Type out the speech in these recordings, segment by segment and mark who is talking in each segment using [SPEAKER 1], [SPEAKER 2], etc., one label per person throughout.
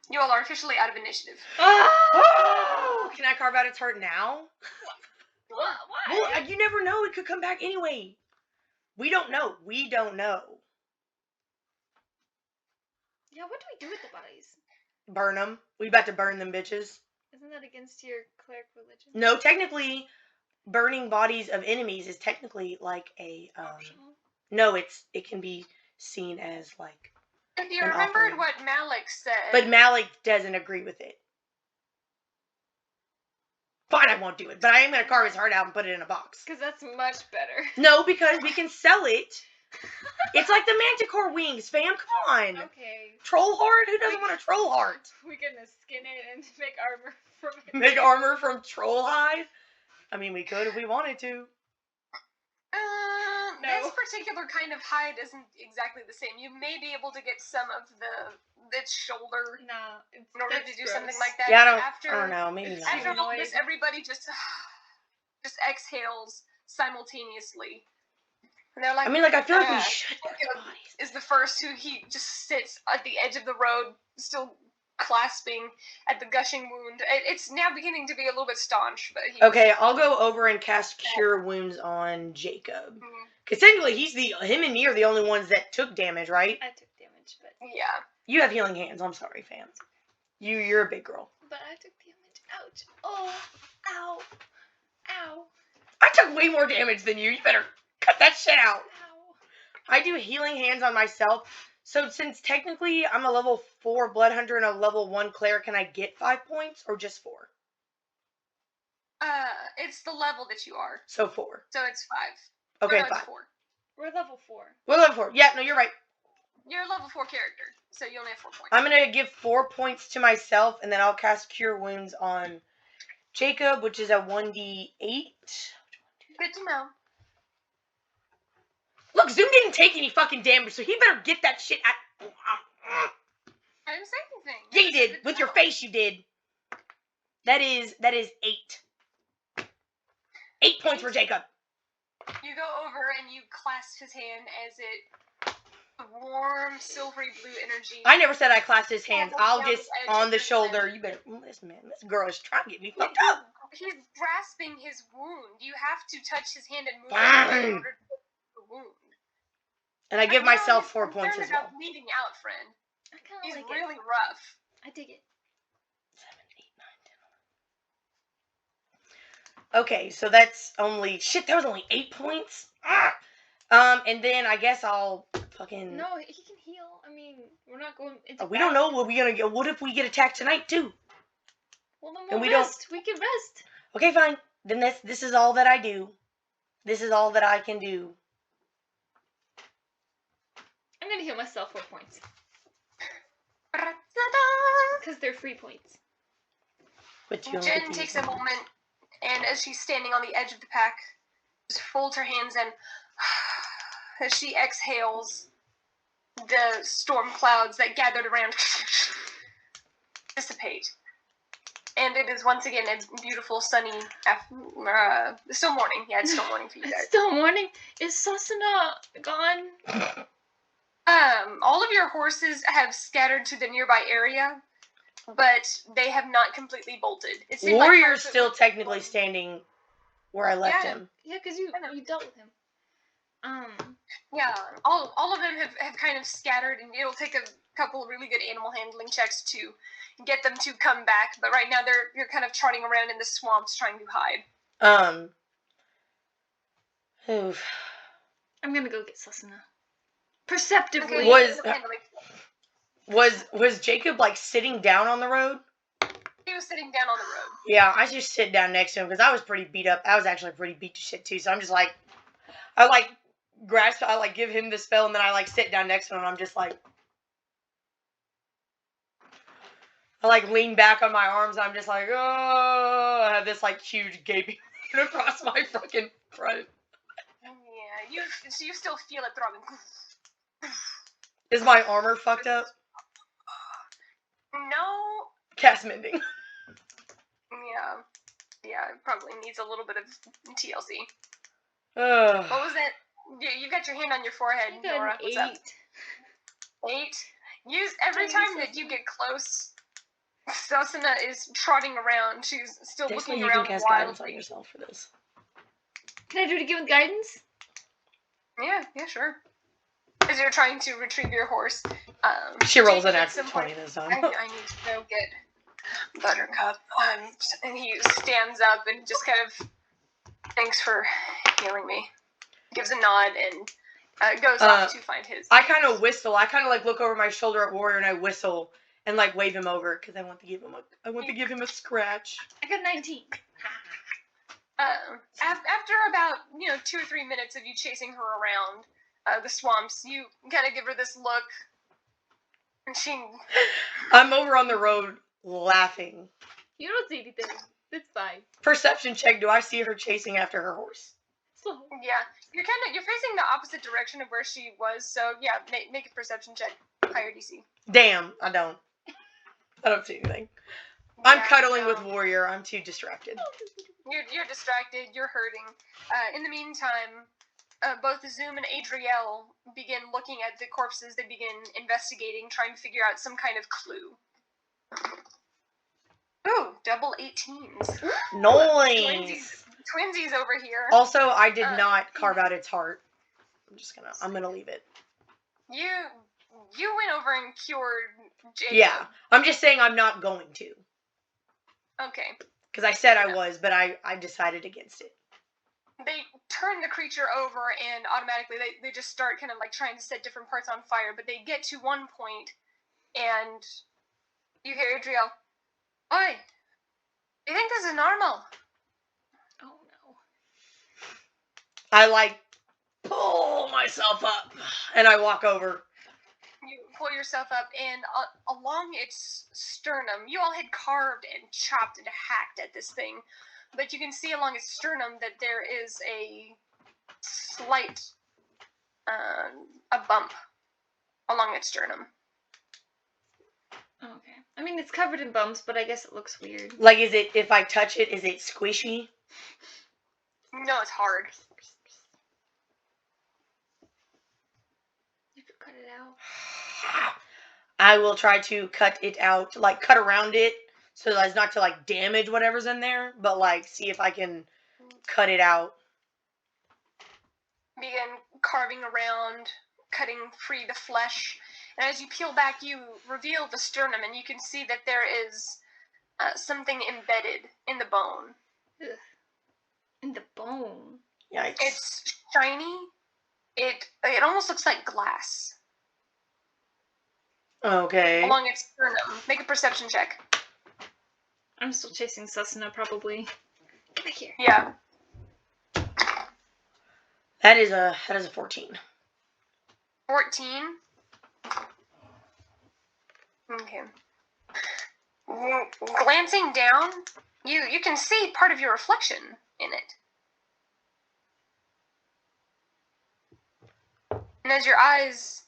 [SPEAKER 1] You all are officially out of initiative.
[SPEAKER 2] Oh! Can I carve out its heart now?
[SPEAKER 1] Why?
[SPEAKER 2] Well, you never know. It could come back anyway. We don't know. We don't know.
[SPEAKER 3] Yeah, what do we do with the bodies?
[SPEAKER 2] Burn them. We about to burn them bitches.
[SPEAKER 3] Isn't that against your cleric religion?
[SPEAKER 2] No, technically, burning bodies of enemies is technically like a
[SPEAKER 3] Optional?
[SPEAKER 2] No, it can be seen as like.
[SPEAKER 1] If you remembered what Malik said.
[SPEAKER 2] But Malik doesn't agree with it. Fine, I won't do it. But I am going to carve his heart out and put it in a box.
[SPEAKER 3] Because that's much better.
[SPEAKER 2] No, because we can sell it. It's like the Manticore wings, fam. Come on.
[SPEAKER 3] Okay.
[SPEAKER 2] Troll heart? Who doesn't want a troll heart?
[SPEAKER 3] We're going to skin it and make armor from it.
[SPEAKER 2] Make armor from troll hide? I mean, we could if we wanted to.
[SPEAKER 1] No. This particular kind of hide isn't exactly the same. You may be able to get some of its shoulder in order to do something like that.
[SPEAKER 2] Yeah, I don't know. Maybe not.
[SPEAKER 1] After all this, everybody just exhales simultaneously. And they're like,
[SPEAKER 2] I mean, like, I feel like we should.
[SPEAKER 1] Is the first who he just sits at the edge of the road, still clasping at the gushing wound. It's now beginning to be a little bit staunch, but
[SPEAKER 2] okay, I'll go over and cast Cure Wounds on Jacob. Because technically, him and me are the only ones that took damage, right?
[SPEAKER 3] I took damage, but
[SPEAKER 1] yeah.
[SPEAKER 2] You have healing hands. I'm sorry, fam. You're a big girl.
[SPEAKER 3] But I took damage. Ouch. Oh. Ow. Ow.
[SPEAKER 2] I took way more damage than you. You better cut that shit out.
[SPEAKER 3] Ow.
[SPEAKER 2] I do healing hands on myself. So since technically I'm a level 4 blood hunter and a level 1 cleric, can I get 5 points or just 4?
[SPEAKER 1] It's the level that you are.
[SPEAKER 2] So 4.
[SPEAKER 1] So it's 5.
[SPEAKER 2] Okay,
[SPEAKER 1] no,
[SPEAKER 2] 5.
[SPEAKER 1] It's 4.
[SPEAKER 3] We're level 4.
[SPEAKER 2] We're level 4. Yeah, no, you're right.
[SPEAKER 1] You're a level 4 character, so you only have 4 points.
[SPEAKER 2] I'm gonna give 4 points to myself, and then I'll cast Cure Wounds on Jacob, which is a 1d8.
[SPEAKER 1] Good to know.
[SPEAKER 2] Look, Zoom didn't take any fucking damage, so he better get that shit out.
[SPEAKER 1] I didn't say anything.
[SPEAKER 2] Yeah, you did. With your face, you did. That is 8. 8 points for Jacob.
[SPEAKER 1] You go over and you clasp his hand as warm, silvery blue energy.
[SPEAKER 2] I never said I clasped his hands. I'll just on the shoulder. You better. This girl is trying to get me fucked up.
[SPEAKER 1] He's grasping his wound. You have to touch his hand and move it in order to put the wound.
[SPEAKER 2] And I give myself 4 points as well.
[SPEAKER 1] Bleeding out, friend.
[SPEAKER 3] I kind of
[SPEAKER 1] He's
[SPEAKER 3] like
[SPEAKER 1] really rough.
[SPEAKER 3] I dig it.
[SPEAKER 2] 7, 8, 9, 10. Okay, so that's only shit. That was only 8 points. And then I guess I'll fucking.
[SPEAKER 3] No, he can heal. I mean, we're not going into.
[SPEAKER 2] We don't know what we're gonna get. What if we get attacked tonight too?
[SPEAKER 3] Well, then we'll rest. We can rest.
[SPEAKER 2] Okay, fine. Then this is all that I do. This is all that I can do.
[SPEAKER 3] I'm gonna heal myself 4 points. Because they're free points.
[SPEAKER 1] Jen takes a moment, and as she's standing on the edge of the pack, just folds her hands and as she exhales, the storm clouds that gathered around dissipate. And it is once again a beautiful, sunny, still morning. Yeah, it's still morning for you guys.
[SPEAKER 3] It's still morning. Is Sasana gone?
[SPEAKER 1] All of your horses have scattered to the nearby area, but they have not completely bolted. It seemed
[SPEAKER 2] Warrior's still technically standing where I left him.
[SPEAKER 3] Yeah, because you dealt with him.
[SPEAKER 1] Yeah, all of them have kind of scattered, and it'll take a couple of really good animal handling checks to get them to come back. But right now you're kind of trotting around in the swamps trying to hide.
[SPEAKER 2] Oof.
[SPEAKER 3] I'm gonna go get Sasana. Perceptively.
[SPEAKER 2] Was Jacob like sitting down on the road?
[SPEAKER 1] He was sitting down on the road.
[SPEAKER 2] Yeah, I just sit down next to him because I was pretty beat up. I was actually pretty beat to shit too. So I'm just like, I give him the spell and then I sit down next to him and I'm just like, I lean back on my arms. And I'm just like, oh, I have this huge gaping across my fucking front.
[SPEAKER 1] Yeah, you still feel it throbbing.
[SPEAKER 2] Is my armor fucked up?
[SPEAKER 1] No.
[SPEAKER 2] Cast mending.
[SPEAKER 1] Yeah, it probably needs a little bit of TLC.
[SPEAKER 2] What
[SPEAKER 1] was that? You got your hand on your forehead, Nora. What's up? 8? Every time that you get close Sasana is trotting around. She's still
[SPEAKER 2] Basically,
[SPEAKER 1] looking
[SPEAKER 2] you can
[SPEAKER 1] around
[SPEAKER 2] cast guidance on
[SPEAKER 1] wildly.
[SPEAKER 2] yourself for this.
[SPEAKER 3] Can I do it again with guidance?
[SPEAKER 1] Yeah, sure. As you're trying to retrieve your horse,
[SPEAKER 2] She rolls
[SPEAKER 1] do
[SPEAKER 2] an
[SPEAKER 1] you at
[SPEAKER 2] natural
[SPEAKER 1] some
[SPEAKER 2] 20
[SPEAKER 1] point-
[SPEAKER 2] this time.
[SPEAKER 1] I need to go get Buttercup. And he stands up and just kind of thanks for healing me. Gives a nod and goes off to find his.
[SPEAKER 2] I kind of whistle. I kind of like look over my shoulder at Warrior and I whistle and like wave him over because I want to give him a scratch.
[SPEAKER 3] I got 19.
[SPEAKER 1] After about 2 or 3 minutes of you chasing her around the swamps, you kind of give her this look, and
[SPEAKER 2] I'm over on the road laughing.
[SPEAKER 3] You don't see anything. It's fine.
[SPEAKER 2] Perception check. Do I see her chasing after her horse?
[SPEAKER 3] Slow.
[SPEAKER 1] Yeah, you're facing the opposite direction of where she was, so yeah, make a perception check, higher DC.
[SPEAKER 2] Damn, I don't see anything. I'm
[SPEAKER 1] Yeah,
[SPEAKER 2] cuddling
[SPEAKER 1] no.
[SPEAKER 2] with Warrior. I'm too distracted.
[SPEAKER 1] You're distracted. You're hurting. In the meantime, both Zoom and Adriel begin looking at the corpses. They begin investigating, trying to figure out some kind of clue. Ooh, double 18s.
[SPEAKER 2] Noise.
[SPEAKER 1] Twinsies over here.
[SPEAKER 2] Also, I did not carve out its heart. I'm gonna leave it.
[SPEAKER 1] You went over and cured Jakob.
[SPEAKER 2] Yeah, I'm just saying I'm not going to.
[SPEAKER 1] Okay.
[SPEAKER 2] Because I said I was, but I decided against it.
[SPEAKER 1] They turn the creature over and automatically they just start kind of like trying to set different parts on fire, but they get to one point and you hear Adriel, "Oi, you think this is normal?"
[SPEAKER 3] Oh no.
[SPEAKER 2] I like pull myself up and I walk over.
[SPEAKER 1] You pull yourself up, and along its sternum, you all had carved and chopped and hacked at this thing, but you can see along its sternum that there is a slight, a bump along its sternum.
[SPEAKER 3] Okay. I mean, it's covered in bumps, but I guess it looks weird.
[SPEAKER 2] Like, if I touch it, is it squishy?
[SPEAKER 1] No, it's hard.
[SPEAKER 3] You could cut it out.
[SPEAKER 2] I will try to cut it out, like cut around it, so as not to like damage whatever's in there, but like see if I can cut it out.
[SPEAKER 1] Begin carving around, cutting free the flesh, and as you peel back, you reveal the sternum, and you can see that there is something embedded in the bone.
[SPEAKER 3] Ugh. In the bone.
[SPEAKER 2] Yikes.
[SPEAKER 1] It's shiny. It almost looks like glass.
[SPEAKER 2] Okay.
[SPEAKER 1] Along its sternum. Make a perception check.
[SPEAKER 3] I'm still chasing Susana, probably. Get back here.
[SPEAKER 1] Yeah.
[SPEAKER 2] That is a 14.
[SPEAKER 1] 14. Okay. Glancing down, you can see part of your reflection in it. And as your eyes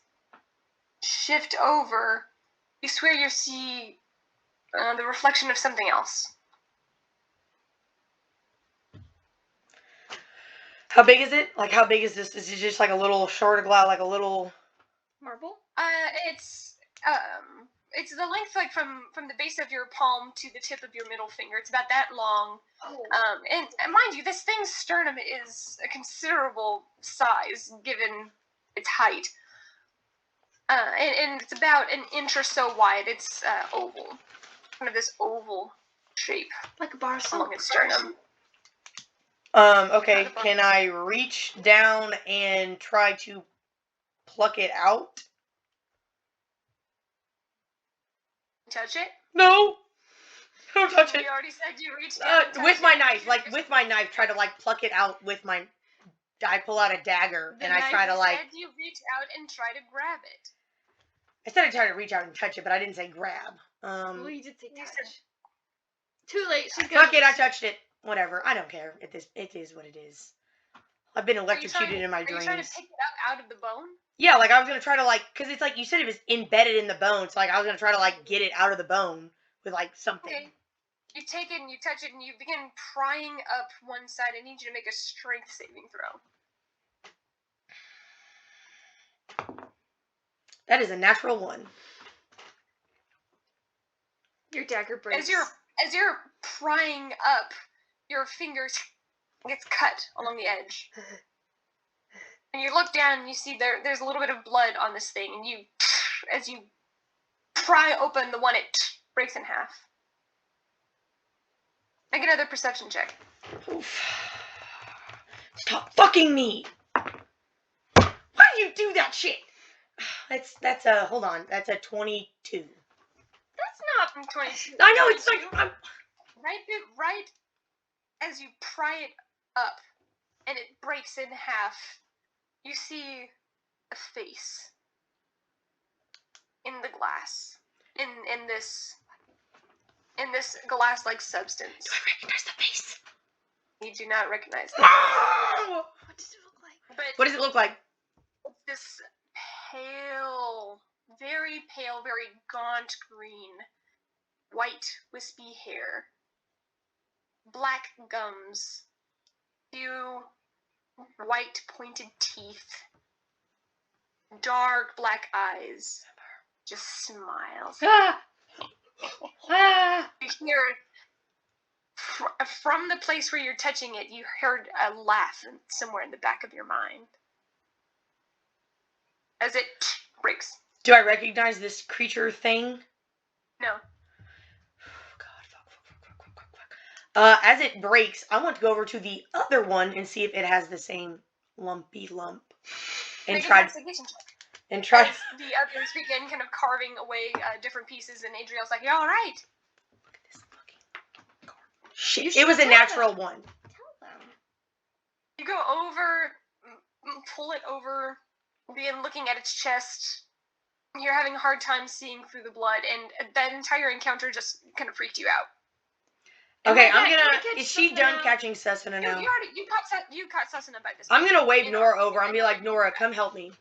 [SPEAKER 1] shift over, you swear you see the reflection of something else.
[SPEAKER 2] How big is it? Like, how big is this? Is it just like a little short of glass, like a little
[SPEAKER 3] Marble?
[SPEAKER 1] It's the length like from the base of your palm to the tip of your middle finger. It's about that long.
[SPEAKER 3] Oh.
[SPEAKER 1] And mind you, this thing's sternum is a considerable size given its height. And it's about an inch or so wide. It's oval. Kind of this oval shape
[SPEAKER 3] Like a bar
[SPEAKER 1] along its sternum.
[SPEAKER 2] okay, can I reach down and try to pluck it out?
[SPEAKER 1] Touch it?
[SPEAKER 2] No! Don't touch it.
[SPEAKER 1] You already said you reached out and touched
[SPEAKER 2] With my
[SPEAKER 1] it.
[SPEAKER 2] knife, like with my knife, try to like pluck it out with my. I pull out a dagger and I try to like.
[SPEAKER 1] Said you reach out and try to grab it.
[SPEAKER 2] I said I tried to reach out and touch it, but I didn't say grab.
[SPEAKER 3] Well, you did say
[SPEAKER 1] You
[SPEAKER 3] touch.
[SPEAKER 1] said-
[SPEAKER 3] Too late. She's got
[SPEAKER 2] Fuck it, I touched it. Whatever, I don't care. It is what it is. I've been electrocuted in my
[SPEAKER 1] Are you
[SPEAKER 2] dreams.
[SPEAKER 1] trying to pick it up out of the bone?
[SPEAKER 2] Yeah, like I was gonna try to like, cause it's like you said it was embedded in the bone, so like I was gonna try to like get it out of the bone with like something.
[SPEAKER 1] Okay. You take it and you touch it and you begin prying up one side. I need you to make a strength saving throw.
[SPEAKER 2] That is a natural 1.
[SPEAKER 3] Your dagger breaks.
[SPEAKER 1] As you're prying up, your fingers gets cut along the edge. And you look down and you see there's a little bit of blood on this thing, and as you pry open the one, it breaks in half. Make another perception check.
[SPEAKER 2] Oof. Stop fucking me! Why do you do that shit? That's a, hold on, that's a 22.
[SPEAKER 1] That's not 22.
[SPEAKER 2] I know, it's like,
[SPEAKER 1] Right as you pry it up and it breaks in half, you see a face in the glass, in this glass-like substance.
[SPEAKER 2] Do I recognize the face?
[SPEAKER 1] You do not recognize it.
[SPEAKER 2] No!
[SPEAKER 3] What does it look like?
[SPEAKER 1] But
[SPEAKER 2] What does it look like?
[SPEAKER 1] it's this pale, very gaunt green, white, wispy hair, black gums, few white pointed teeth, dark black eyes, just smiles.
[SPEAKER 2] Ah! Ah!
[SPEAKER 1] You hear from the place where you're touching it, you heard a laugh somewhere in the back of your mind as it breaks.
[SPEAKER 2] Do I recognize this creature thing?
[SPEAKER 1] No.
[SPEAKER 2] God, fuck. As it breaks, I want to go over to the other one and see if it has the same lumpy lump. And
[SPEAKER 1] Make an
[SPEAKER 2] try.
[SPEAKER 1] investigation check.
[SPEAKER 2] And try.
[SPEAKER 1] As the others begin kind of carving away different pieces, and Adriel's like, "You all right?"
[SPEAKER 2] Look at this fucking shit. It was a natural one.
[SPEAKER 3] Tell them.
[SPEAKER 1] You go over, pull it over, begin looking at its chest. You're having a hard time seeing through the blood, and that entire encounter just kind of freaked you out.
[SPEAKER 2] Okay,
[SPEAKER 3] Can
[SPEAKER 2] I'm
[SPEAKER 3] I
[SPEAKER 2] gonna.
[SPEAKER 3] catch
[SPEAKER 2] Is she
[SPEAKER 3] Susana
[SPEAKER 2] done
[SPEAKER 3] now?
[SPEAKER 2] catching Susana now?
[SPEAKER 1] You caught Susana by this
[SPEAKER 2] I'm
[SPEAKER 1] point.
[SPEAKER 2] gonna wave
[SPEAKER 1] You know,
[SPEAKER 2] Nora over. I'm gonna be like, Nora, come help me.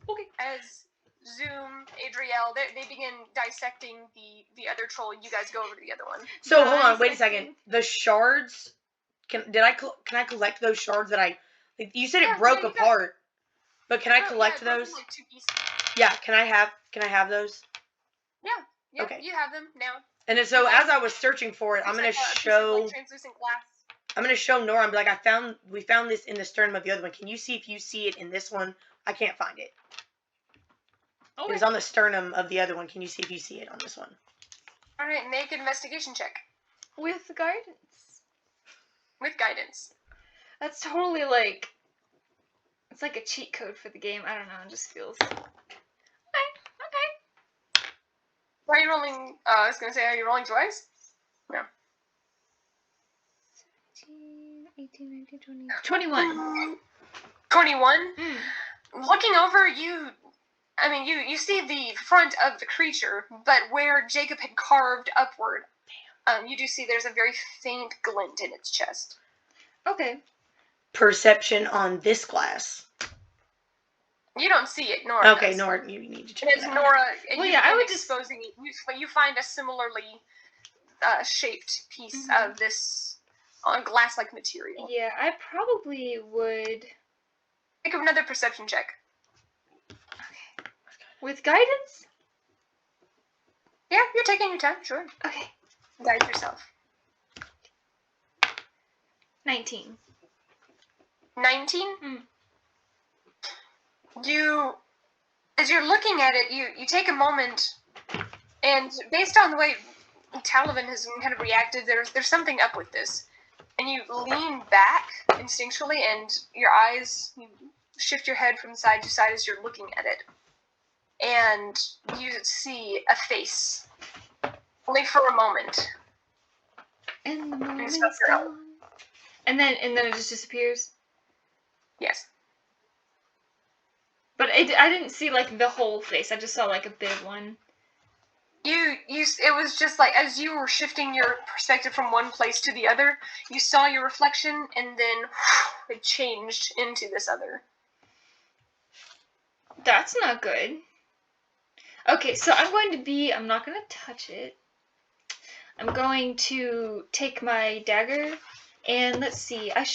[SPEAKER 1] Okay. As Zoom, Adriel, they begin dissecting the other troll. You guys go over to the other one.
[SPEAKER 2] So hold on, wait a second. The shards. Can I collect those shards that I? Like, you said it broke apart, but can I collect those?
[SPEAKER 1] Like 2 pieces.
[SPEAKER 2] Yeah. Can I have those?
[SPEAKER 1] Yeah.
[SPEAKER 2] Okay.
[SPEAKER 1] You have them now.
[SPEAKER 2] And then, so as I was searching for it, I'm gonna
[SPEAKER 1] It's like a piece of,
[SPEAKER 2] show.
[SPEAKER 1] like, translucent glass.
[SPEAKER 2] I'm gonna show Nora. I'm like, we found this in the sternum of the other one. Can you see if you see it in this one? I can't find it.
[SPEAKER 1] Okay.
[SPEAKER 2] It was on the sternum of the other one. Can you see if you see it on this one?
[SPEAKER 1] All right, make an investigation check
[SPEAKER 3] With guidance.
[SPEAKER 1] with guidance.
[SPEAKER 3] That's totally like... It's like a cheat code for the game. I don't know. It just feels... Okay.
[SPEAKER 1] Are you rolling? I was gonna say, are you rolling twice? No.
[SPEAKER 3] 17, 18, 19, 20... 21.
[SPEAKER 1] 21.
[SPEAKER 3] Mm.
[SPEAKER 1] Looking over, you see the front of the creature, but where Jacob had carved upward, you do see there's a very faint glint in its chest.
[SPEAKER 3] Okay.
[SPEAKER 2] Perception on this glass.
[SPEAKER 1] You don't see it, Nora.
[SPEAKER 2] Okay,
[SPEAKER 1] does.
[SPEAKER 2] Nora, you need to check
[SPEAKER 1] And as
[SPEAKER 2] that out.
[SPEAKER 1] Nora,
[SPEAKER 3] Well,
[SPEAKER 1] you
[SPEAKER 3] yeah, I
[SPEAKER 1] begin
[SPEAKER 3] would just-
[SPEAKER 1] exposing it. You find a similarly shaped piece
[SPEAKER 3] Mhm.
[SPEAKER 1] of this glass-like material.
[SPEAKER 3] Yeah, I probably would...
[SPEAKER 1] Make another perception check.
[SPEAKER 3] Okay. With guidance?
[SPEAKER 1] Yeah, you're taking your time. Sure.
[SPEAKER 3] Okay.
[SPEAKER 1] Guide yourself.
[SPEAKER 3] 19.
[SPEAKER 1] 19.
[SPEAKER 3] Mm.
[SPEAKER 1] As you're looking at it, you take a moment, and based on the way Talavin has kind of reacted, there's something up with this. And you lean back instinctually, and your eyes, you shift your head from side to side as you're looking at it. And you see a face. Only for a moment.
[SPEAKER 3] And the moment's
[SPEAKER 1] stuff your own.
[SPEAKER 3] gone. And then it just disappears?
[SPEAKER 1] Yes.
[SPEAKER 3] But I didn't see, like, the whole face. I just saw, like, a bit of one.
[SPEAKER 1] It was just like, as you were shifting your perspective from one place to the other, you saw your reflection, and then it changed into this other.
[SPEAKER 3] That's not good. Okay, so I'm not going to touch it. I'm going to take my dagger, and let's see, I'm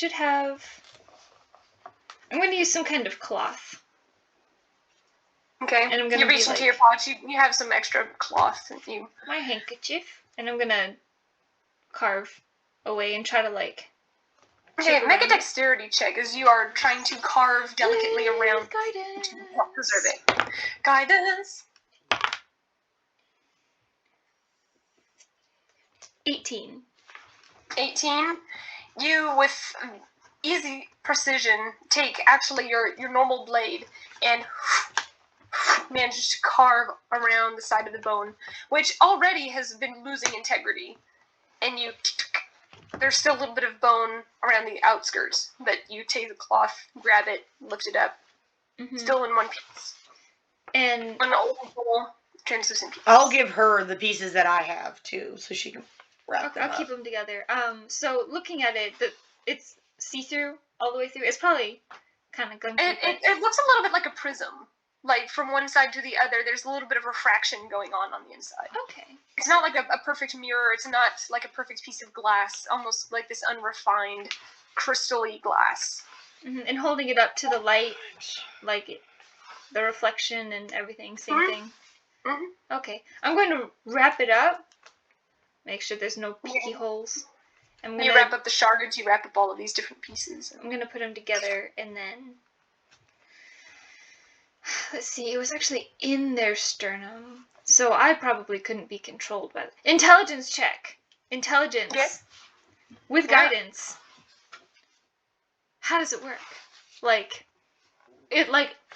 [SPEAKER 3] going to use some kind of cloth.
[SPEAKER 1] Okay.
[SPEAKER 3] And I'm gonna
[SPEAKER 1] you reach into your pouch. You have some extra cloth. And
[SPEAKER 3] my handkerchief, and I'm gonna carve away and try to
[SPEAKER 1] Okay, make a dexterity check as you are trying to carve delicately around
[SPEAKER 3] guidance
[SPEAKER 1] to help preserve it. Guidance.
[SPEAKER 3] 18.
[SPEAKER 1] 18. You, with easy precision, take actually your normal blade and manage to carve around the side of the bone, which already has been losing integrity. And there's still a little bit of bone around the outskirts, but you take the cloth, grab it, lift it up, still in one piece.
[SPEAKER 3] And
[SPEAKER 1] an old bowl, translucent piece.
[SPEAKER 2] I'll give her the pieces that I have too, so she can wrap them
[SPEAKER 3] I'll
[SPEAKER 2] up.
[SPEAKER 3] keep them together. So looking at it, it's see-through all the way through. It's probably kind of gunky.
[SPEAKER 1] It looks a little bit like a prism. Like, from one side to the other, there's a little bit of refraction going on the inside.
[SPEAKER 3] Okay.
[SPEAKER 1] It's not like a perfect mirror. It's not like a perfect piece of glass. Almost like this unrefined, crystal-y glass.
[SPEAKER 3] Mm-hmm. And holding it up to the light, the reflection and everything, same thing.
[SPEAKER 1] Mm-hmm.
[SPEAKER 3] Okay. I'm going to wrap it up. Make sure there's no peeky holes.
[SPEAKER 1] You wrap up the shards, you wrap up all of these different pieces.
[SPEAKER 3] I'm going to put them together, and then... Let's see, it was actually in their sternum, so I probably couldn't be controlled by... Intelligence check! Intelligence.
[SPEAKER 1] Yes.
[SPEAKER 3] With guidance. How does it work?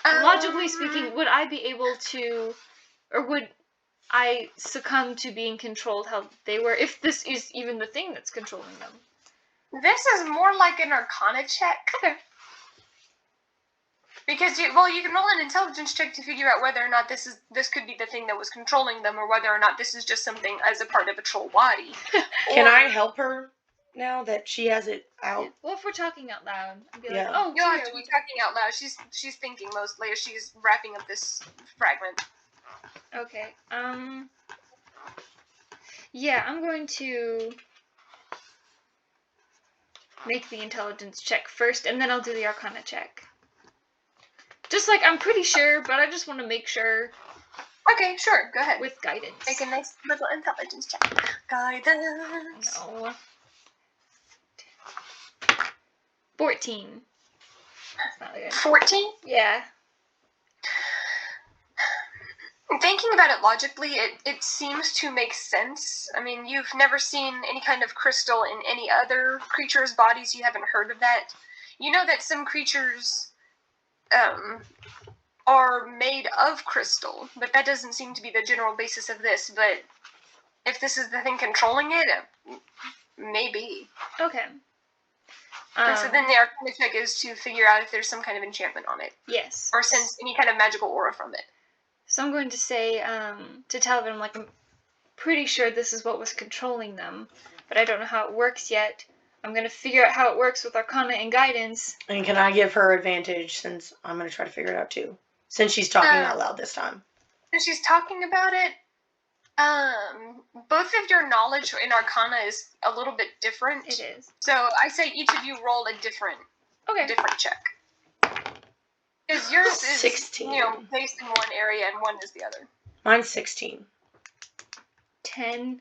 [SPEAKER 3] Logically speaking, would I be able to... Or would I succumb to being controlled how they were, if this is even the thing that's controlling them?
[SPEAKER 1] This is more like an Arcana check.
[SPEAKER 3] Okay.
[SPEAKER 1] Because you can roll an intelligence check to figure out whether or not this could be the thing that was controlling them, or whether or not this is just something as a part of a troll body.
[SPEAKER 2] Can I help her now that she has it out?
[SPEAKER 3] Well, if we're talking out loud, I'd be
[SPEAKER 2] Yeah.
[SPEAKER 3] like, oh,
[SPEAKER 1] You'll have to be talking out loud. She's thinking mostly as she's wrapping up this fragment.
[SPEAKER 3] Okay. Yeah, I'm going to make the intelligence check first, and then I'll do the Arcana check. Just I'm pretty sure, but I just want to make sure.
[SPEAKER 1] Okay, sure, go ahead.
[SPEAKER 3] With guidance.
[SPEAKER 1] Make a nice little intelligence check. Guidance.
[SPEAKER 3] No. 14. That's not good.
[SPEAKER 1] 14?
[SPEAKER 3] Yeah.
[SPEAKER 1] Thinking about it logically, it seems to make sense. I mean, you've never seen any kind of crystal in any other creature's bodies. You haven't heard of that. You know that some creatures are made of crystal, but that doesn't seem to be the general basis of this. But if this is the thing controlling it, maybe.
[SPEAKER 3] Okay.
[SPEAKER 1] And so then the Arcana check is to figure out if there's some kind of enchantment on it.
[SPEAKER 3] Yes.
[SPEAKER 1] Or sense any kind of magical aura from it.
[SPEAKER 3] So I'm going to say to Talavin, I'm pretty sure this is what was controlling them, but I don't know how it works yet. I'm going to figure out how it works with Arcana and Guidance. And
[SPEAKER 2] can I give her advantage since I'm going to try to figure it out too? Since she's talking out loud this time.
[SPEAKER 1] Since she's talking about it, both of your knowledge in Arcana is a little bit different.
[SPEAKER 3] It is.
[SPEAKER 1] So I say each of you roll a different check. Because yours is
[SPEAKER 2] 16.
[SPEAKER 1] based in one area and one is the other.
[SPEAKER 2] Mine's 16.
[SPEAKER 3] 10.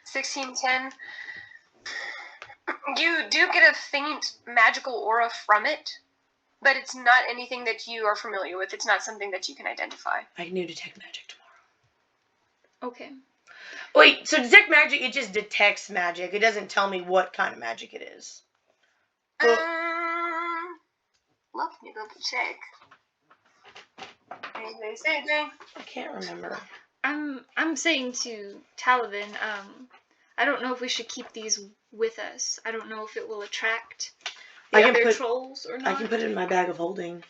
[SPEAKER 1] 16, 10. You do get a faint magical aura from it, but it's not anything that you are familiar with. It's not something that you can identify.
[SPEAKER 2] I can do detect magic tomorrow.
[SPEAKER 3] Okay.
[SPEAKER 2] Wait, so detect magic, it just detects magic. It doesn't tell me what kind of magic it is.
[SPEAKER 1] Let me double check. Anything, say anything?
[SPEAKER 2] I can't remember.
[SPEAKER 3] I'm saying to Talavin, I don't know if we should keep these with us. I don't know if it will attract the other trolls or not.
[SPEAKER 2] I can put it in my bag of holding.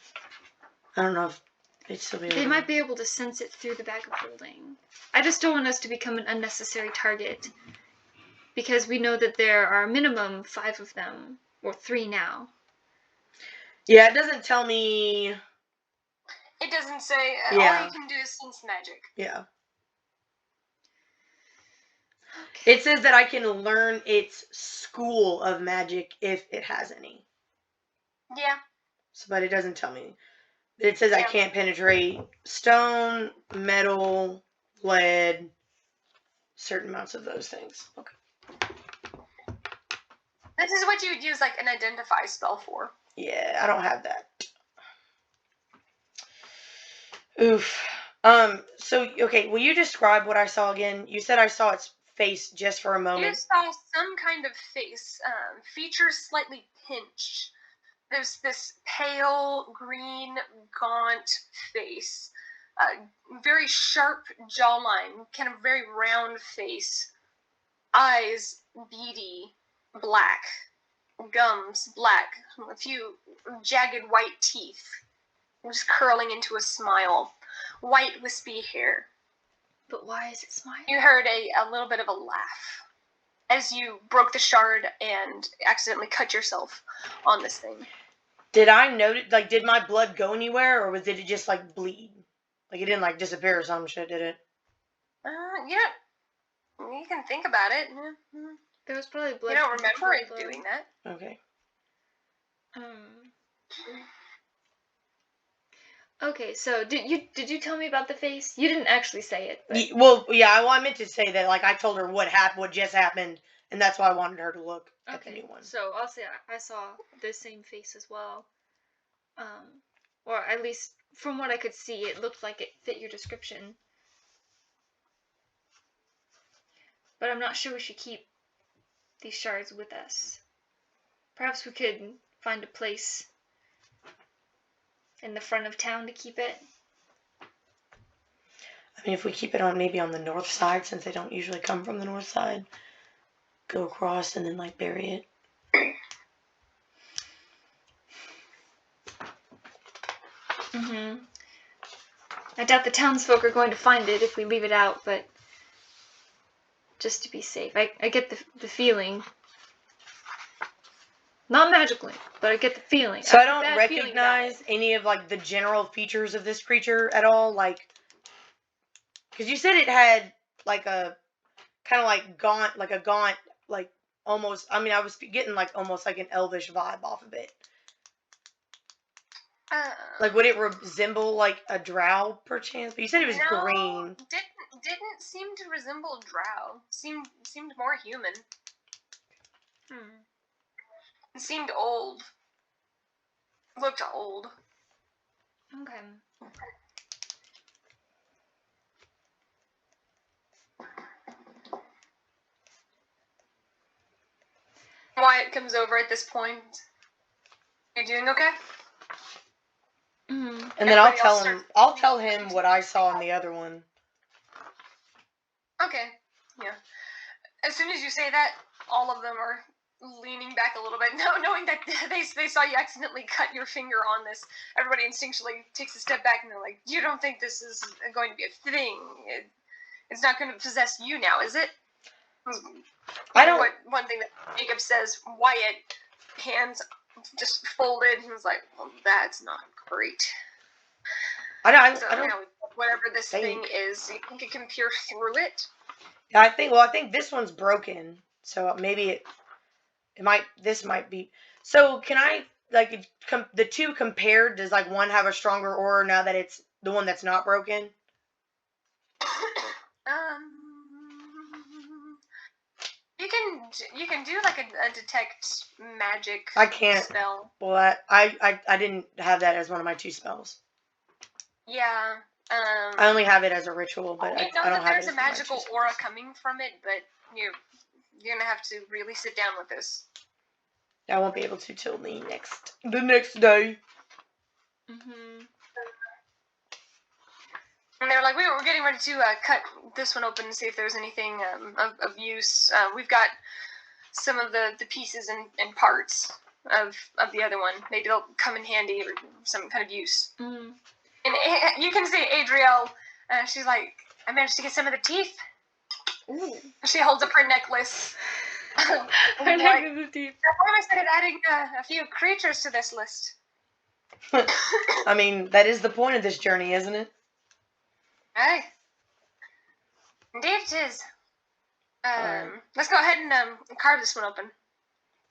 [SPEAKER 2] I don't know if they'd still be able
[SPEAKER 3] They might be able to sense it through the bag of holding. I just don't want us to become an unnecessary target. Because we know that there are minimum 5 of them. Or 3 now.
[SPEAKER 2] Yeah, it doesn't tell me...
[SPEAKER 1] It doesn't say... All you can do is sense magic.
[SPEAKER 2] Yeah.
[SPEAKER 3] Okay.
[SPEAKER 2] It says that I can learn its school of magic if it has any.
[SPEAKER 1] Yeah.
[SPEAKER 2] But it doesn't tell me. It says I can't penetrate stone, metal, lead, certain amounts of those things. Okay.
[SPEAKER 1] This is what you would use like an identify spell for.
[SPEAKER 2] Yeah, I don't have that. Oof. So, okay, will you describe what I saw again? You said I saw its face just for a moment.
[SPEAKER 1] You saw some kind of face, features slightly pinched. There's this pale, green, gaunt face. Very sharp jawline, kind of very round face. Eyes, beady, black. Gums, black. A few jagged white teeth. Just curling into a smile. White, wispy hair.
[SPEAKER 3] But why is it smiling?
[SPEAKER 1] You heard a little bit of a laugh as you broke the shard and accidentally cut yourself on this thing.
[SPEAKER 2] Did I notice, like, did my blood go anywhere, or did it just, like, bleed? Like, it didn't, like, disappear or some shit, did it?
[SPEAKER 1] Yeah. You can think about it.
[SPEAKER 3] There was probably blood.
[SPEAKER 1] You don't remember it doing that.
[SPEAKER 2] Okay.
[SPEAKER 3] Okay, so did you tell me about the face? You didn't actually say it. But...
[SPEAKER 2] Well, yeah, I meant to say that, like, I told her what just happened, and that's why I wanted her to look at the new one.
[SPEAKER 3] So I'll say I saw the same face as well. Or at least from what I could see, it looked like it fit your description. But I'm not sure we should keep these shards with us. Perhaps we could find a place in the front of town to keep it.
[SPEAKER 2] I mean, if we keep it maybe on the north side, since they don't usually come from the north side, go across and then, like, bury it.
[SPEAKER 3] I doubt the townsfolk are going to find it if we leave it out, but just to be safe. I get the feeling. Not magically, but I get the feeling.
[SPEAKER 2] So I don't recognize any of, like, the general features of this creature at all, like, because you said it had, like, a kind of, like, gaunt, like, almost, I mean, I was getting, like, almost like an elvish vibe off of it. Like, would it resemble, like, a drow, perchance? But you said it was green.
[SPEAKER 1] Didn't seem to resemble a drow. Seemed more human. It seemed old. Looked old.
[SPEAKER 3] Okay.
[SPEAKER 1] Wyatt comes over at this point. You doing okay?
[SPEAKER 2] And then I'll tell him what I saw in the other one.
[SPEAKER 1] Okay. Yeah. As soon as you say that, all of them are leaning back a little bit, knowing that they saw you accidentally cut your finger on this. Everybody instinctually takes a step back and they're like, "You don't think this is going to be a thing? It's not going to possess you now, is it?"
[SPEAKER 2] I don't.
[SPEAKER 1] One thing that Jakob says, Wyatt, hands just folded, he was like, "Well, that's not great." I don't. Whatever this thing is, you think it can pierce through it?
[SPEAKER 2] I think this one's broken, so maybe this might be. So can I, like, the two compared? Does, like, one have a stronger aura now that it's the one that's not broken?
[SPEAKER 1] You can do like a detect magic.
[SPEAKER 2] I can't
[SPEAKER 1] spell.
[SPEAKER 2] Well, I didn't have that as one of my two spells.
[SPEAKER 1] Yeah.
[SPEAKER 2] I only have it as a ritual, but I don't have it.
[SPEAKER 1] There's a magical aura coming from it, but you're gonna have to really sit down with this.
[SPEAKER 2] I won't be able to till the next day.
[SPEAKER 1] And they were like, we're getting ready to cut this one open and see if there's anything of use. We've got some of the pieces and parts of the other one. Maybe they'll come in handy or some kind of use. And you can see Adriel, she's like, I managed to get some of the teeth.
[SPEAKER 3] Ooh.
[SPEAKER 1] She holds up her necklace.
[SPEAKER 3] Her necklace of teeth.
[SPEAKER 1] I started adding a few creatures to this list.
[SPEAKER 2] I mean, that is the point of this journey, isn't it?
[SPEAKER 1] Aye. Indeed it is. Let's go ahead and carve this one open.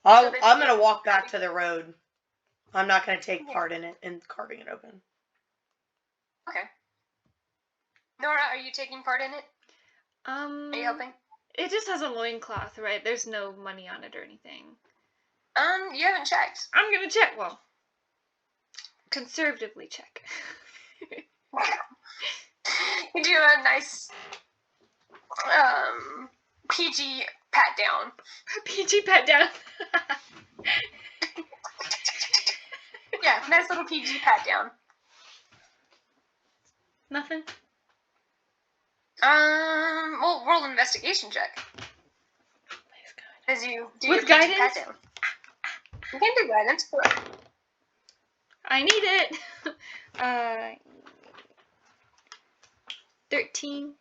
[SPEAKER 2] I'm going to walk back to the road. I'm not going to take part in it, in carving it open.
[SPEAKER 1] Okay. Nora, are you taking part in it? Are you helping?
[SPEAKER 3] It just has a loincloth, right? There's no money on it or anything.
[SPEAKER 1] You haven't checked.
[SPEAKER 3] I'm gonna check. Well, conservatively check.
[SPEAKER 1] You do a nice, PG pat down.
[SPEAKER 3] PG pat down.
[SPEAKER 1] Yeah, nice little PG pat down.
[SPEAKER 3] Nothing?
[SPEAKER 1] Well, roll an investigation check. As you do
[SPEAKER 3] with
[SPEAKER 1] your PG
[SPEAKER 3] guidance?
[SPEAKER 1] pat down. You can do guidance, but...
[SPEAKER 3] I need it. 13.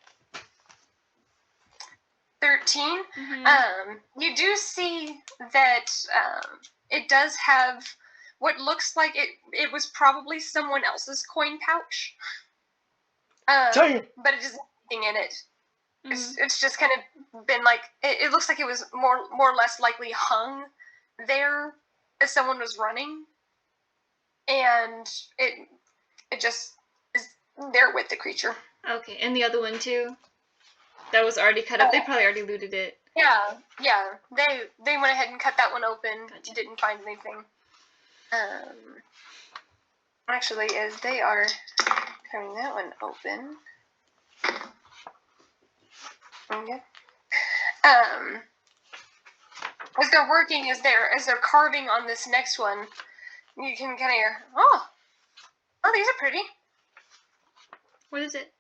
[SPEAKER 1] 13.
[SPEAKER 3] Mm-hmm.
[SPEAKER 1] You do see that it does have what looks like it was probably someone else's coin pouch. But it isn't anything in it.
[SPEAKER 3] Mm-hmm.
[SPEAKER 1] It's just kind of been like it looks like it was more or less likely hung there as someone was running, and it just is there with the creature.
[SPEAKER 3] Okay, and the other one too? That was already cut up. They probably already looted it.
[SPEAKER 1] Yeah. They went ahead and cut that one open. Gotcha. Didn't find anything. Actually, as they are cutting that one open. Okay. As they're working, as they're carving on this next one, you can kind of hear, oh, these are pretty.
[SPEAKER 3] What is it?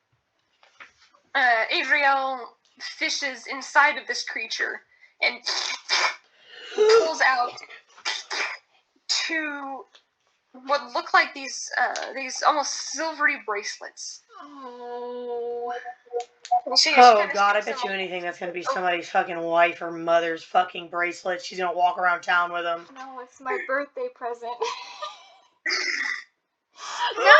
[SPEAKER 1] Adriel fishes inside of this creature and pulls out two what look like these almost silvery bracelets.
[SPEAKER 3] Oh.
[SPEAKER 2] Oh God, I bet you anything that's gonna be somebody's fucking wife or mother's fucking bracelet. She's gonna walk around town with them.
[SPEAKER 3] No, it's my birthday present.
[SPEAKER 2] No!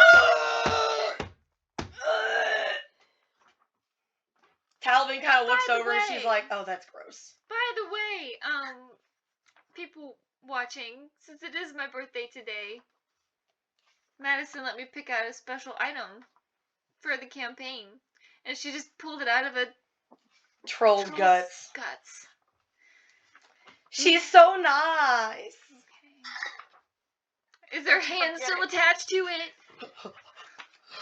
[SPEAKER 2] Talavin kind of looks over and she's like, "Oh, that's gross."
[SPEAKER 3] By the way, people watching, since it is my birthday today, Madison let me pick out a special item for the campaign, and she just pulled it out of a
[SPEAKER 2] troll's guts.
[SPEAKER 3] Guts.
[SPEAKER 2] She's so nice.
[SPEAKER 3] Okay. Is her hand still attached to it?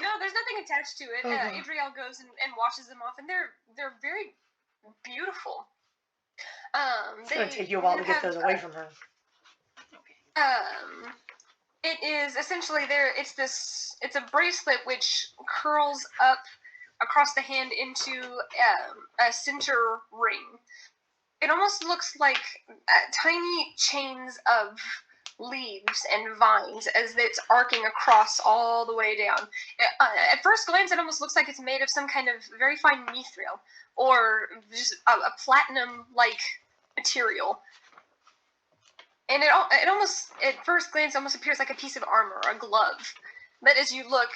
[SPEAKER 1] No, there's nothing attached to it. Adriel goes and washes them off, and they're very beautiful.
[SPEAKER 2] It's gonna take you a while to get those away from her.
[SPEAKER 1] Okay. It is essentially it's a bracelet which curls up across the hand into a center ring. It almost looks like tiny chains of leaves and vines as it's arcing across all the way down. At first glance, it almost looks like it's made of some kind of very fine mithril or just a platinum-like material. And it almost, at first glance, almost appears like a piece of armor or a glove. But as you look,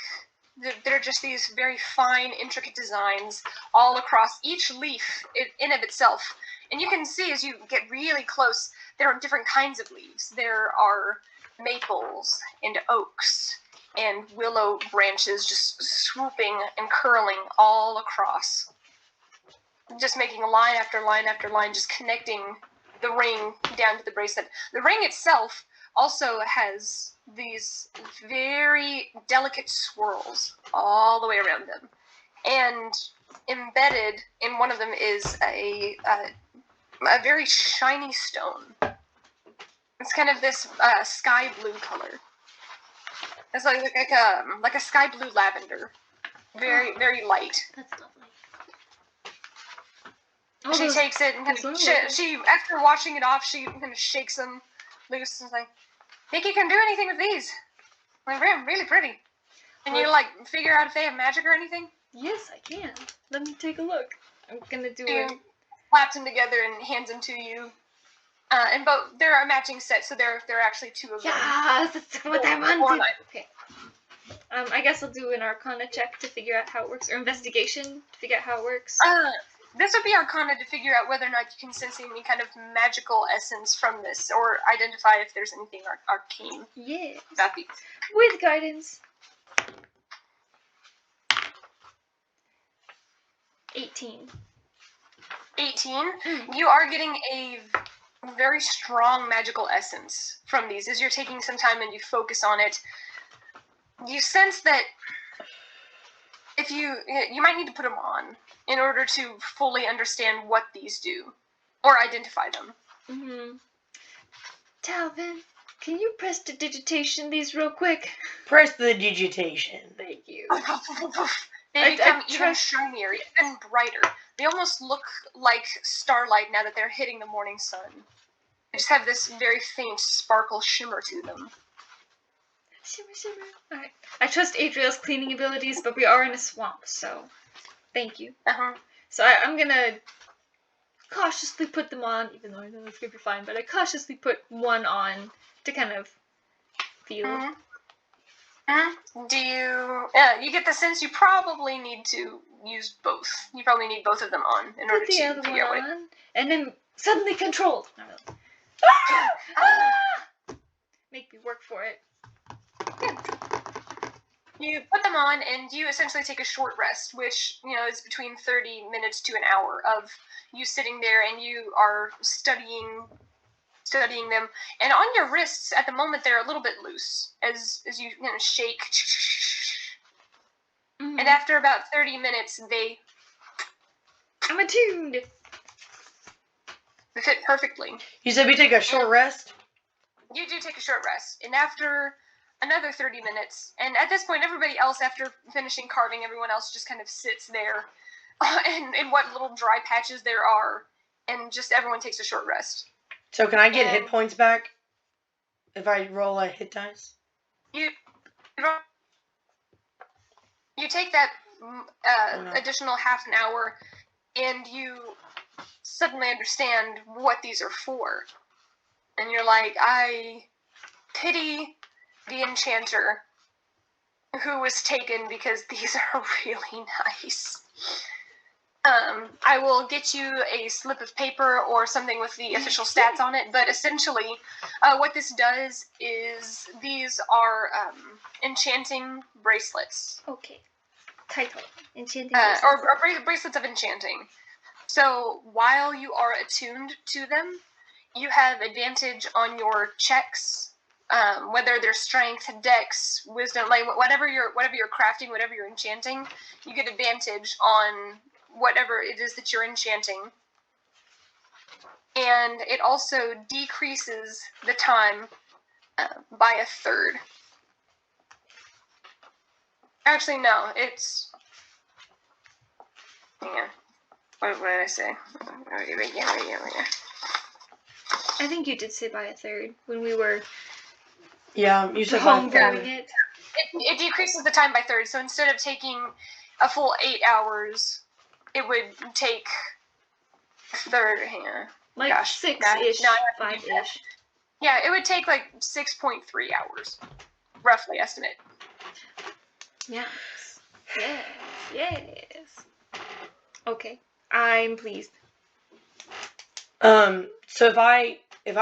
[SPEAKER 1] there are just these very fine, intricate designs all across each leaf in of itself. And you can see as you get really close, there are different kinds of leaves. There are maples and oaks and willow branches just swooping and curling all across. Just making line after line after line, just connecting the ring down to the bracelet. The ring itself also has these very delicate swirls all the way around them. And embedded in one of them is a very shiny stone. It's kind of this sky blue color. It's like a sky blue lavender. Very, very light.
[SPEAKER 3] That's lovely.
[SPEAKER 1] She takes it and she after washing it off, she kind of shakes them loose and is like, "Think you can do anything with these? They're really pretty." And you figure out if they have magic or anything?
[SPEAKER 3] Yes, I can. Let me take a look. I'm gonna do it.
[SPEAKER 1] Slaps them together and hands them to you. And both they're a matching set, so there are actually two of them.
[SPEAKER 3] Yes, that's what I wanted. Okay. I guess I'll do an Arcana check to figure out how it works, or investigation to figure out how it works.
[SPEAKER 1] This would be Arcana to figure out whether or not you can sense any kind of magical essence from this, or identify if there's anything arcane.
[SPEAKER 3] Yes.
[SPEAKER 1] About these.
[SPEAKER 3] With guidance. 18.
[SPEAKER 1] 18. You are getting a very strong magical essence from these. As you're taking some time and you focus on it, you sense that if you might need to put them on in order to fully understand what these do or identify them.
[SPEAKER 3] Mm-hmm. Talavin, can you prestidigitation these real quick?
[SPEAKER 2] Press the digitation.
[SPEAKER 3] Thank you.
[SPEAKER 1] They become even shinier, even brighter. They almost look like starlight now that they're hitting the morning sun. They just have this very faint sparkle shimmer to them.
[SPEAKER 3] Shimmer, shimmer. Alright. I trust Adriel's cleaning abilities, but we are in a swamp, so thank you.
[SPEAKER 1] Uh-huh.
[SPEAKER 3] So I'm gonna cautiously put them on, even though I know it's gonna be fine, but I cautiously put one on to kind of feel.
[SPEAKER 1] Mm-hmm. Mm-hmm. Do you... you get the sense you probably need to use both. You probably need both of them on in order to
[SPEAKER 3] Put the other
[SPEAKER 1] figure out
[SPEAKER 3] one on, and then suddenly controlled. Not really. Make me work for it.
[SPEAKER 1] You put them on, and you essentially take a short rest, which, is between 30 minutes to an hour of you sitting there, and you are studying them. And on your wrists, at the moment, they're a little bit loose, as you shake.
[SPEAKER 3] Mm-hmm.
[SPEAKER 1] And after about 30 minutes,
[SPEAKER 3] I'm attuned!
[SPEAKER 1] They fit perfectly.
[SPEAKER 2] You said we take a short rest?
[SPEAKER 1] You do take a short rest, and after another 30 minutes, and at this point, everybody else, after finishing carving, everyone else just kind of sits there, in what little dry patches there are, and just everyone takes a short rest.
[SPEAKER 2] So can I get hit points back if I roll a hit dice?
[SPEAKER 1] You take that additional half an hour, and you suddenly understand what these are for. And you're like, I pity the enchanter who was taken because these are really nice. I will get you a slip of paper or something with the official stats on it, but essentially what this does is these are enchanting bracelets.
[SPEAKER 3] Okay. Title. Enchanting
[SPEAKER 1] bracelets. Or bracelets of enchanting. So while you are attuned to them, you have advantage on your checks, whether they're strength, dex, wisdom, like whatever you're crafting, whatever you're enchanting, you get advantage on whatever it is that you're enchanting. And it also decreases the time by a third. Actually, no, it's... Yeah. What did I say? Yeah.
[SPEAKER 3] I think you did say by a third when we were
[SPEAKER 2] you said by a third.
[SPEAKER 3] it.
[SPEAKER 1] It decreases the time by third, so instead of taking a full 8 hours, it would take third,
[SPEAKER 3] like 6-ish, 5-ish.
[SPEAKER 1] Yeah, it would take like 6.3 hours, roughly estimate.
[SPEAKER 3] Yes. Okay, I'm pleased.
[SPEAKER 2] So if I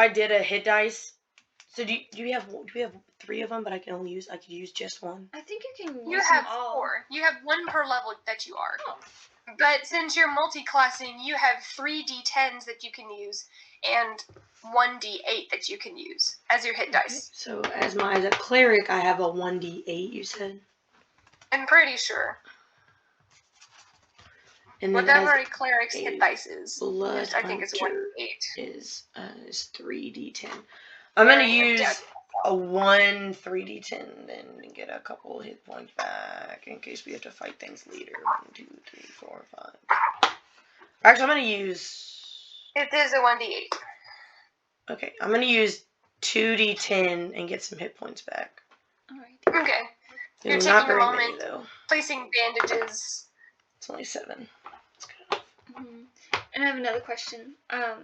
[SPEAKER 2] did a hit dice, so do we have 3 of them, but I could use just one?
[SPEAKER 3] I think you can use
[SPEAKER 1] You have
[SPEAKER 3] them all.
[SPEAKER 1] 4. You have 1 per level that you are.
[SPEAKER 3] Oh.
[SPEAKER 1] But since you're multi-classing, you have 3 d10s that you can use, and 1 d8 that you can use as your hit dice.
[SPEAKER 2] So as a cleric, I have a 1d8, you said?
[SPEAKER 1] I'm pretty sure.
[SPEAKER 2] And
[SPEAKER 1] whatever a cleric's hit dice is, I think it's 1d8.
[SPEAKER 2] Is 3d10. I'm going to use a 1 3d10 then and get a couple hit points back in case we have to fight things later. 1, 2, 3, 4, 5. Actually, I'm going to use...
[SPEAKER 1] It is a 1d8.
[SPEAKER 2] Okay, I'm going to use 2d10 and get some hit points back.
[SPEAKER 3] Alright.
[SPEAKER 1] Okay. You're
[SPEAKER 2] not
[SPEAKER 1] taking a
[SPEAKER 2] very
[SPEAKER 1] moment,
[SPEAKER 2] many, though.
[SPEAKER 1] placing bandages.
[SPEAKER 2] It's only 7. That's good.
[SPEAKER 3] Mm-hmm. And I have another question.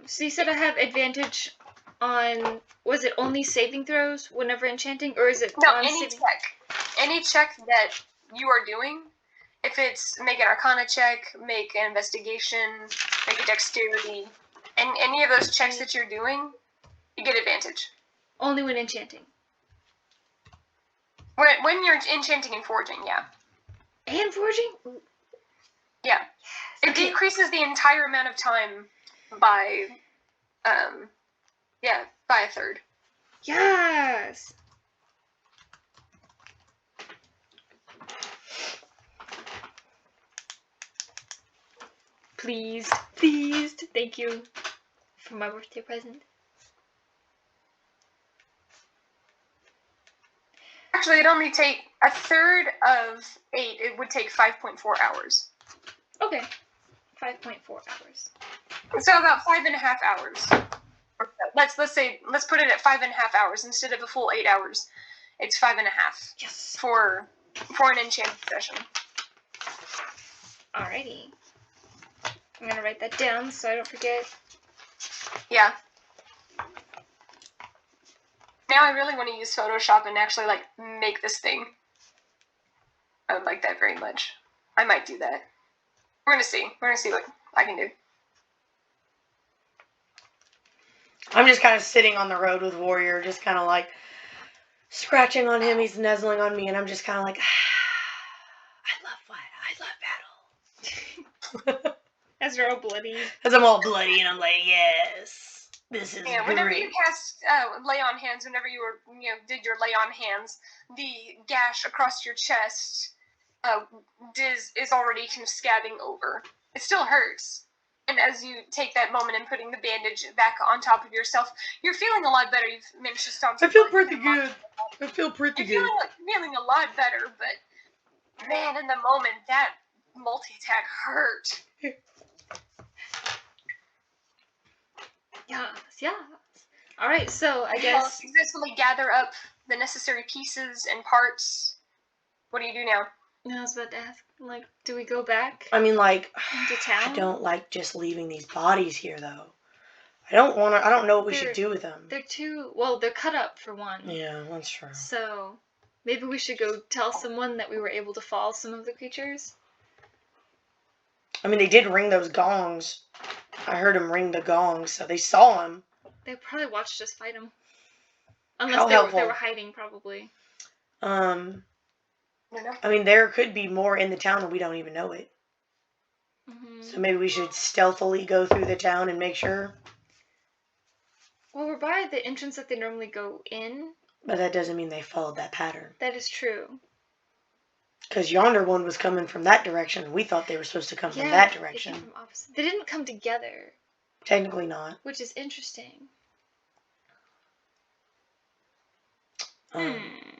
[SPEAKER 3] So you said I have advantage on, was it only saving throws whenever enchanting, or is it on
[SPEAKER 1] check. Any check that you are doing, if it's make an arcana check, make an investigation, make a dexterity, and any of those checks that you're doing, you get advantage.
[SPEAKER 3] Only when enchanting?
[SPEAKER 1] When you're enchanting and forging, yeah.
[SPEAKER 3] And forging? Ooh.
[SPEAKER 1] Yeah. It decreases the entire amount of time by, by a third.
[SPEAKER 3] Yes! Pleased. Thank you for my birthday present.
[SPEAKER 1] Actually, it'd only take a third of 8. It would take 5.4 hours.
[SPEAKER 3] Okay. 5.4 hours.
[SPEAKER 1] So about 5.5 hours. Let's put it at 5.5 hours instead of a full 8 hours. It's 5.5.
[SPEAKER 3] Yes.
[SPEAKER 1] For an enchanted session.
[SPEAKER 3] Alrighty. I'm gonna write that down so I don't forget.
[SPEAKER 1] Yeah. Now I really want to use Photoshop and actually, like, make this thing. I would like that very much. I might do that. We're gonna see. We're gonna see what I can do.
[SPEAKER 2] I'm just kind of sitting on the road with Warrior, just kind of like scratching on him. He's nuzzling on me, and I'm just kind of like, I love battle.
[SPEAKER 3] As you're all bloody.
[SPEAKER 2] As I'm all bloody, and I'm like, yes, this is great.
[SPEAKER 1] Whenever you cast lay on hands, whenever you were did your lay on hands, the gash across your chest is already kind of scabbing over. It still hurts. And as you take that moment and putting the bandage back on top of yourself, you're feeling a lot better. You've managed to stomp.
[SPEAKER 2] I feel pretty good. I feel pretty good.
[SPEAKER 1] Feeling a lot better, but man, in the moment, that multi-attack hurt.
[SPEAKER 3] Yes. Alright, so I guess...
[SPEAKER 1] Well, successfully gather up the necessary pieces and parts. What do you do now?
[SPEAKER 3] I was about to ask, like, do we go back?
[SPEAKER 2] I mean, like,
[SPEAKER 3] into town?
[SPEAKER 2] I don't like just leaving these bodies here, though. I don't know what we should do with them.
[SPEAKER 3] They're cut up, for one.
[SPEAKER 2] Yeah, that's true.
[SPEAKER 3] So, maybe we should go tell someone that we were able to fall some of the creatures?
[SPEAKER 2] I mean, they did ring those gongs. I heard them ring the gongs, so they saw him.
[SPEAKER 3] They probably watched us fight him. Unless they were hiding, probably.
[SPEAKER 2] I mean, there could be more in the town and we don't even know it.
[SPEAKER 3] Mm-hmm.
[SPEAKER 2] So maybe we should stealthily go through the town and make sure.
[SPEAKER 3] Well, we're by the entrance that they normally go in.
[SPEAKER 2] But that doesn't mean they followed that pattern.
[SPEAKER 3] That is true.
[SPEAKER 2] Because yonder one was coming from that direction, and we thought they were supposed to come from that direction.
[SPEAKER 3] They came from opposite. They didn't come together.
[SPEAKER 2] Technically not.
[SPEAKER 3] Which is interesting.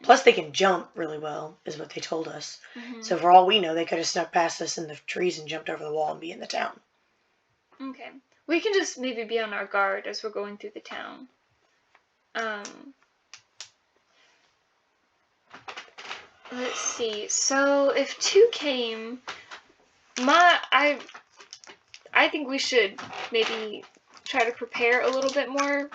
[SPEAKER 2] Plus, they can jump really well, is what they told us.
[SPEAKER 3] Mm-hmm.
[SPEAKER 2] So for all we know, they could have snuck past us in the trees and jumped over the wall and be in the town.
[SPEAKER 3] Okay. We can just maybe be on our guard as we're going through the town. Let's see. So if 2 came, I think we should maybe try to prepare a little bit more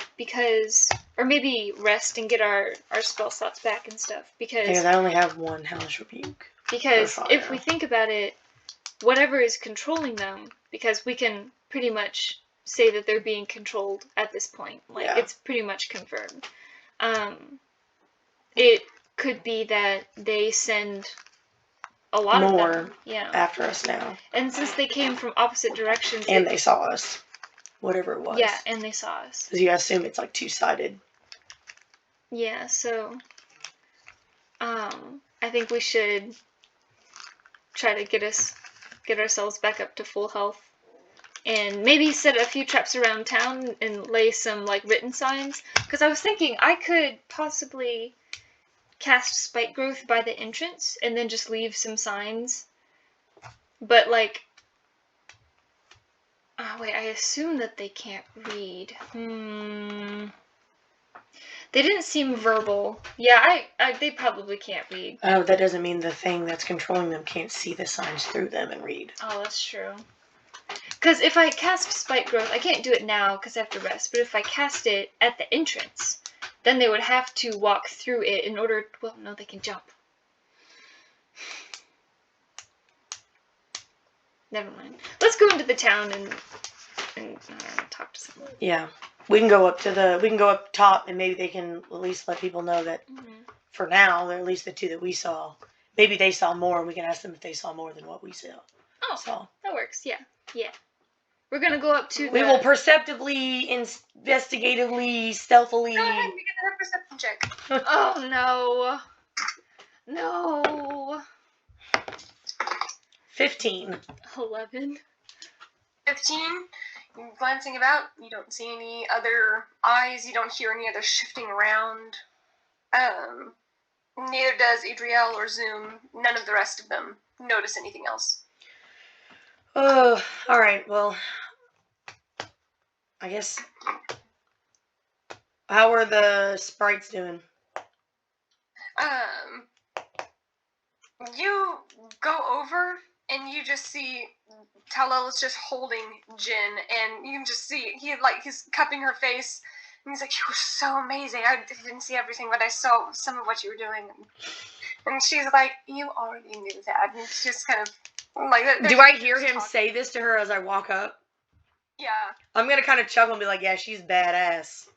[SPEAKER 3] or maybe rest and get our spell slots back and stuff because
[SPEAKER 2] I only have 1 Hellish Rebuke.
[SPEAKER 3] Because if we think about it, whatever is controlling them, because we can pretty much say that they're being controlled at this point. It's pretty much confirmed. It could be that they send a lot
[SPEAKER 2] more
[SPEAKER 3] of them.
[SPEAKER 2] After us now.
[SPEAKER 3] And since they came from opposite directions...
[SPEAKER 2] And they saw us. Whatever it was.
[SPEAKER 3] Yeah, and they saw us.
[SPEAKER 2] Because you assume it's like 2-sided.
[SPEAKER 3] Yeah, so... I think we should try to get ourselves back up to full health. And maybe set a few traps around town and lay some, written signs. Because I was thinking I could possibly cast Spike Growth by the entrance and then just leave some signs. But, wait, I assume that they can't read. They didn't seem verbal. Yeah, they probably can't read.
[SPEAKER 2] Oh, that doesn't mean the thing that's controlling them can't see the signs through them and read.
[SPEAKER 3] Oh, that's true. Because if I cast Spike Growth, I can't do it now because I have to rest, but if I cast it at the entrance, then they would have to walk through it in order... Well, no, they can jump. Never mind. Let's go into the town and I don't know, talk to someone.
[SPEAKER 2] Yeah. We can go up top and maybe they can at least let people know that for now, they're at least the 2 that we saw. Maybe they saw more and we can ask them if they saw more than what we saw.
[SPEAKER 3] Oh,
[SPEAKER 2] So
[SPEAKER 3] that works. Yeah. Yeah. We're gonna go up to.
[SPEAKER 2] We will perceptively, investigatively, stealthily.
[SPEAKER 1] Go ahead, make another perception check.
[SPEAKER 3] Oh no. No.
[SPEAKER 2] 15.
[SPEAKER 3] 11.
[SPEAKER 1] 15. Glancing about, you don't see any other eyes. You don't hear any other shifting around. Neither does Adriel or Zoom. None of the rest of them notice anything else.
[SPEAKER 2] Oh, alright, well, I guess. How are the sprites doing?
[SPEAKER 1] You go over and you just see Talal is just holding Jin, and you can just see he's cupping her face, and he's like, "You were so amazing. I didn't see everything, but I saw some of what you were doing." And she's like, "You already knew that." And it's just kind of like.
[SPEAKER 2] Do I hear him say this to her as I walk up?
[SPEAKER 1] Yeah.
[SPEAKER 2] I'm gonna kind of chuckle and be like, "Yeah, she's badass."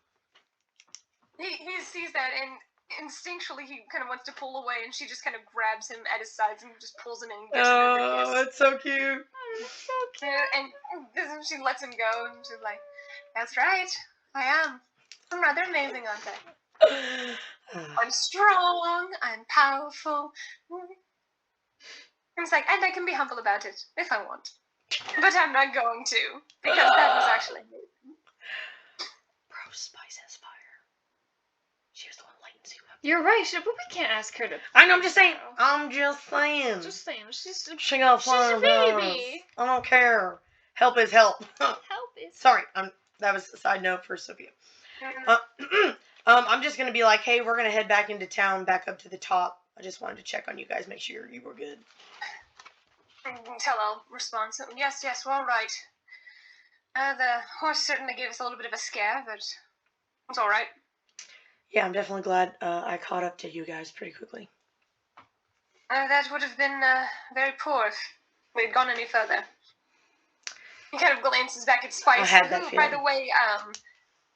[SPEAKER 1] He sees that, and instinctually he kind of wants to pull away, and she just kind of grabs him at his sides and just pulls him in and gives him a kiss.
[SPEAKER 2] That's so cute.
[SPEAKER 3] So cute.
[SPEAKER 1] And she lets him go, and she's like, "That's right, I am. I'm rather amazing, aren't I? I'm strong, I'm powerful." And it's like, and I can be humble about it, if I want. But I'm not going to, because that was actually amazing.
[SPEAKER 2] Bro, Spice has fire. She was the one lighting Zoom up.
[SPEAKER 3] You're right, but we can't ask her to.
[SPEAKER 2] I know, I'm just saying.
[SPEAKER 3] Just saying, she's
[SPEAKER 2] She got fire.
[SPEAKER 3] a baby.
[SPEAKER 2] I don't care. Help is help.
[SPEAKER 3] Help is.
[SPEAKER 2] Sorry, that was a side note for Sophia. I'm just gonna be like, hey, we're gonna head back into town, back up to the top. I just wanted to check on you guys, make sure you were good.
[SPEAKER 1] Talal responds, yes, we're all right. The horse certainly gave us a little bit of a scare, but it's all right.
[SPEAKER 2] Yeah, I'm definitely glad I caught up to you guys pretty quickly.
[SPEAKER 1] That would have been very poor if we'd gone any further. He kind of glances back at Spice,
[SPEAKER 2] I had that
[SPEAKER 1] who, by
[SPEAKER 2] feeling.
[SPEAKER 1] the way,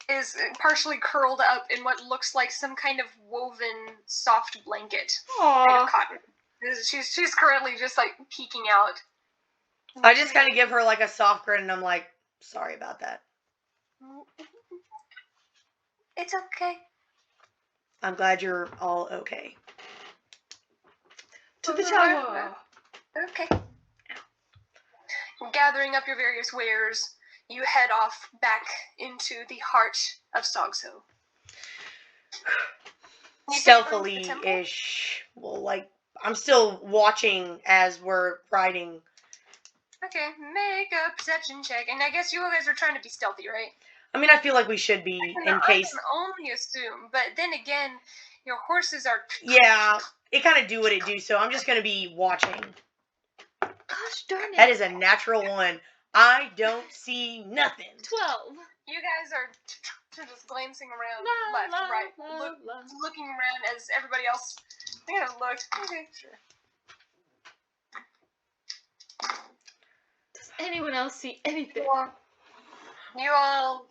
[SPEAKER 1] is partially curled up in what looks like some kind of woven soft blanket made
[SPEAKER 3] Aww.
[SPEAKER 1] of cotton. She's currently just like peeking out.
[SPEAKER 2] I just kind of give her like a soft grin, and I'm like, sorry about that.
[SPEAKER 1] It's okay.
[SPEAKER 2] I'm glad you're all okay.
[SPEAKER 3] To the tower.
[SPEAKER 1] Okay. Gathering up your various wares, you head off back into the heart of Sogsow.
[SPEAKER 2] Stealthily-ish. Well, like, I'm still watching as we're riding.
[SPEAKER 1] Okay, make a perception check. And I guess you guys are trying to be stealthy, right?
[SPEAKER 2] I mean, I feel like we should be in case.
[SPEAKER 1] I can only assume, but then again, your horses are.
[SPEAKER 2] Yeah, it kind of do what it do, so I'm just going to be watching.
[SPEAKER 3] Gosh darn it.
[SPEAKER 2] That is a natural one. I don't see nothing.
[SPEAKER 3] 12.
[SPEAKER 1] You guys are just glancing around
[SPEAKER 3] La,
[SPEAKER 1] left,
[SPEAKER 3] la,
[SPEAKER 1] right,
[SPEAKER 3] la, la.
[SPEAKER 1] looking around as everybody else kind of looked. Okay, sure.
[SPEAKER 3] Does anyone else see anything?
[SPEAKER 1] You all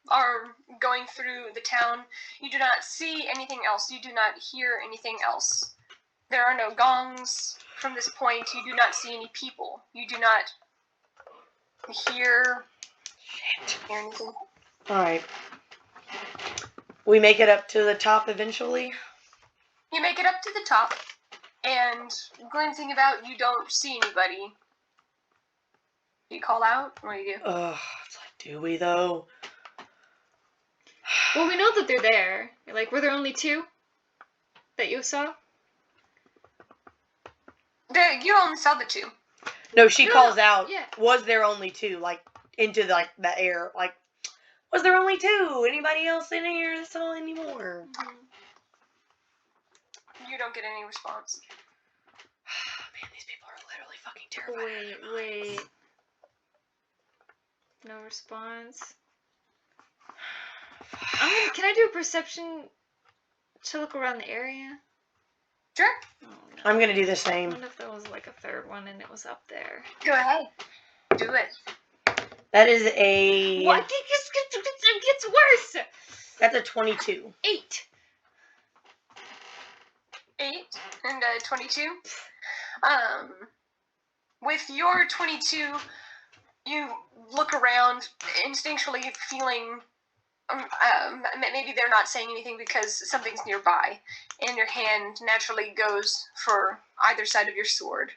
[SPEAKER 1] are going through the town. You do not see anything else. You do not hear anything else. There are no gongs from this point. You do not see any people. You do not hear anything.
[SPEAKER 2] Alright. We make it up to the top eventually?
[SPEAKER 1] You make it up to the top, and glancing about, you don't see anybody. Do you call out? What do you do?
[SPEAKER 2] It's like, do we though?
[SPEAKER 3] Well, we know that they're there. Like, were there only 2 that you saw?
[SPEAKER 1] You only saw the 2.
[SPEAKER 2] No, she calls out.
[SPEAKER 3] Yeah.
[SPEAKER 2] Was there only 2? Like, into the air. Like, was there only 2? Anybody else in here that saw any more?
[SPEAKER 1] You don't get any response.
[SPEAKER 2] Man, these people are literally fucking terrified.
[SPEAKER 3] Wait. No response. Can I do a perception to look around the area?
[SPEAKER 1] Sure.
[SPEAKER 3] Oh, no.
[SPEAKER 2] I'm gonna do the
[SPEAKER 3] I
[SPEAKER 2] same.
[SPEAKER 3] wonder if there was like a 3rd one and it was up there.
[SPEAKER 1] Go ahead. Do it.
[SPEAKER 2] That is a...
[SPEAKER 3] What? It gets worse!
[SPEAKER 2] That's a 22.
[SPEAKER 3] 8.
[SPEAKER 1] 8 and 22. With your 22, you look around, instinctually feeling maybe they're not saying anything because something's nearby, and your hand naturally goes for either side of your sword.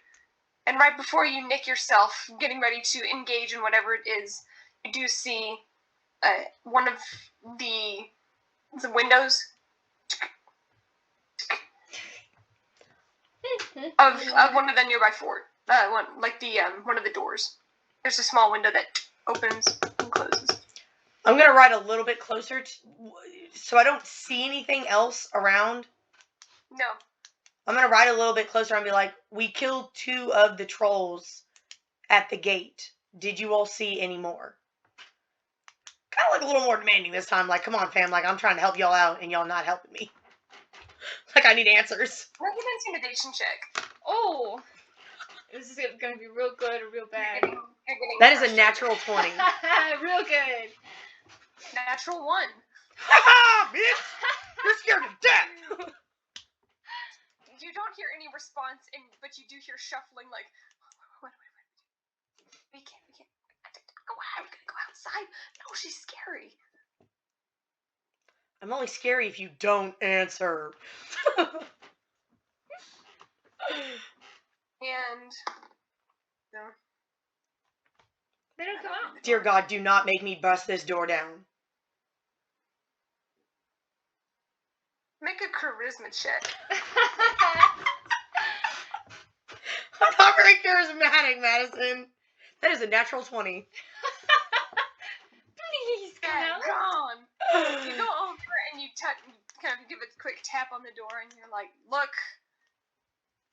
[SPEAKER 1] And right before you nick yourself, getting ready to engage in whatever it is, you do see one of the windows of one of the nearby fort. One of the doors. There's a small window that opens and closes.
[SPEAKER 2] I'm gonna ride a little bit closer, so I don't see anything else around.
[SPEAKER 1] No.
[SPEAKER 2] I'm gonna ride a little bit closer and be like, we killed 2 of the trolls at the gate. Did you all see any more? Kind of like a little more demanding this time. Like, come on, fam. Like, I'm trying to help y'all out, and y'all not helping me. Like, I need answers.
[SPEAKER 1] Make an intimidation check.
[SPEAKER 3] Oh! This is gonna be real good or real bad.
[SPEAKER 2] That is a natural 20.
[SPEAKER 3] Real good.
[SPEAKER 1] Natural 1.
[SPEAKER 2] Ha bitch! You're scared to death!
[SPEAKER 1] You don't hear any response, but you do hear shuffling, like, wait. We can't. Go out. We're gonna go outside. No, she's scary.
[SPEAKER 2] I'm only scary if you don't answer.
[SPEAKER 1] And no.
[SPEAKER 3] They don't come out.
[SPEAKER 2] Dear God, do not make me bust this door down.
[SPEAKER 1] Make a charisma check.
[SPEAKER 2] I'm not very charismatic, Madison. That is a natural 20.
[SPEAKER 3] Please come out.
[SPEAKER 1] Gone. You go over and you kind of give a quick tap on the door, and you're like, "Look,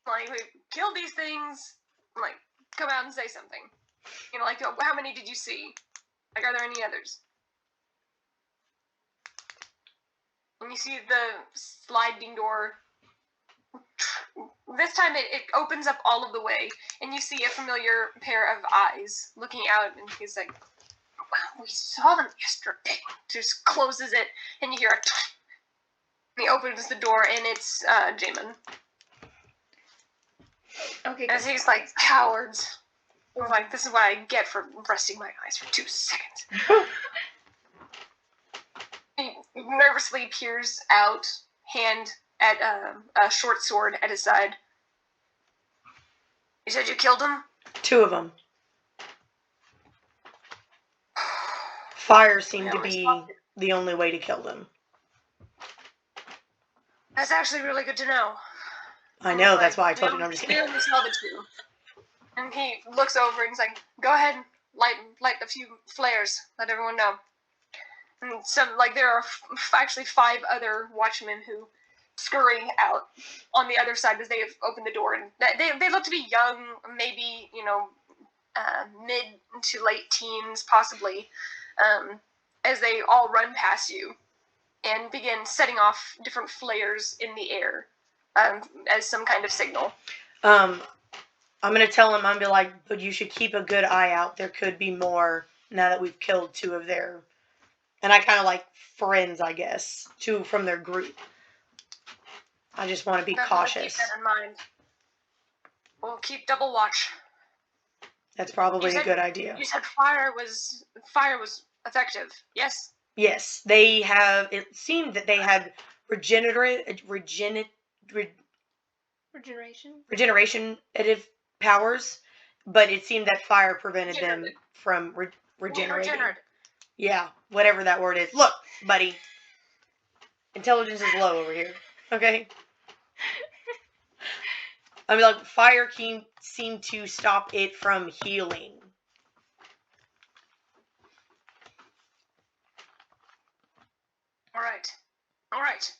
[SPEAKER 1] like we killed these things. Like, come out and say something. You know, like, how many did you see? Like, are there any others?" And you see the sliding door. This time it opens up all of the way, and you see a familiar pair of eyes looking out, and he's like, "Wow, we saw them yesterday." Just closes it, and you hear a and he opens the door, and it's Jamin.
[SPEAKER 3] Okay,
[SPEAKER 1] As he's like, "Cowards." I'm like, "This is what I get for resting my eyes for 2 seconds." He nervously peers out, hand at a short sword at his side. "You said you killed him?"
[SPEAKER 2] 2 of them. Fire seemed to be the only way to kill them.
[SPEAKER 1] That's actually really good to know.
[SPEAKER 2] I know, that's why I told you. No, I'm just kidding.
[SPEAKER 1] We only saw the 2. And he looks over and he's like, "Go ahead, light a few flares, let everyone know." And there are actually 5 other watchmen who scurry out on the other side as they have opened the door, and they look to be young, maybe, mid to late teens, possibly, as they all run past you and begin setting off different flares in the air as some kind of signal.
[SPEAKER 2] I'm gonna tell him, I'm gonna be like, but you should keep a good eye out. There could be more now that we've killed 2 of their, and I kind of like friends, I guess, 2 from their group. I just want to be cautious.
[SPEAKER 1] Keep that in mind. We'll keep double watch.
[SPEAKER 2] That's probably a good idea.
[SPEAKER 1] You said fire was effective, yes?
[SPEAKER 2] Yes, they have. It seemed that they had regenerative powers, but it seemed that fire prevented them from regenerating. Yeah, whatever that word is. Look, buddy, intelligence is low over here. Okay. I mean, like, fire seemed to stop it from healing.
[SPEAKER 1] All right.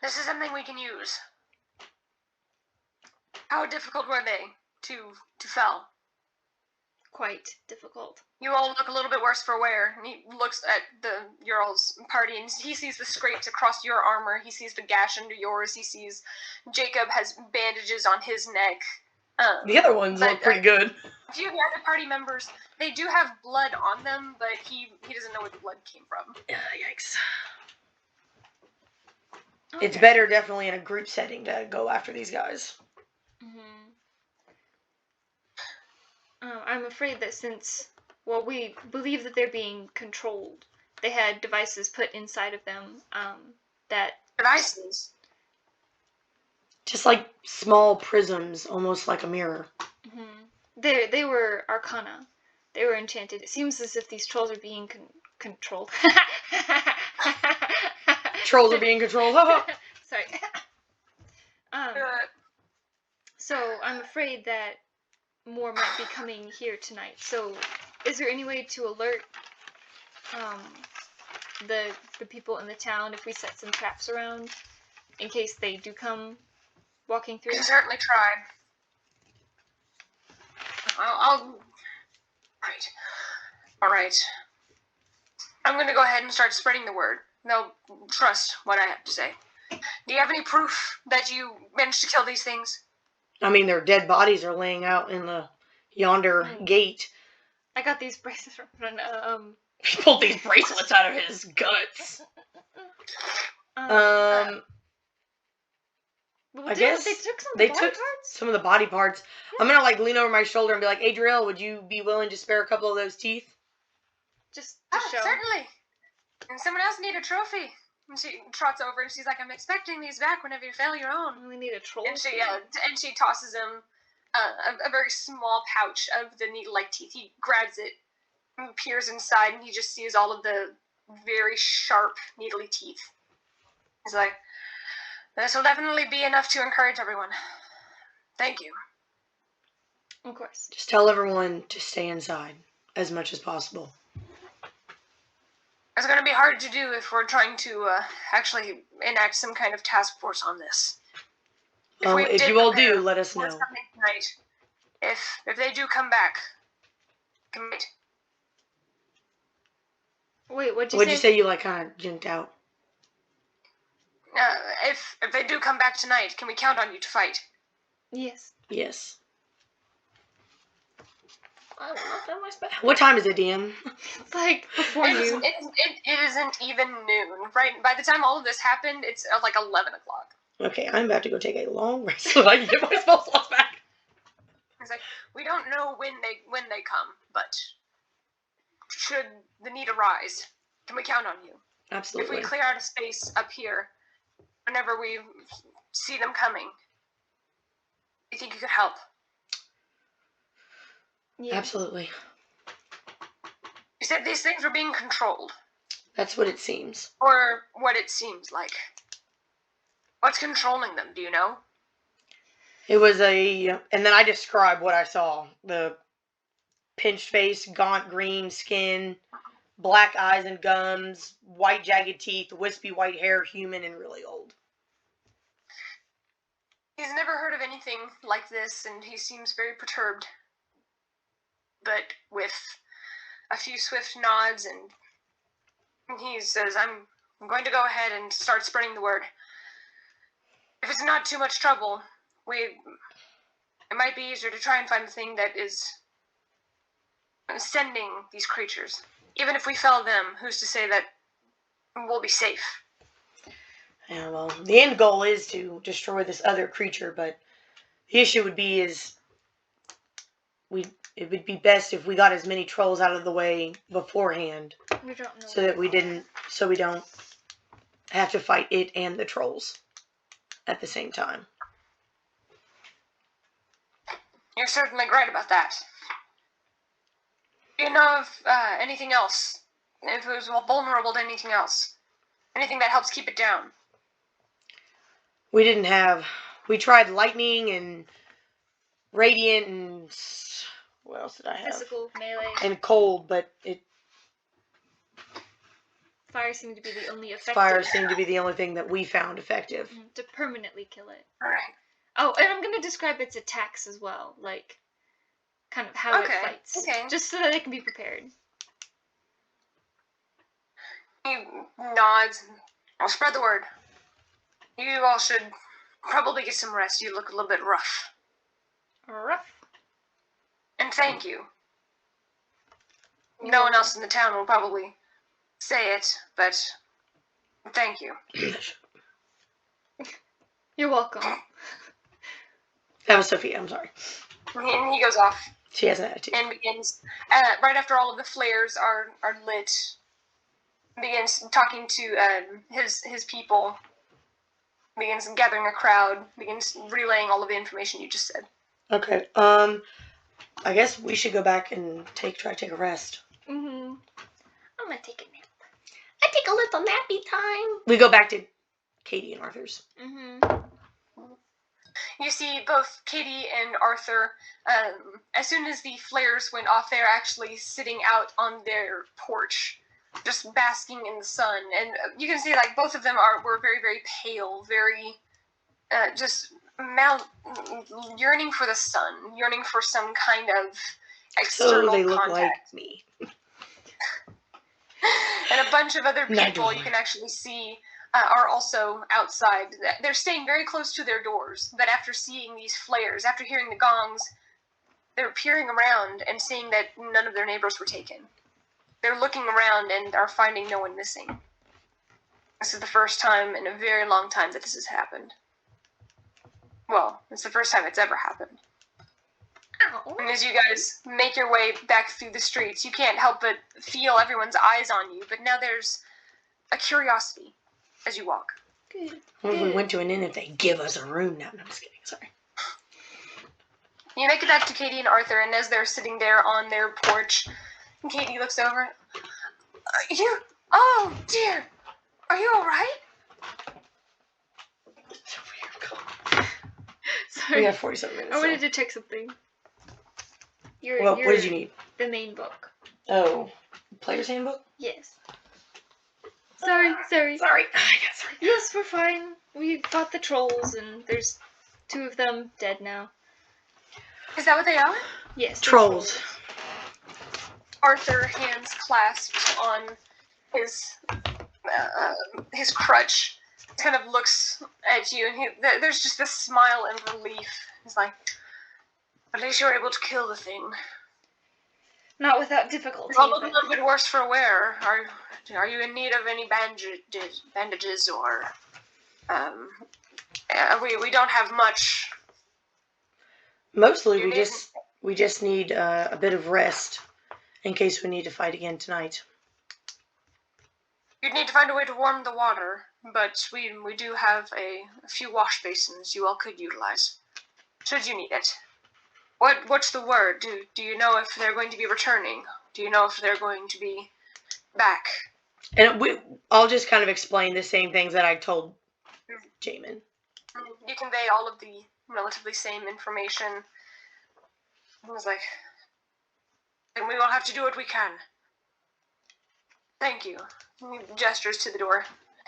[SPEAKER 1] This is something we can use. How difficult were they to fell?
[SPEAKER 3] Quite difficult.
[SPEAKER 1] You all look a little bit worse for wear. And he looks at your all's party, and he sees the scrapes across your armor. He sees the gash under yours. He sees Jakob has bandages on his neck.
[SPEAKER 2] The other ones look pretty good.
[SPEAKER 1] A few of the other party members, they do have blood on them, but he doesn't know where the blood came from.
[SPEAKER 2] Yikes.
[SPEAKER 3] Okay.
[SPEAKER 2] It's better definitely in a group setting to go after these guys.
[SPEAKER 3] Mm-hmm. I'm afraid that since, well, we believe that they're being controlled, they had devices put inside of them, that...
[SPEAKER 1] Devices?
[SPEAKER 2] Just like small prisms, almost like a mirror.
[SPEAKER 3] They were arcana. They were enchanted. It seems as if these trolls are being controlled.
[SPEAKER 2] Trolls are being controlled.
[SPEAKER 3] Sorry. So I'm afraid that more might be coming here tonight. So, is there any way to alert the people in the town if we set some traps around in case they do come walking through?
[SPEAKER 1] We can certainly try. Right. All right. I'm going to go ahead and start spreading the word. They'll trust what I have to say. Do you have any proof that you managed to kill these things?
[SPEAKER 2] I mean, their dead bodies are laying out in the yonder gate.
[SPEAKER 3] I got these bracelets from
[SPEAKER 2] He pulled these bracelets out of his guts. I guess
[SPEAKER 3] they took some of
[SPEAKER 2] they
[SPEAKER 3] the body
[SPEAKER 2] took
[SPEAKER 3] parts?
[SPEAKER 2] some of the body parts. Yeah. I'm gonna lean over my shoulder and be like, Adriel, would you be willing to spare a couple of those teeth?
[SPEAKER 3] Just to show.
[SPEAKER 1] Certainly. And someone else need a trophy. And she trots over and she's like, I'm expecting these back whenever you fail your own.
[SPEAKER 3] We need a troll.
[SPEAKER 1] And she tosses him a very small pouch of the needle-like teeth. He grabs it and peers inside, and he just sees all of the very sharp, needly teeth. He's like, this will definitely be enough to encourage everyone. Thank you.
[SPEAKER 3] Of course.
[SPEAKER 2] Just tell everyone to stay inside as much as possible.
[SPEAKER 1] It's going to be hard to do if we're trying to actually enact some kind of task force on this.
[SPEAKER 2] If you all do, let us know.
[SPEAKER 1] Tonight. If they do come back, commit.
[SPEAKER 3] Wait, what'd
[SPEAKER 2] you say? You kind of jumped out.
[SPEAKER 1] If they do come back tonight, can we count on you to fight?
[SPEAKER 3] Yes.
[SPEAKER 2] Yes.
[SPEAKER 3] I'm not done my special.
[SPEAKER 2] What time is it, DM?
[SPEAKER 3] It's like before noon.
[SPEAKER 1] It isn't even noon, right? By the time all of this happened, it's like 11 o'clock.
[SPEAKER 2] Okay, I'm about to go take a long rest so I can get my spell slots back.
[SPEAKER 1] It's like, we don't know when they come, but should the need arise, can we count on you?
[SPEAKER 2] Absolutely.
[SPEAKER 1] If we clear out a space up here, whenever we see them coming, you think you could help?
[SPEAKER 3] Yeah.
[SPEAKER 2] Absolutely.
[SPEAKER 1] You said these things were being controlled.
[SPEAKER 2] That's what it seems.
[SPEAKER 1] Or what it seems like. What's controlling them, do you know?
[SPEAKER 2] It was and then I described what I saw. The pinched face, gaunt green skin, black eyes and gums, white jagged teeth, wispy white hair, human and really old.
[SPEAKER 1] He's never heard of anything like this, and he seems very perturbed. But with a few swift nods, and he says, I'm going to go ahead and start spreading the word. If it's not too much trouble, it might be easier to try and find the thing that is sending these creatures. Even if we fell them, who's to say that we'll be safe?
[SPEAKER 2] Yeah, well, the end goal is to destroy this other creature, but the issue would be it would be best if we got as many trolls out of the way beforehand.
[SPEAKER 3] We don't know.
[SPEAKER 2] So we don't have to fight it and the trolls at the same time.
[SPEAKER 1] You're certainly right about that. Do you know of anything else? If it was vulnerable to anything else? Anything that helps keep it down?
[SPEAKER 2] We tried lightning and radiant and what else did I have?
[SPEAKER 3] Physical, melee.
[SPEAKER 2] And cold, but
[SPEAKER 3] Fire seemed to be the only effective.
[SPEAKER 2] Fire seemed to be the only thing that we found effective.
[SPEAKER 3] To permanently kill it.
[SPEAKER 1] Alright.
[SPEAKER 3] Oh, and I'm going to describe its attacks as well. Like, kind of how it fights.
[SPEAKER 1] Okay.
[SPEAKER 3] Just so that they can be prepared.
[SPEAKER 1] He nods. I'll spread the word. You all should probably get some rest. You look a little bit rough.
[SPEAKER 3] Rough.
[SPEAKER 1] And thank you. No one else in the town will probably say it, but thank you.
[SPEAKER 3] You're welcome.
[SPEAKER 2] That was Sophia, I'm sorry.
[SPEAKER 1] And he goes off.
[SPEAKER 2] She has an attitude.
[SPEAKER 1] And begins, right after all of the flares are lit, begins talking to his people, begins gathering a crowd, begins relaying all of the information you just said.
[SPEAKER 2] Okay. I guess we should go back and try to take a rest.
[SPEAKER 3] Mm-hmm. I'm gonna take a nap.
[SPEAKER 1] I take a little nappy time.
[SPEAKER 2] We go back to Katie and Arthur's.
[SPEAKER 3] Mm-hmm.
[SPEAKER 1] You see both Katie and Arthur, as soon as the flares went off, they're actually sitting out on their porch, just basking in the sun. And you can see, like, both of them were very, very pale, very, just yearning for the sun, yearning for some kind of external
[SPEAKER 2] So they look
[SPEAKER 1] contact.
[SPEAKER 2] like me.
[SPEAKER 1] And a bunch of other
[SPEAKER 2] Not
[SPEAKER 1] people
[SPEAKER 2] doing
[SPEAKER 1] you can actually see are also outside. They're staying very close to their doors, but after seeing these flares, after hearing the gongs, they're peering around and seeing that none of their neighbors were taken. They're looking around and are finding no one missing. This is the first time in a very long time that this has happened. Well, it's the first time it's ever happened.
[SPEAKER 3] Ow.
[SPEAKER 1] And as you guys make your way back through the streets, you can't help but feel everyone's eyes on you, but now there's a curiosity as you walk.
[SPEAKER 3] Good.
[SPEAKER 2] What if we went to an inn if they give us a room? No, I'm just kidding. Sorry.
[SPEAKER 1] You make it back to Katie and Arthur, and as they're sitting there on their porch, Katie looks over. Oh dear, are you alright?
[SPEAKER 3] Sorry.
[SPEAKER 2] We have 47 minutes.
[SPEAKER 3] I wanted to check something.
[SPEAKER 2] What did you need?
[SPEAKER 3] The main book.
[SPEAKER 2] Oh, player's handbook?
[SPEAKER 3] Yes. Sorry.
[SPEAKER 2] Sorry. Sorry.
[SPEAKER 3] Yes, we're fine. We fought the trolls, and there's 2 of them dead now.
[SPEAKER 1] Is that what they are?
[SPEAKER 3] Yes. they're
[SPEAKER 2] Trolls.
[SPEAKER 1] Arthur, hands clasped on his crutch, kind of looks at you, and there's just this smile and relief. He's like, at least you were able to kill the thing.
[SPEAKER 3] Not without difficulty.
[SPEAKER 1] Probably a little bit worse for wear. Are you in need of any bandages or we don't have much.
[SPEAKER 2] Mostly we just need a bit of rest in case we need to fight again tonight.
[SPEAKER 1] You'd need to find a way to warm the water, but we do have a few wash basins you all could utilize, should you need it. What's the word? Do you know if they're going to be returning? Do you know if they're going to be back?
[SPEAKER 2] And I'll just kind of explain the same things that I told Jamin.
[SPEAKER 1] You convey all of the relatively same information. I was like, and we will have to do what we can. Thank you. He gestures to the door.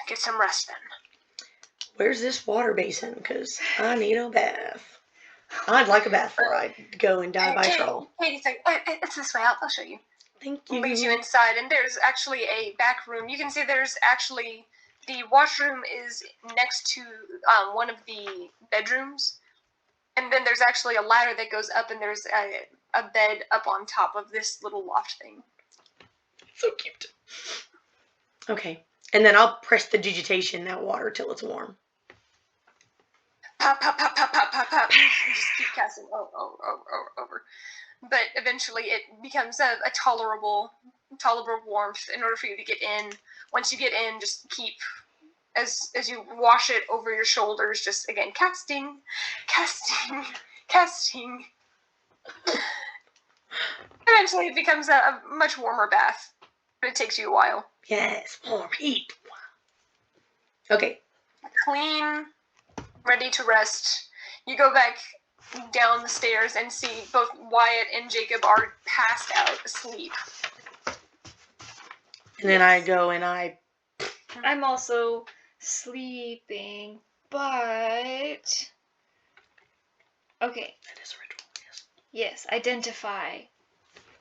[SPEAKER 1] Get some rest then.
[SPEAKER 2] Where's this water basin? Because I need a bath. I'd like a bath before I go and die by troll.
[SPEAKER 1] Katie's like, it's this way. I'll show you.
[SPEAKER 2] Thank you.
[SPEAKER 1] Leads you inside, and there's actually a back room. You can see there's actually, the washroom is next to one of the bedrooms. And then there's actually a ladder that goes up, and there's a bed up on top of this little loft thing.
[SPEAKER 2] So cute. Okay. And then I'll press the digitation in that water till it's warm.
[SPEAKER 1] Pop, pop, pop, pop, pop, pop, pop. Just keep casting over. But eventually it becomes a tolerable warmth in order for you to get in. Once you get in, just keep, as you wash it over your shoulders, just, again, casting. Eventually it becomes a much warmer bath. But it takes you a while.
[SPEAKER 2] Yes, warm heat. Okay.
[SPEAKER 1] Clean, ready to rest. You go back down the stairs and see both Wyatt and Jakob are passed out asleep.
[SPEAKER 2] And then I go and
[SPEAKER 3] I'm also sleeping, but... Okay.
[SPEAKER 2] That is a ritual, yes.
[SPEAKER 3] Yes, identify.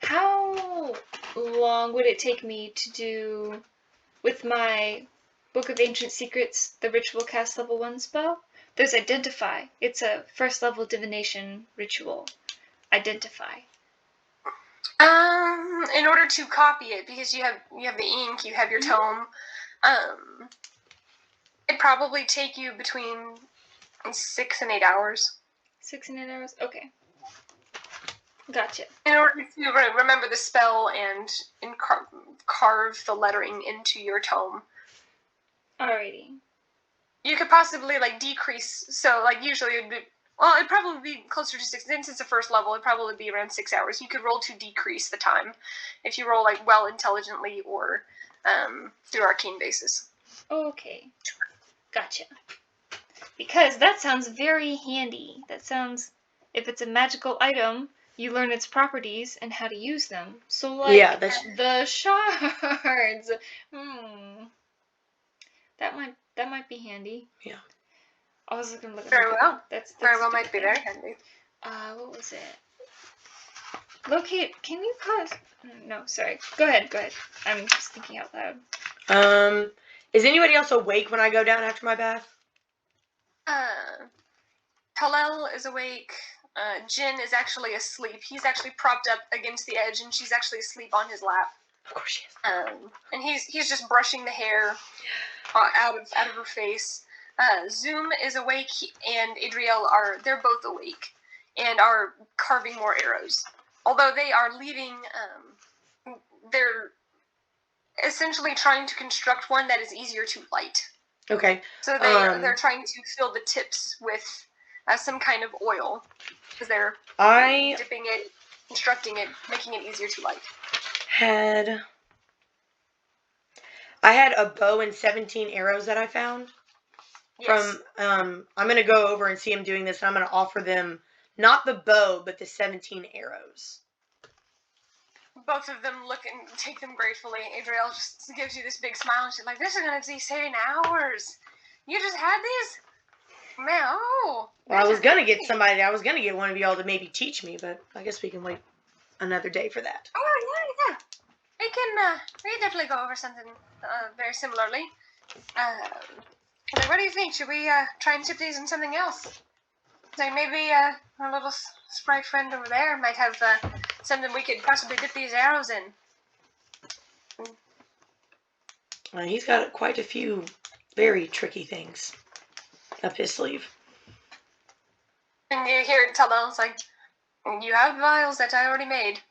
[SPEAKER 3] How long would it take me to do, with my Book of Ancient Secrets, the ritual cast level 1 spell? There's Identify. It's a first level divination ritual. Identify.
[SPEAKER 1] In order to copy it, because you have the ink, you have your tome, it'd probably take you between 6 and 8 hours.
[SPEAKER 3] 6 and 8 hours? Okay. Gotcha.
[SPEAKER 1] In order to remember the spell and carve the lettering into your tome.
[SPEAKER 3] Alrighty.
[SPEAKER 1] You could possibly, like, decrease, so, like, usually it'd be, well, it'd probably be closer to 6, since it's the first level, it'd probably be around 6 hours. You could roll to decrease the time, if you roll, like, well intelligently or through arcane basis.
[SPEAKER 3] Okay. Gotcha. Because that sounds very handy. That sounds, if it's a magical item, you learn its properties and how to use them. So, like,
[SPEAKER 2] Yeah, that's...
[SPEAKER 3] the shards. That might be handy.
[SPEAKER 2] Yeah.
[SPEAKER 3] I was looking at
[SPEAKER 1] Very well.
[SPEAKER 3] That's
[SPEAKER 1] very well might be very handy.
[SPEAKER 3] What was it? Locate. Can you pause? No, sorry. Go ahead. I'm just thinking out loud.
[SPEAKER 2] Is anybody else awake when I go down after my bath?
[SPEAKER 1] Talel is awake. Jin is actually asleep. He's actually propped up against the edge, and she's actually asleep on his lap.
[SPEAKER 2] Of course she is.
[SPEAKER 1] And he's just brushing the hair out of her face. Zoom is awake, and Adriel they're both awake and are carving more arrows. Although they are leaving, they're essentially trying to construct one that is easier to light.
[SPEAKER 2] Okay.
[SPEAKER 1] So they're trying to fill the tips with some kind of oil, because they're dipping it, constructing it, making it easier to light.
[SPEAKER 2] I had a bow and 17 arrows that I found.
[SPEAKER 1] Yes.
[SPEAKER 2] I'm going to go over and see him doing this, and I'm going to offer them not the bow, but the 17 arrows.
[SPEAKER 1] Both of them look and take them gratefully. Adriel just gives you this big smile, and she's like, "This is going to be saving hours. You just had these? Man, oh."
[SPEAKER 2] Well, I was going to get one of y'all to maybe teach me, but I guess we can wait another day for that.
[SPEAKER 1] Oh, yeah. We can definitely go over something very similarly. What do you think? Should we try and tip these in something else? Like maybe our little sprite friend over there might have something we could possibly dip these arrows in.
[SPEAKER 2] He's got quite a few very tricky things up his sleeve.
[SPEAKER 1] And you hear it tell them, it's like, "You have vials that I already made.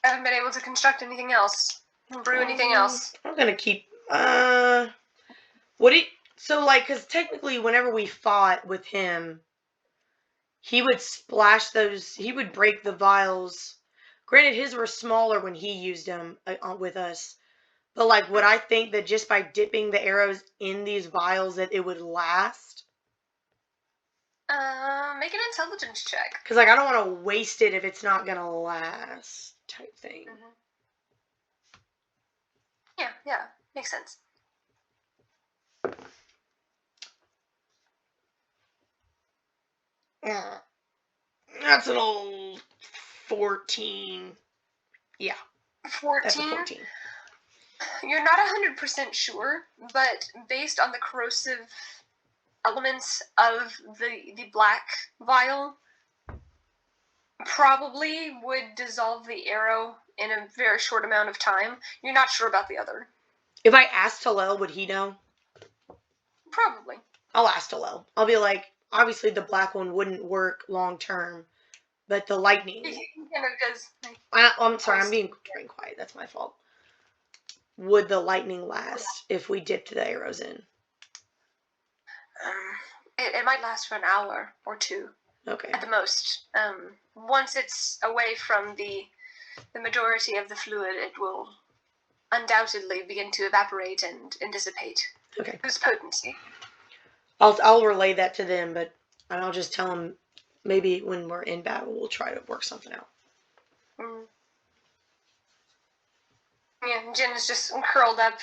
[SPEAKER 1] I haven't been able to construct anything else, brew anything else."
[SPEAKER 2] I'm gonna keep. Because technically, whenever we fought with him, he would splash those. He would break the vials. Granted, his were smaller when he used them with us. But, like, would I think that just by dipping the arrows in these vials that it would last?
[SPEAKER 1] Make an intelligence check.
[SPEAKER 2] Because, like, I don't want to waste it if it's not going to last type thing.
[SPEAKER 1] Mm-hmm. Yeah. Makes sense.
[SPEAKER 2] That's an old 14. Yeah.
[SPEAKER 1] 14?
[SPEAKER 2] That's a 14.
[SPEAKER 1] You're not 100% sure, but based on the corrosive elements of the black vial, probably would dissolve the arrow in a very short amount of time. You're not sure about the other.
[SPEAKER 2] If I asked Talel, would he know?
[SPEAKER 1] Probably.
[SPEAKER 2] I'll ask Talel. I'll be like, obviously the black one wouldn't work long term, but the lightning.
[SPEAKER 1] He kind of does.
[SPEAKER 2] I'm sorry, I'm being quiet. That's my fault. Would the lightning last if we dipped the arrows in?
[SPEAKER 1] It might last for an hour or two.
[SPEAKER 2] Okay.
[SPEAKER 1] At the most. Once it's away from the majority of the fluid, it will undoubtedly begin to evaporate and dissipate.
[SPEAKER 2] Okay.
[SPEAKER 1] Lose potency.
[SPEAKER 2] I'll relay that to them, but I'll just tell them maybe when we're in battle we'll try to work something out.
[SPEAKER 1] Yeah, Jin is just curled up.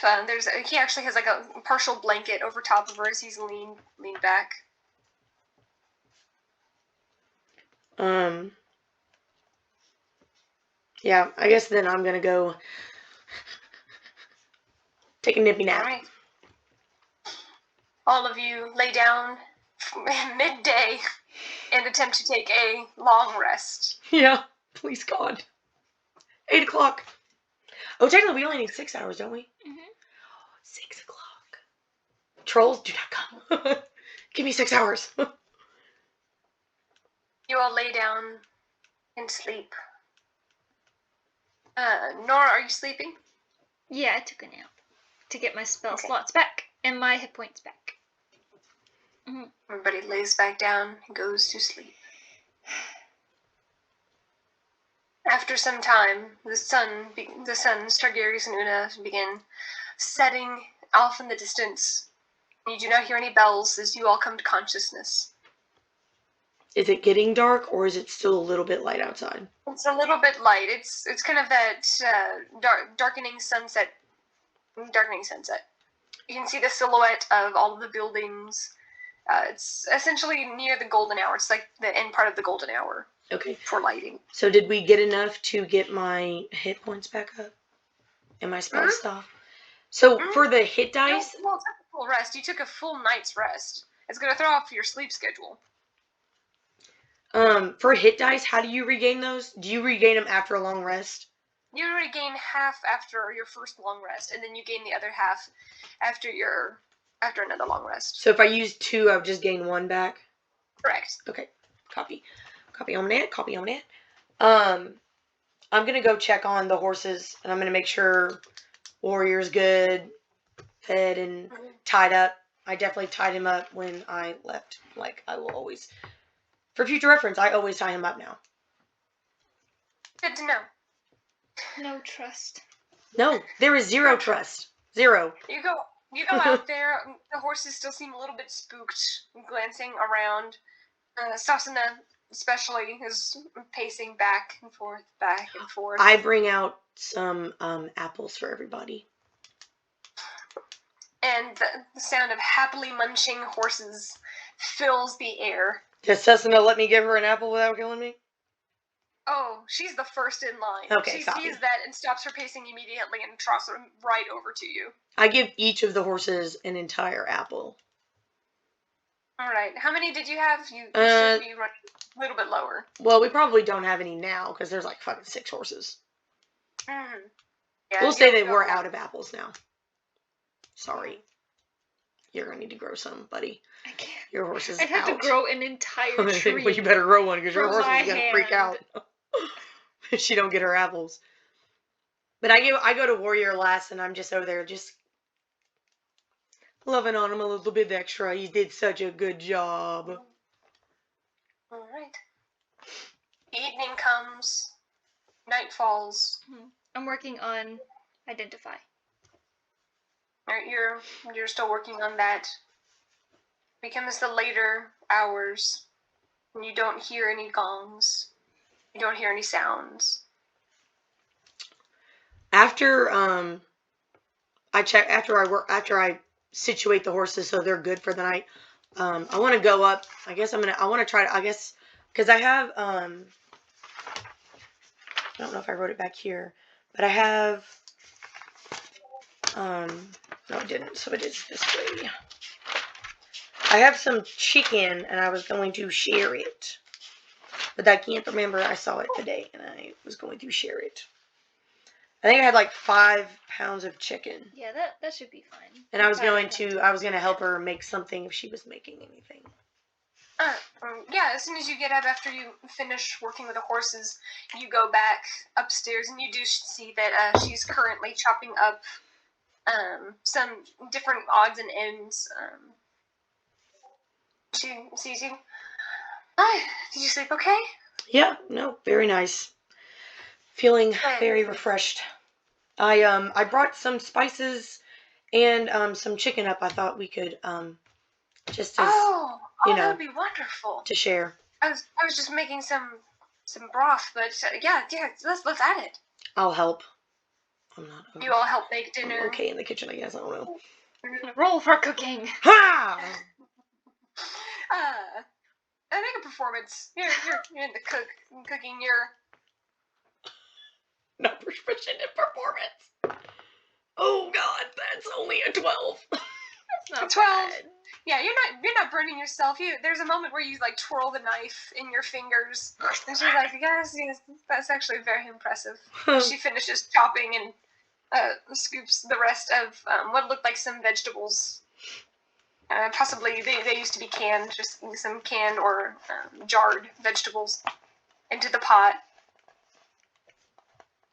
[SPEAKER 1] He actually has like a partial blanket over top of her as he's leaned back.
[SPEAKER 2] Yeah, I guess then I'm gonna go take a nippy nap.
[SPEAKER 1] All right. All of you lay down midday and attempt to take a long rest.
[SPEAKER 2] Yeah, please God. 8 o'clock. Oh, technically we only need 6 hours, don't we?
[SPEAKER 3] Mm-hmm.
[SPEAKER 2] 6 o'clock. Trolls, do not come. Give me 6 hours.
[SPEAKER 1] You all lay down and sleep. Nora, are you sleeping?
[SPEAKER 3] Yeah, I took a nap to get my spell slots back and my hit points back. Mm-hmm.
[SPEAKER 1] Everybody lays back down and goes to sleep. After some time, the sun, Stargarius and Una begin setting off in the distance. You do not hear any bells as you all come to consciousness.
[SPEAKER 2] Is it getting dark, or is it still a little bit light outside?
[SPEAKER 1] It's a little bit light. It's kind of that darkening sunset. You can see the silhouette of all of the buildings. It's essentially near the golden hour. It's like the end part of the golden hour.
[SPEAKER 2] Okay.
[SPEAKER 1] For lighting.
[SPEAKER 2] So did we get enough to get my hit points back up? And my spell stuff? So for the hit dice...
[SPEAKER 1] Well, it's a full rest. You took a full night's rest. It's going to throw off your sleep schedule.
[SPEAKER 2] For hit dice, how do you regain those? Do you regain them after a long rest?
[SPEAKER 1] You regain half after your first long rest, and then you gain the other half after another long rest.
[SPEAKER 2] So if I use 2, I would just gain 1 back?
[SPEAKER 1] Correct.
[SPEAKER 2] Okay. Copy on that. I'm going to go check on the horses, and I'm going to make sure Warrior's good, fed, and tied up. I definitely tied him up when I left. Like, I will always... For future reference, I always tie him up now.
[SPEAKER 1] Good to know.
[SPEAKER 3] No trust.
[SPEAKER 2] No, there is 0 trust. 0.
[SPEAKER 1] You go out there. The horses still seem a little bit spooked, glancing around. Sasana, especially, is pacing back and forth.
[SPEAKER 2] I bring out some apples for everybody.
[SPEAKER 1] And the sound of happily munching horses fills the air.
[SPEAKER 2] Does Sasana let me give her an apple without killing me?
[SPEAKER 1] Oh, she's the first in line.
[SPEAKER 2] Okay,
[SPEAKER 1] she
[SPEAKER 2] copy.
[SPEAKER 1] sees that and stops her pacing immediately and trots her right over to you.
[SPEAKER 2] I give each of the horses an entire apple.
[SPEAKER 1] Alright, how many did you have? You should be running a little bit lower.
[SPEAKER 2] Well, we probably don't have any now, because there's like fucking 6 horses.
[SPEAKER 1] Mm-hmm. Yeah,
[SPEAKER 2] We'll say that we're out of apples now. Sorry. You're going to need to grow some, buddy.
[SPEAKER 3] I can't.
[SPEAKER 2] Your horse is
[SPEAKER 3] I'd have
[SPEAKER 2] out.
[SPEAKER 3] to grow an entire tree.
[SPEAKER 2] Well, you better grow one, because your
[SPEAKER 3] from
[SPEAKER 2] horse is going to freak out. If she don't get her apples. But I go to Warrior last, and I'm just over there just loving on him a little bit extra. He did such a good job.
[SPEAKER 1] Alright. Evening comes. Night falls.
[SPEAKER 3] I'm working on identify.
[SPEAKER 1] You're still working on that. Becomes the later hours, and you don't hear any gongs. You don't hear any sounds.
[SPEAKER 2] After I situate the horses so they're good for the night, I want to go up. Because I have I don't know if I wrote it back here, but I have no, I didn't, so it is this way. I have some chicken, and I was going to share it. But I can't remember. I saw it today, and I was going to share it. I think I had like 5 pounds of chicken.
[SPEAKER 3] Yeah, that should be fine.
[SPEAKER 2] And I was going to help her make something if she was making anything.
[SPEAKER 1] Yeah, as soon as you get up after you finish working with the horses, you go back upstairs, and you do see that she's currently chopping up some different odds and ends. She sees you. Hi, did you sleep okay?
[SPEAKER 2] Yeah, no, very nice. Feeling very refreshed. I brought some spices and some chicken up. I thought we could just as
[SPEAKER 1] that would be wonderful
[SPEAKER 2] to share.
[SPEAKER 1] I was just making some broth, but yeah, let's add it.
[SPEAKER 2] I'll help. I'm not.
[SPEAKER 1] You all help make dinner.
[SPEAKER 2] I'm okay in the kitchen, I guess. I don't know.
[SPEAKER 3] Roll for cooking.
[SPEAKER 2] Ha!
[SPEAKER 1] I make a performance. You're in the cooking. You're
[SPEAKER 2] not proficient in performance. Oh God, that's only a 12.
[SPEAKER 3] That's not
[SPEAKER 1] 12.
[SPEAKER 3] bad.
[SPEAKER 1] Yeah, you're not burning yourself. There's a moment where you like twirl the knife in your fingers, and she's like, yes, that's actually very impressive. She finishes chopping and scoops the rest of what looked like some vegetables. Possibly they used to be canned, just some canned or jarred vegetables into the pot.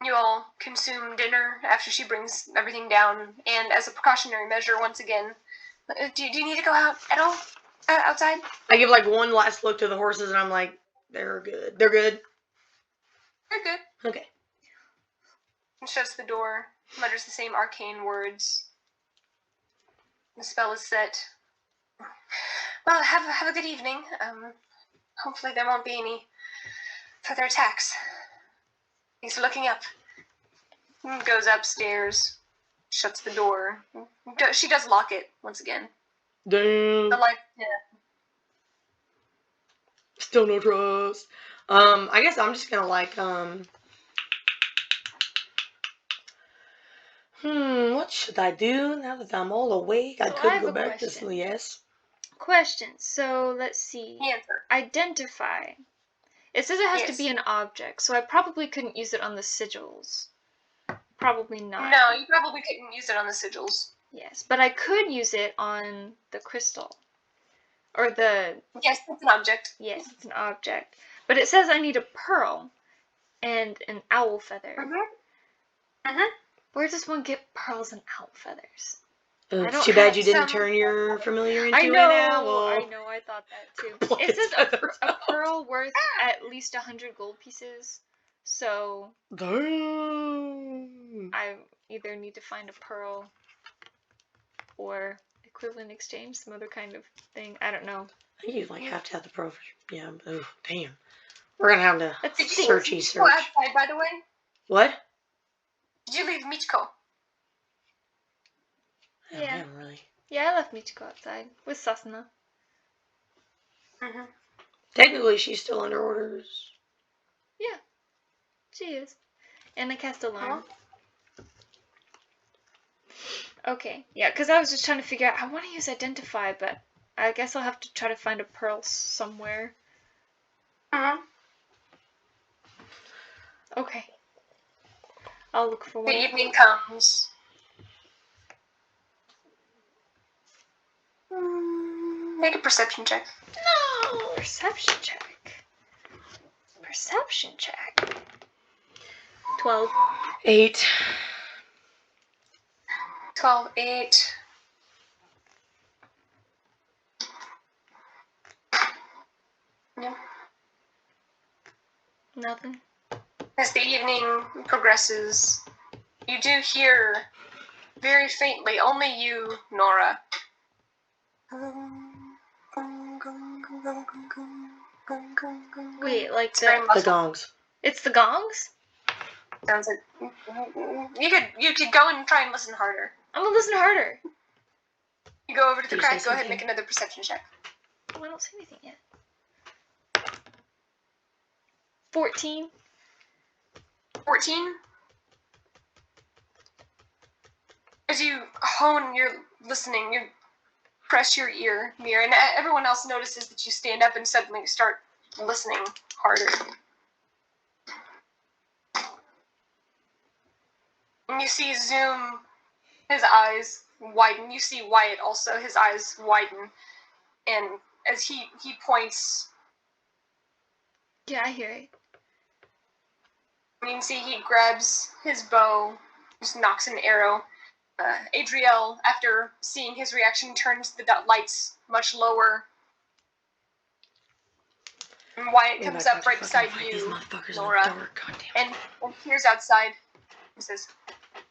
[SPEAKER 1] You all consume dinner after she brings everything down, and as a precautionary measure, once again, do you need to go out at all? Outside?
[SPEAKER 2] I give like one last look to the horses, and I'm like, they're good. They're good.
[SPEAKER 1] They're good.
[SPEAKER 2] Okay.
[SPEAKER 1] And shuts the door, mutters the same arcane words. The spell is set. Well, have a good evening. Hopefully there won't be any further attacks. He's looking up. Goes upstairs, shuts the door. She does lock it once again.
[SPEAKER 2] Damn.
[SPEAKER 1] The light, yeah.
[SPEAKER 2] Still no trust. I guess I'm just gonna like, what should I do now that I'm all awake? I
[SPEAKER 3] So I
[SPEAKER 2] could
[SPEAKER 3] have
[SPEAKER 2] go
[SPEAKER 3] a
[SPEAKER 2] back to
[SPEAKER 3] question.
[SPEAKER 2] sleep. Yes.
[SPEAKER 3] Question. So let's see.
[SPEAKER 1] Answer.
[SPEAKER 3] Identify. It says it has to
[SPEAKER 1] Yes.
[SPEAKER 3] be an object, so I probably couldn't use it on the sigils. Probably not.
[SPEAKER 1] No, you probably couldn't use it on the sigils.
[SPEAKER 3] Yes, but I could use it on the crystal. Or the...
[SPEAKER 1] Yes, it's an object.
[SPEAKER 3] Yes, it's an object. But it says I need a pearl and an owl feather. Where does one get pearls and owl feathers? I
[SPEAKER 2] It's
[SPEAKER 3] don't
[SPEAKER 2] too bad
[SPEAKER 3] have
[SPEAKER 2] you didn't
[SPEAKER 1] some-
[SPEAKER 2] turn your familiar into
[SPEAKER 3] I
[SPEAKER 2] an
[SPEAKER 3] know,
[SPEAKER 2] owl.
[SPEAKER 3] I thought that too.
[SPEAKER 2] Pluck
[SPEAKER 3] It
[SPEAKER 2] its
[SPEAKER 3] says
[SPEAKER 2] feathers
[SPEAKER 3] a
[SPEAKER 2] out.
[SPEAKER 3] pearl worth at least 100 gold pieces. So
[SPEAKER 2] Damn.
[SPEAKER 3] I either need to find a pearl or equivalent exchange, some other kind of thing. I don't know.
[SPEAKER 2] I think you like have to have the pro. Yeah. Oh, damn. We're gonna have to
[SPEAKER 3] Let's
[SPEAKER 1] Did
[SPEAKER 3] see.
[SPEAKER 1] you
[SPEAKER 2] searchy
[SPEAKER 1] go
[SPEAKER 2] search.
[SPEAKER 1] outside, by the way?
[SPEAKER 2] What?
[SPEAKER 1] Did you leave Michiko?
[SPEAKER 2] I
[SPEAKER 3] Yeah.
[SPEAKER 2] haven't really.
[SPEAKER 3] Yeah, I left Michiko outside with Sasana.
[SPEAKER 2] Technically, she's still under orders.
[SPEAKER 3] Yeah, she is. And I cast Alarm. Okay, yeah, because I was just trying to figure out, I want to use Identify, but I guess I'll have to try to find a pearl somewhere. Okay. I'll look for
[SPEAKER 1] The
[SPEAKER 3] one.
[SPEAKER 1] evening comes. Make a perception check.
[SPEAKER 3] No! Perception check. Perception check. 12.
[SPEAKER 2] 8.
[SPEAKER 1] 12, 8. Yeah.
[SPEAKER 3] Nothing.
[SPEAKER 1] As the evening progresses, you do hear very faintly, only you, Nora.
[SPEAKER 3] Wait, like
[SPEAKER 1] It's very
[SPEAKER 3] the...
[SPEAKER 2] The
[SPEAKER 1] muffled.
[SPEAKER 2] gongs.
[SPEAKER 3] It's the gongs?
[SPEAKER 1] Sounds like you could go and try and listen harder.
[SPEAKER 3] I'm gonna listen harder.
[SPEAKER 1] You go over to the
[SPEAKER 2] Did you
[SPEAKER 1] crack.
[SPEAKER 2] say
[SPEAKER 1] Go ahead and
[SPEAKER 2] something?
[SPEAKER 1] make another perception check.
[SPEAKER 3] Oh, I don't see anything yet. 14.
[SPEAKER 1] 14. As you hone your listening, you press your ear near, and everyone else notices that you stand up and suddenly start listening harder. And you see Zoom, his eyes widen. You see Wyatt also, his eyes widen. And as he points,
[SPEAKER 3] Yeah, I hear it.
[SPEAKER 1] you can see he grabs his bow, just knocks an arrow. Adriel, after seeing his reaction, turns the lights much lower. And Wyatt
[SPEAKER 2] We're
[SPEAKER 1] comes
[SPEAKER 2] about
[SPEAKER 1] up
[SPEAKER 2] to
[SPEAKER 1] right
[SPEAKER 2] fucking
[SPEAKER 1] beside
[SPEAKER 2] fight these
[SPEAKER 1] you,
[SPEAKER 2] motherfuckers
[SPEAKER 1] Nora.
[SPEAKER 2] in the dark. God damn it.
[SPEAKER 1] and peers outside and says,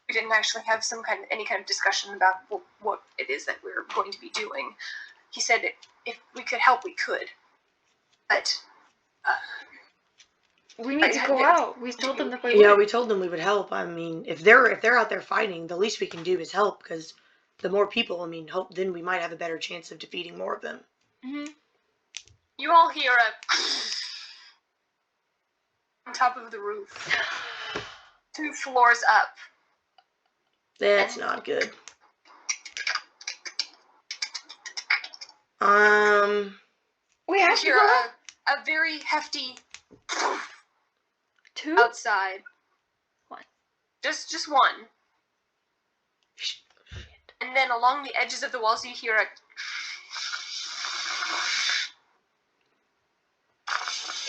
[SPEAKER 1] "We didn't actually have any kind of discussion about what it is that we're going to be doing. He said if we could help, we could, but
[SPEAKER 3] We need to go out. We told them that we
[SPEAKER 2] Yeah,
[SPEAKER 3] would.
[SPEAKER 2] we told them we would help. I mean, if they're out there fighting, the least we can do is help, because the more people, I mean, hope then we might have a better chance of defeating more of them.
[SPEAKER 3] Mm-hmm.
[SPEAKER 1] you all hear a on top of the roof, 2 floors up.
[SPEAKER 2] That's not good.
[SPEAKER 3] We
[SPEAKER 1] You
[SPEAKER 3] have to
[SPEAKER 1] hear
[SPEAKER 3] go out.
[SPEAKER 1] a very hefty
[SPEAKER 3] 2?
[SPEAKER 1] outside.
[SPEAKER 3] One.
[SPEAKER 1] Just one. And then along the edges of the walls, you hear a.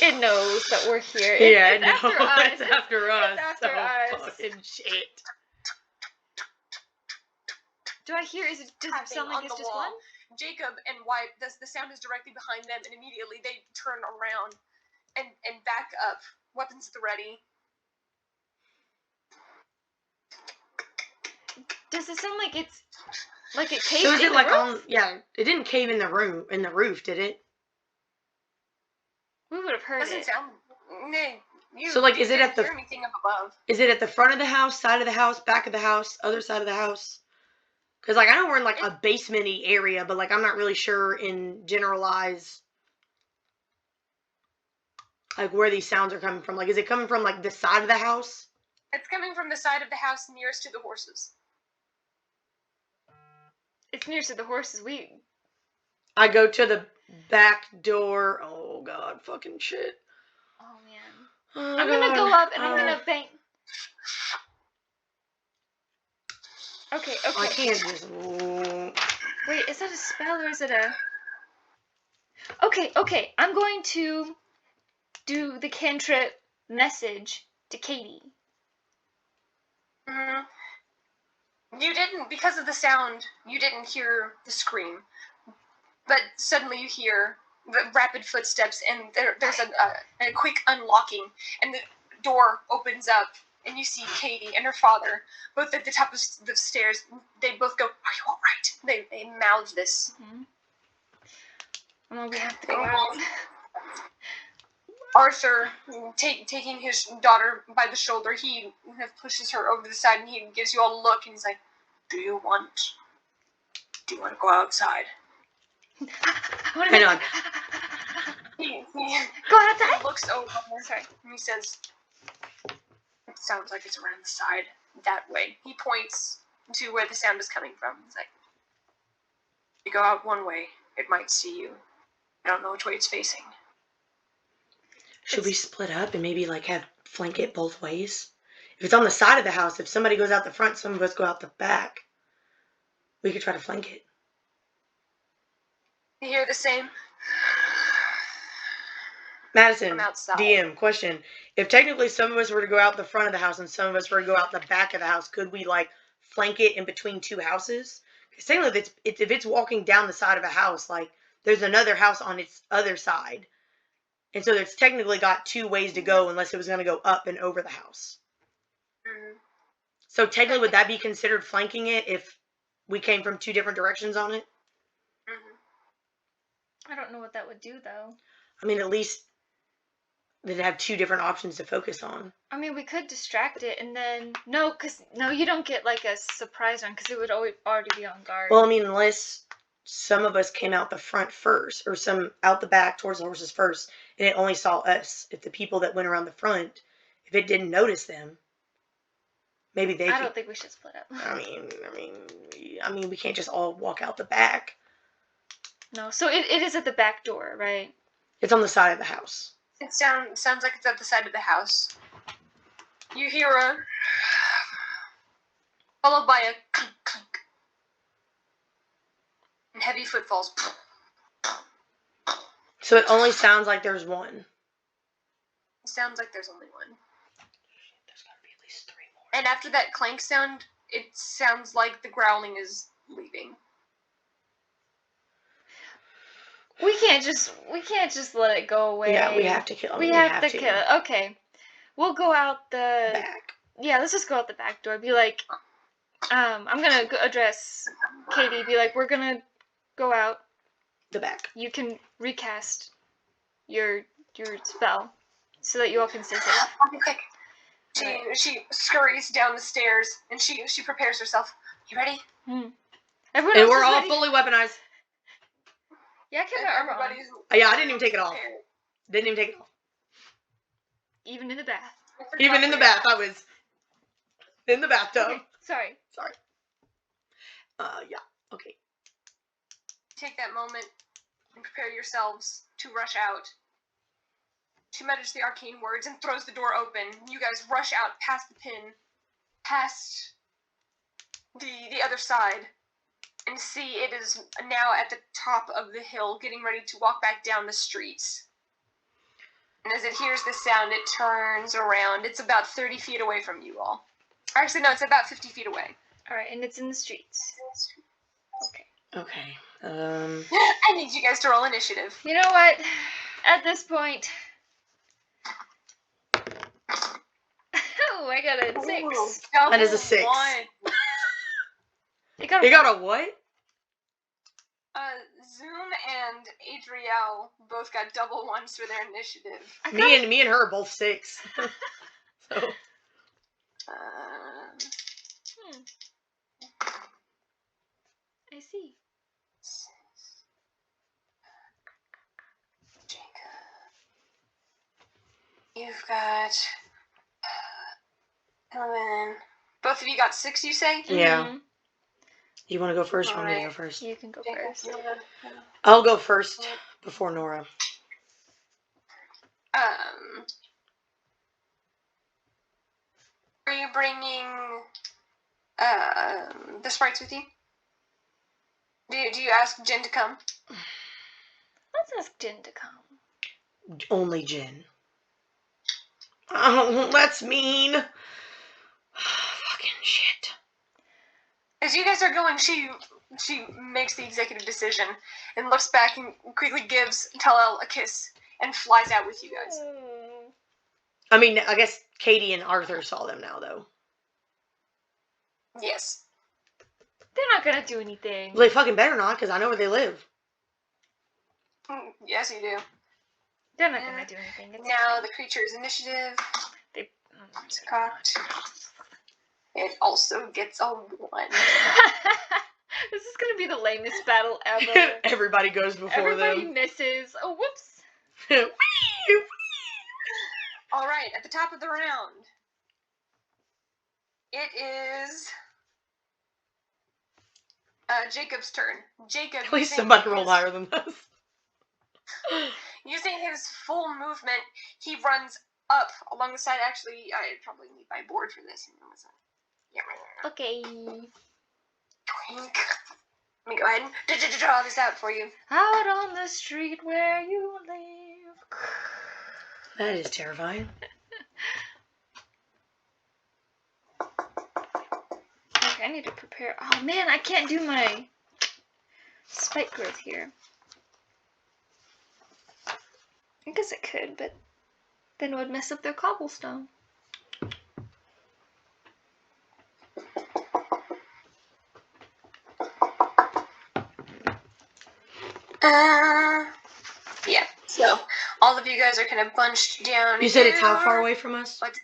[SPEAKER 3] It knows that we're here.
[SPEAKER 2] Yeah,
[SPEAKER 3] It's after us.
[SPEAKER 2] It's after us.
[SPEAKER 3] It's after
[SPEAKER 2] so
[SPEAKER 3] us.
[SPEAKER 2] fucking shit.
[SPEAKER 3] Do I hear? Does it sound like it's just
[SPEAKER 1] wall.
[SPEAKER 3] one?
[SPEAKER 1] Jakob and Wyatt, the sound is directly behind them, and immediately they turn around and back up, weapons at the ready.
[SPEAKER 3] Does it sound like it's like it caved
[SPEAKER 2] So is
[SPEAKER 3] in
[SPEAKER 2] it
[SPEAKER 3] the
[SPEAKER 2] like
[SPEAKER 3] roof?
[SPEAKER 2] on? Yeah, it didn't cave in the roof, did it?
[SPEAKER 3] We would have heard
[SPEAKER 1] Doesn't
[SPEAKER 3] it.
[SPEAKER 1] sound.
[SPEAKER 2] So, like, is it
[SPEAKER 1] didn't
[SPEAKER 2] at the-
[SPEAKER 1] hear anything up above?
[SPEAKER 2] Is it at the front of the house, side of the house, back of the house, other side of the house? Because, like, I know we're in, like, a basement-y area, but, like, I'm not really sure in generalized, like, where these sounds are coming from. Like, is it coming from, like, the side of the house?
[SPEAKER 1] It's coming from the side of the house nearest to the horses.
[SPEAKER 3] It's nearest to the horses.
[SPEAKER 2] I go to the back door. Oh, God, fucking shit.
[SPEAKER 3] Oh man.
[SPEAKER 2] Oh,
[SPEAKER 3] I'm gonna go up and I'm gonna bang. Okay.
[SPEAKER 2] I can't just...
[SPEAKER 3] Wait, is that a spell or is it a... Okay, I'm going to do the cantrip message to Katie.
[SPEAKER 1] You didn't, because of the sound, you didn't hear the scream. But suddenly you hear the rapid footsteps, and there's a quick unlocking, and the door opens up, and you see Katie and her father, both at the top of the stairs. They both go, "Are you all right?" They mouth this.
[SPEAKER 3] Well, we have to go out.
[SPEAKER 1] Arthur, taking his daughter by the shoulder, he pushes her over the side, and he gives you all a look, and he's like, Do you want to go outside?
[SPEAKER 2] Hang on.
[SPEAKER 3] Go outside.
[SPEAKER 1] He looks over.
[SPEAKER 3] Sorry.
[SPEAKER 1] And he says, "It sounds like it's around the side, that way." He points to where the sound is coming from. He's like, "You go out one way, it might see you. I don't know which way it's facing."
[SPEAKER 2] Should we split up and maybe, like, flank it both ways? If it's on the side of the house, if somebody goes out the front, some of us go out the back. We could try to flank it.
[SPEAKER 1] You hear the same?
[SPEAKER 2] Madison,
[SPEAKER 1] I'm outside.
[SPEAKER 2] DM, question. If technically some of us were to go out the front of the house and some of us were to go out the back of the house, could we, like, flank it in between two houses? Because technically, if it's walking down the side of a house, like, there's another house on its other side. And so it's technically got two ways to go unless it was going to go up and over the house.
[SPEAKER 1] Mm-hmm.
[SPEAKER 2] So technically, would that be considered flanking it if we came from two different directions on it?
[SPEAKER 1] Mm-hmm.
[SPEAKER 3] I don't know what that would do, though.
[SPEAKER 2] I mean, at least they'd have two different options to focus on.
[SPEAKER 3] I mean, we could distract it and then... No, you don't get, like, a surprise one because it would already be on guard.
[SPEAKER 2] Well, I mean, unless some of us came out the front first or some out the back towards the horses first and it only saw us. If the people that went around the front, if it didn't notice them, maybe they
[SPEAKER 3] I don't think we should split up.
[SPEAKER 2] I mean, we can't just all walk out the back.
[SPEAKER 3] No, so it is at the back door, right?
[SPEAKER 2] It's on the side of the house.
[SPEAKER 1] It sounds like it's at the side of the house. You hear a... followed by a clink, clink. And heavy footfalls.
[SPEAKER 2] So it only sounds like there's one.
[SPEAKER 1] It sounds like there's only one.
[SPEAKER 2] There's got to be at least three more.
[SPEAKER 1] And after that clank sound, it sounds like the growling is leaving.
[SPEAKER 3] We can't just let it go away.
[SPEAKER 2] Yeah, we have to kill it.
[SPEAKER 3] We have to kill it. Okay. We'll go out the
[SPEAKER 2] back.
[SPEAKER 3] Yeah, let's just go out the back door. Be like, I'm gonna address Katie. Be like, we're gonna go out.
[SPEAKER 2] The back.
[SPEAKER 3] You can recast your spell so that you all can stay safe.
[SPEAKER 1] Okay. She scurries down the stairs and she prepares herself. You ready?
[SPEAKER 3] Everyone
[SPEAKER 2] And
[SPEAKER 3] else
[SPEAKER 2] we're
[SPEAKER 3] is
[SPEAKER 2] all
[SPEAKER 3] ready?
[SPEAKER 2] fully weaponized.
[SPEAKER 3] Yeah, I kept my armor on.
[SPEAKER 1] Everybody's
[SPEAKER 2] Yeah, I didn't even take it off. Didn't even take it off.
[SPEAKER 3] Even in the bath.
[SPEAKER 2] Even in the bath, I was in the bathtub.
[SPEAKER 3] Okay, sorry.
[SPEAKER 2] Yeah. Okay.
[SPEAKER 1] Take that moment and prepare yourselves to rush out. She mutters the arcane words and throws the door open. You guys rush out past the pin, past the other side, and see it is now at the top of the hill, getting ready to walk back down the streets. And as it hears the sound, it turns around. It's about 30 feet away from you all. Actually, no, it's about 50 feet away.
[SPEAKER 3] Alright, and it's in the streets. Okay.
[SPEAKER 2] Okay.
[SPEAKER 1] I need you guys to roll initiative.
[SPEAKER 3] You know what? At this point... Oh, I got a 6.
[SPEAKER 1] Ooh,
[SPEAKER 2] That is a 6.
[SPEAKER 3] You got
[SPEAKER 2] You got a what?
[SPEAKER 1] Zoom and Adriel both got double ones for their initiative.
[SPEAKER 2] Me and her are both 6. So.
[SPEAKER 3] I see.
[SPEAKER 1] Jacob. You've got... Talavin. Both of you got 6, you say?
[SPEAKER 2] Yeah.
[SPEAKER 3] Mm-hmm.
[SPEAKER 2] You want to go first or want me to
[SPEAKER 1] Alright.
[SPEAKER 2] go first?
[SPEAKER 3] You can go
[SPEAKER 1] Jacob,
[SPEAKER 3] first.
[SPEAKER 2] I'll go first before Nora.
[SPEAKER 1] Are you bringing the sprites with you? Do you ask Jen to come?
[SPEAKER 3] Let's ask Jen to come.
[SPEAKER 2] Only Jen. Oh, that's mean. Fucking shit.
[SPEAKER 1] As you guys are going, she makes the executive decision and looks back and quickly gives Talal a kiss and flies out with you guys.
[SPEAKER 2] I mean, I guess Katie and Arthur saw them now, though.
[SPEAKER 1] Yes.
[SPEAKER 3] They're not gonna do anything.
[SPEAKER 2] Well, they fucking better not, because I know where they live.
[SPEAKER 1] Yes, you do.
[SPEAKER 3] They're not gonna do anything. It's
[SPEAKER 1] Now the creature's initiative. It's cocked. It also gets a 1.
[SPEAKER 3] This is gonna be the lamest battle ever.
[SPEAKER 2] Everybody goes before
[SPEAKER 3] Everybody
[SPEAKER 2] them.
[SPEAKER 3] misses. Oh, whoops.
[SPEAKER 1] All right, at the top of the round, it is Jacob's turn. Jacob.
[SPEAKER 2] At least somebody rolled higher than us.
[SPEAKER 1] Using his full movement, he runs up along the side. Actually, I probably need my board for this. Yeah, right.
[SPEAKER 3] Okay.
[SPEAKER 1] Twink. Let me go ahead and draw this out for you.
[SPEAKER 3] Out on the street where you live.
[SPEAKER 2] That is terrifying.
[SPEAKER 3] Okay, I need to prepare. Oh man, I can't do my spike growth here. I guess I could, but then it would mess up their cobblestone.
[SPEAKER 1] Yeah. So all of you guys are kind of bunched down.
[SPEAKER 2] You said it's how
[SPEAKER 1] here.
[SPEAKER 2] far away from us?
[SPEAKER 1] What?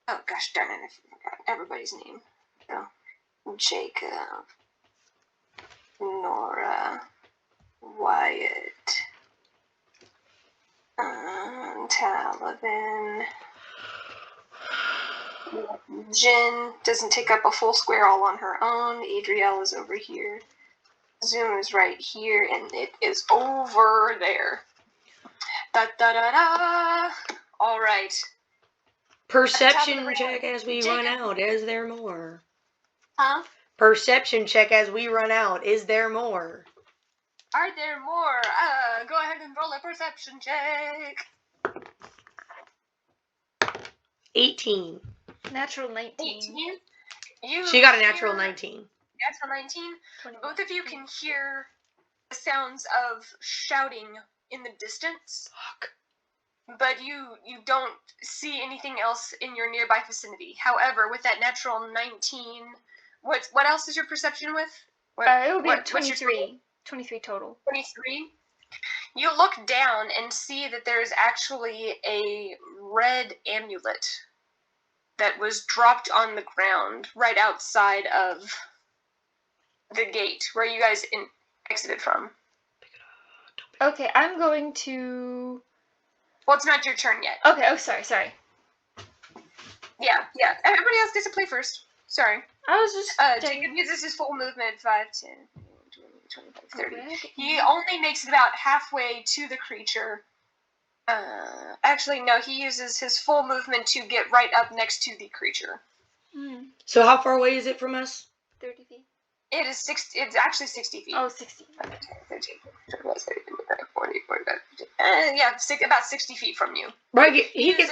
[SPEAKER 1] Oh gosh darn it! I forgot everybody's name. So, Jacob, Nora, Wyatt, Talavin. Jen doesn't take up a full square all on her own. Adriel is over here. Zoom is right here, and it is over there. Da da da da. All right.
[SPEAKER 2] Perception check as we run out. Is there more?
[SPEAKER 1] Huh?
[SPEAKER 2] Perception check as we run out. Is there more?
[SPEAKER 1] Are there more? Go ahead and roll a perception check.
[SPEAKER 2] 18.
[SPEAKER 3] Natural 19.
[SPEAKER 1] 18.
[SPEAKER 2] She got a natural 19.
[SPEAKER 1] Natural 19.
[SPEAKER 3] 21.
[SPEAKER 1] Both of you can hear the sounds of shouting in the distance.
[SPEAKER 2] Fuck.
[SPEAKER 1] But you don't see anything else in your nearby vicinity. However, with that natural 19, what else is your perception with?
[SPEAKER 3] It would be
[SPEAKER 1] what's your
[SPEAKER 3] 23. 23 total.
[SPEAKER 1] 23. You look down and see that there is actually a red amulet that was dropped on the ground right outside of the gate where you guys exited from.
[SPEAKER 3] Okay, I'm going to...
[SPEAKER 1] Well, it's not your turn yet.
[SPEAKER 3] Okay, oh, sorry.
[SPEAKER 1] Yeah. Everybody else gets to play first. Sorry.
[SPEAKER 3] I was just...
[SPEAKER 1] Jacob uses his full movement, 5, 10, 20, 25, 30.
[SPEAKER 3] Okay.
[SPEAKER 1] He only makes it about halfway to the creature. Actually, no, he uses his full movement to get right up next to the creature.
[SPEAKER 2] So how far away is it from us?
[SPEAKER 3] 30 feet.
[SPEAKER 1] It's actually 60 feet.
[SPEAKER 3] Oh, 60.
[SPEAKER 1] 13, 14, 15, 40, about 60 feet from you.
[SPEAKER 2] Right, he can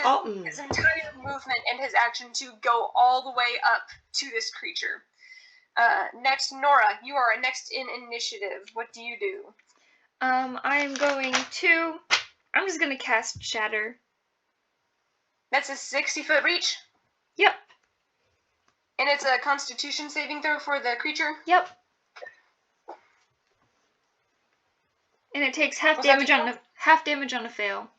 [SPEAKER 1] his entire movement and his action to go all the way up to this creature. Next, Nora, you are next in initiative. What do you do?
[SPEAKER 3] I'm just gonna cast Shatter.
[SPEAKER 1] That's a 60-foot reach?
[SPEAKER 3] Yep.
[SPEAKER 1] And it's a Constitution saving throw for the creature?
[SPEAKER 3] Yep. And it takes half damage on a fail.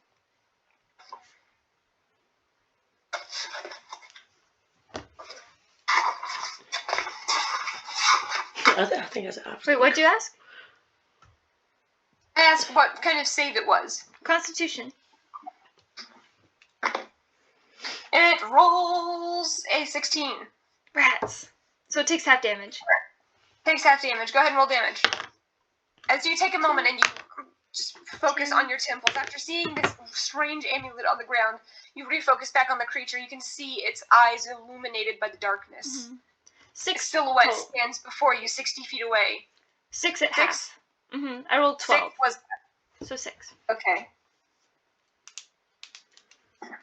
[SPEAKER 2] I think that's absolutely.
[SPEAKER 3] Wait, what'd you ask?
[SPEAKER 1] I asked what kind of save it was.
[SPEAKER 3] Constitution.
[SPEAKER 1] It rolls a 16.
[SPEAKER 3] Rats. So it takes half damage.
[SPEAKER 1] Takes half damage. Go ahead and roll damage. As you take a moment and you just focus on your temples. After seeing this strange amulet on the ground, you refocus back on the creature. You can see its eyes illuminated by the darkness.
[SPEAKER 3] Mm-hmm. 6
[SPEAKER 1] silhouette
[SPEAKER 3] total.
[SPEAKER 1] stands before you 60 feet away.
[SPEAKER 3] 6 at half. Mm-hmm. I rolled 12.
[SPEAKER 1] 6 was...
[SPEAKER 3] So 6.
[SPEAKER 1] Okay.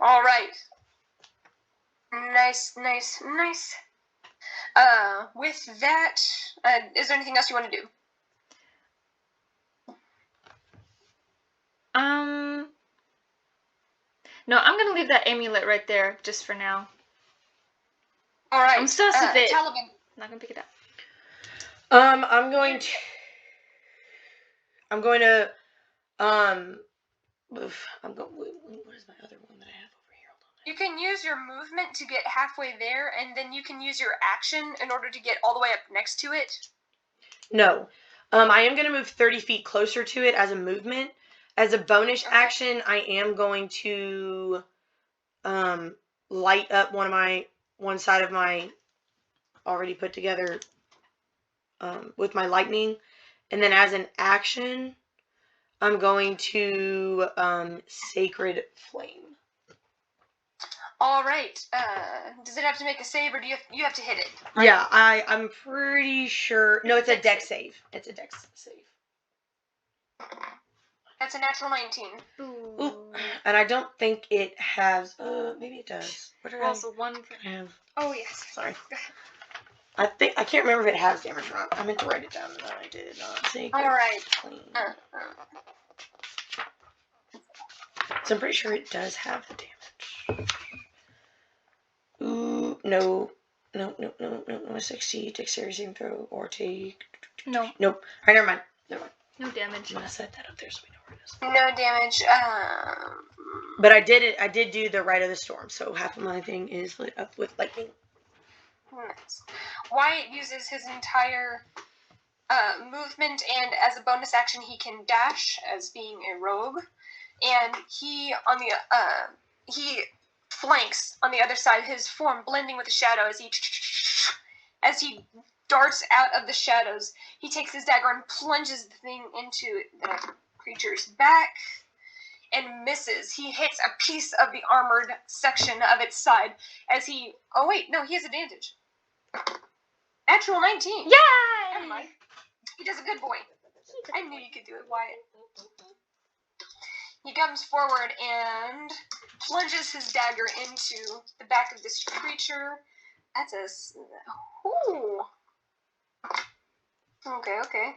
[SPEAKER 1] All right. Nice. With that, is there anything else you want to do?
[SPEAKER 3] No, I'm gonna leave that amulet right there just for now.
[SPEAKER 1] All right.
[SPEAKER 3] I'm still Talavin.
[SPEAKER 1] Talavin.
[SPEAKER 3] I'm not gonna pick it up.
[SPEAKER 2] I'm going to. What is my other one that I have over here? Hold on.
[SPEAKER 1] You can use your movement to get halfway there, and then you can use your action in order to get all the way up next to it.
[SPEAKER 2] No. I am going to move 30 feet closer to it as a movement. As a bonus action, I am going to light up one side of my already put together with my lightning. And then as an action, I'm going to Sacred Flame.
[SPEAKER 1] All right. Does it have to make a save, or do you have to hit it? Right?
[SPEAKER 2] Yeah, I'm pretty sure. No, it's a dex save. It's a dex save.
[SPEAKER 1] That's a natural 19.
[SPEAKER 2] Ooh. And I don't think it has. Maybe it does. What did
[SPEAKER 3] Also one.
[SPEAKER 2] I have?
[SPEAKER 3] Oh yes.
[SPEAKER 2] Sorry. I can't remember if it has damage or not. I meant to write it down, and I did not. Sacred
[SPEAKER 1] Alright.
[SPEAKER 2] Flame. So I'm pretty sure it does have the damage. Ooh, no. 60, dexterity saving throw, or take...
[SPEAKER 3] No.
[SPEAKER 2] Nope. Alright, never mind.
[SPEAKER 3] No damage.
[SPEAKER 2] I'm gonna set that up there so we know where it is.
[SPEAKER 1] No damage.
[SPEAKER 2] But I did do the Rite of the Storm, so half of my thing is lit up with lightning.
[SPEAKER 1] Nice. Wyatt uses his entire movement, and as a bonus action, he can dash as being a rogue. And he flanks on the other side, his form blending with the shadow as he darts out of the shadows. He takes his dagger and plunges the thing into the creature's back and misses. He hits a piece of the armored section of its side as he... Oh, wait, no, he has advantage. Natural 19.
[SPEAKER 3] Yay!
[SPEAKER 1] Never mind. He does a good boy. I knew you could do it, Wyatt. He comes forward and plunges his dagger into the back of this creature. That's a... Ooh. Okay.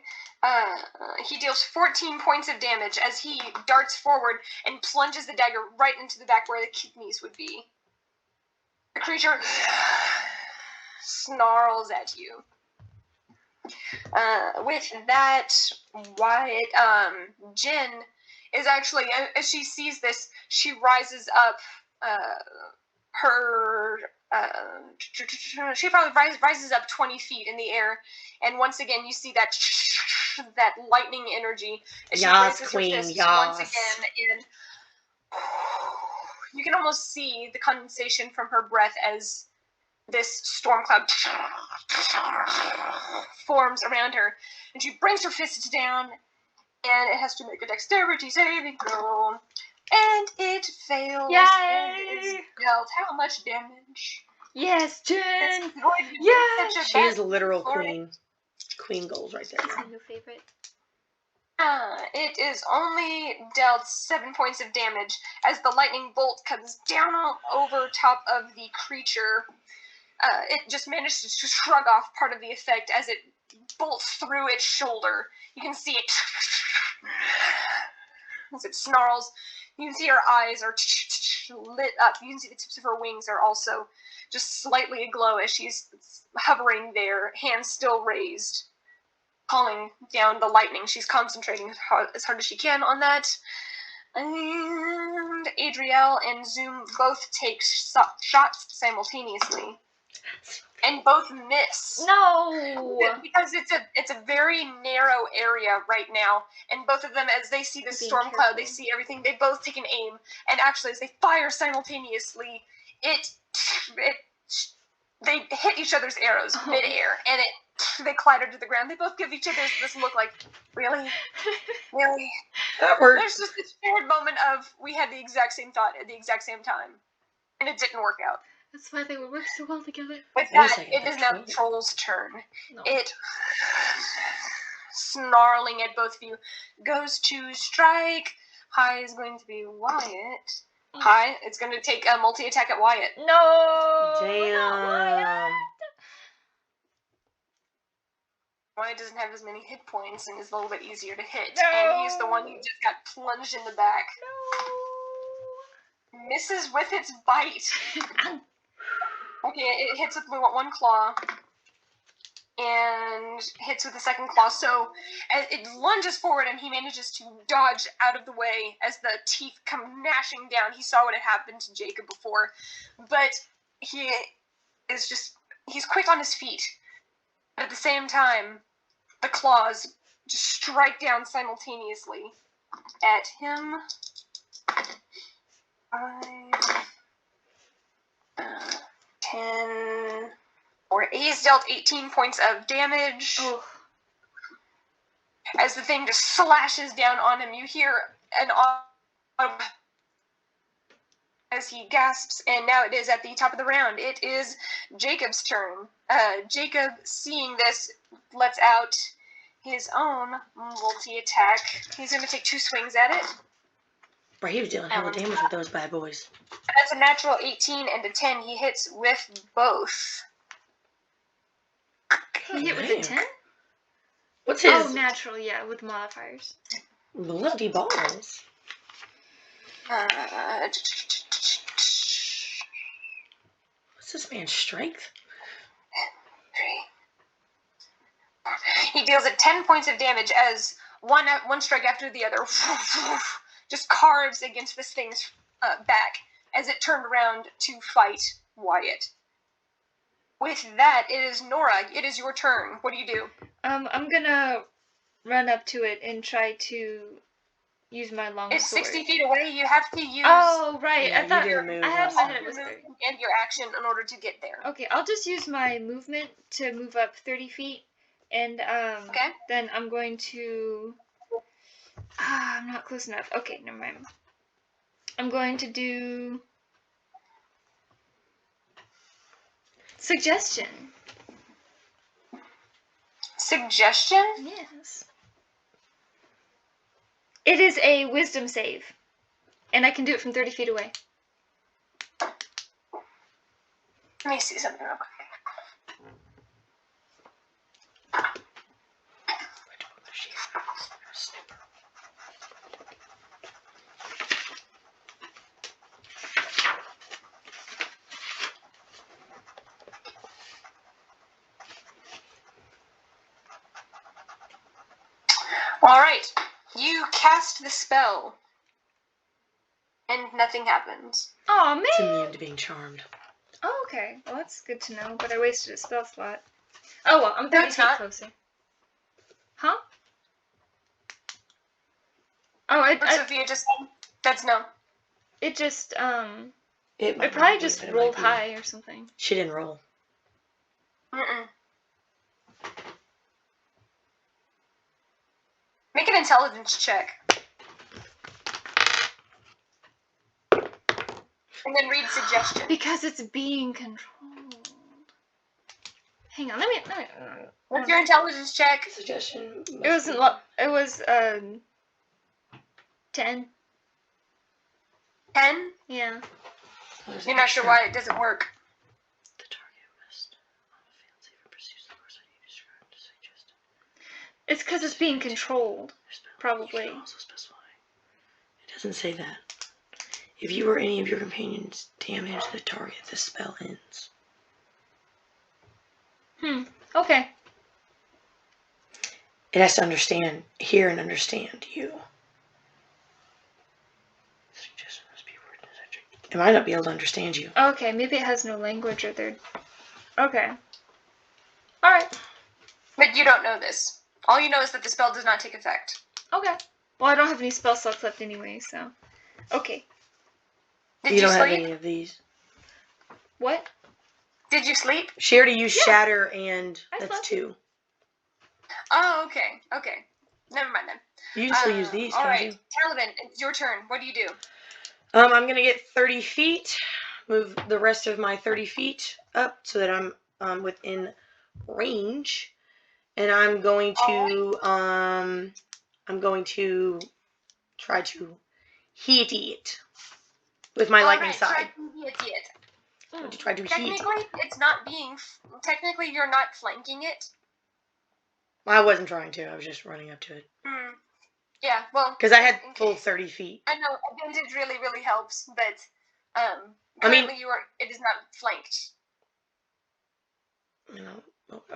[SPEAKER 1] He deals 14 points of damage as he darts forward and plunges the dagger right into the back where the kidneys would be. The creature snarls at you. With that, Wyatt, Jen is actually, as she sees this, she rises up she probably rises up 20 feet in the air, and once again you see that lightning energy as she raises her fists once again, and you can almost see the condensation from her breath as this storm cloud forms around her, and she brings her fists down, and it has to make a dexterity saving throw. And it fails.
[SPEAKER 3] Yay!
[SPEAKER 1] And it is dealt how much damage?
[SPEAKER 3] Yes, Jen!
[SPEAKER 2] Yes! She is literal queen. Queen goals right there.
[SPEAKER 3] That's my new favorite.
[SPEAKER 1] It is only dealt 7 points of damage as the lightning bolt comes down over top of the creature. It just manages to shrug off part of the effect as it bolts through its shoulder. You can see it as it snarls. You can see her eyes are lit up. You can see the tips of her wings are also just slightly aglow as she's hovering there, hands still raised, calling down the lightning. She's concentrating as hard as she can on that. And Adriel and Zoom both take shots simultaneously. And both miss.
[SPEAKER 3] No!
[SPEAKER 1] Because it's a very narrow area right now, and both of them, as they see the storm cloud, they see everything, they both take an aim, and actually as they fire simultaneously, they hit each other's arrows mid-air, and they clatter to the ground. They both give each other this look like, really? Really?
[SPEAKER 2] That worked.
[SPEAKER 1] There's just this shared moment of, we had the exact same thought at the exact same time, and it didn't work out.
[SPEAKER 3] That's why they would work so well together.
[SPEAKER 1] With that, it is now the troll's turn. No. It, snarling at both of you, goes to strike. High is going to be Wyatt. High, it's going to take a multi-attack at Wyatt.
[SPEAKER 3] No!
[SPEAKER 2] Damn.
[SPEAKER 1] Wyatt doesn't have as many hit points and is a little bit easier to hit.
[SPEAKER 3] No.
[SPEAKER 1] And he's the one who just got plunged in the back.
[SPEAKER 3] No!
[SPEAKER 1] Misses with its bite. Okay, it hits with one claw, and hits with the second claw, so it lunges forward, and he manages to dodge out of the way as the teeth come gnashing down. He saw what had happened to Jacob before, but he's quick on his feet. But at the same time, the claws just strike down simultaneously at him. 10, or he's dealt 18 points of damage.
[SPEAKER 3] Oh.
[SPEAKER 1] As the thing just slashes down on him, you hear an as he gasps, and now it is at the top of the round. It is Jacob's turn. Jacob, seeing this, lets out his own multi-attack. He's going to take 2 swings at it.
[SPEAKER 2] Bro, he was dealing hella damage with those bad boys.
[SPEAKER 1] That's a natural 18 and a 10. He hits with both.
[SPEAKER 3] He hit with a 10?
[SPEAKER 2] What's his?
[SPEAKER 3] Oh, natural, yeah, with modifiers.
[SPEAKER 2] Bloody balls. What's this man's strength?
[SPEAKER 1] 3. He deals it 10 points of damage as one strike after the other just carves against this thing's back as it turned around to fight Wyatt. With that, it is Nora. It is your turn. What do you do?
[SPEAKER 3] I'm gonna run up to it and try to use my long
[SPEAKER 1] It's
[SPEAKER 3] sword.
[SPEAKER 1] 60 feet away. You have to use.
[SPEAKER 3] Oh, right.
[SPEAKER 2] Yeah,
[SPEAKER 3] I thought
[SPEAKER 2] you didn't move.
[SPEAKER 3] I had my head it was
[SPEAKER 1] move
[SPEAKER 3] 30.
[SPEAKER 1] and your action in order to get there.
[SPEAKER 3] Okay, I'll just use my movement to move up 30 feet, and
[SPEAKER 1] Okay.
[SPEAKER 3] then I'm going to. I'm not close enough. Okay, never mind. I'm going to do suggestion.
[SPEAKER 1] Suggestion?
[SPEAKER 3] Yes. It is a wisdom save, and I can do it from 30 feet away.
[SPEAKER 1] Let me see something real quick. Alright, you cast the spell, and nothing happens.
[SPEAKER 3] Oh
[SPEAKER 2] It's
[SPEAKER 3] man!
[SPEAKER 2] immune to being charmed.
[SPEAKER 3] Oh, okay. Well, that's good to know, but I wasted a spell slot. Oh well, I'm 30
[SPEAKER 1] it's
[SPEAKER 3] feet
[SPEAKER 1] not.
[SPEAKER 3] closer. Huh? Oh,
[SPEAKER 1] What Sophia just said? That's no.
[SPEAKER 3] it just,
[SPEAKER 2] It might
[SPEAKER 3] it probably
[SPEAKER 2] not be,
[SPEAKER 3] just
[SPEAKER 2] but it
[SPEAKER 3] rolled
[SPEAKER 2] might be.
[SPEAKER 3] high or something.
[SPEAKER 2] She didn't roll.
[SPEAKER 1] Mm-mm. Make an intelligence check. And then read suggestion.
[SPEAKER 3] Because it's being controlled. Hang on, let me.
[SPEAKER 1] What's your intelligence check?
[SPEAKER 2] Suggestion.
[SPEAKER 3] It wasn't. It was 10.
[SPEAKER 1] 10?
[SPEAKER 3] Yeah.
[SPEAKER 1] You're not sure why it doesn't work.
[SPEAKER 2] The target must fancy for pursuits the course I need to describe to suggest.
[SPEAKER 3] It's because it's being controlled. Probably.
[SPEAKER 2] You can also specify. It doesn't say that. If you or any of your companions damage the target, the spell ends.
[SPEAKER 3] Okay.
[SPEAKER 2] It has to understand, hear and understand you. Suggestion must be worded in such a... It might not be able to understand you.
[SPEAKER 3] Okay, maybe it has no language or they're... Okay. Alright.
[SPEAKER 1] But you don't know this. All you know is that the spell does not take effect.
[SPEAKER 3] Okay. Well, I don't have any spell slots left anyway, so... Okay.
[SPEAKER 1] Did
[SPEAKER 2] you
[SPEAKER 1] you
[SPEAKER 2] don't have
[SPEAKER 1] sleep?
[SPEAKER 2] any of these.
[SPEAKER 3] What?
[SPEAKER 1] Did you sleep?
[SPEAKER 2] She already used
[SPEAKER 3] Yeah.
[SPEAKER 2] Shatter and
[SPEAKER 3] I
[SPEAKER 2] that's
[SPEAKER 3] slept.
[SPEAKER 2] 2.
[SPEAKER 1] Oh, okay. Okay. Never mind then.
[SPEAKER 2] You can still use these, can't
[SPEAKER 1] Alright.
[SPEAKER 2] you?
[SPEAKER 1] Talavin, it's your turn. What do you do?
[SPEAKER 2] I'm going to get 30 feet, move the rest of my 30 feet up so that I'm within range. And I'm going to try to hit it with my lightning side. Try to hit.
[SPEAKER 1] Technically, it's not being... Technically, you're not flanking it.
[SPEAKER 2] I wasn't trying to. I was just running up to it.
[SPEAKER 1] Yeah, well...
[SPEAKER 2] Because I had full 30 feet.
[SPEAKER 1] I know, advantage really, really helps, but...
[SPEAKER 2] I mean...
[SPEAKER 1] currently it is not flanked.
[SPEAKER 2] You know,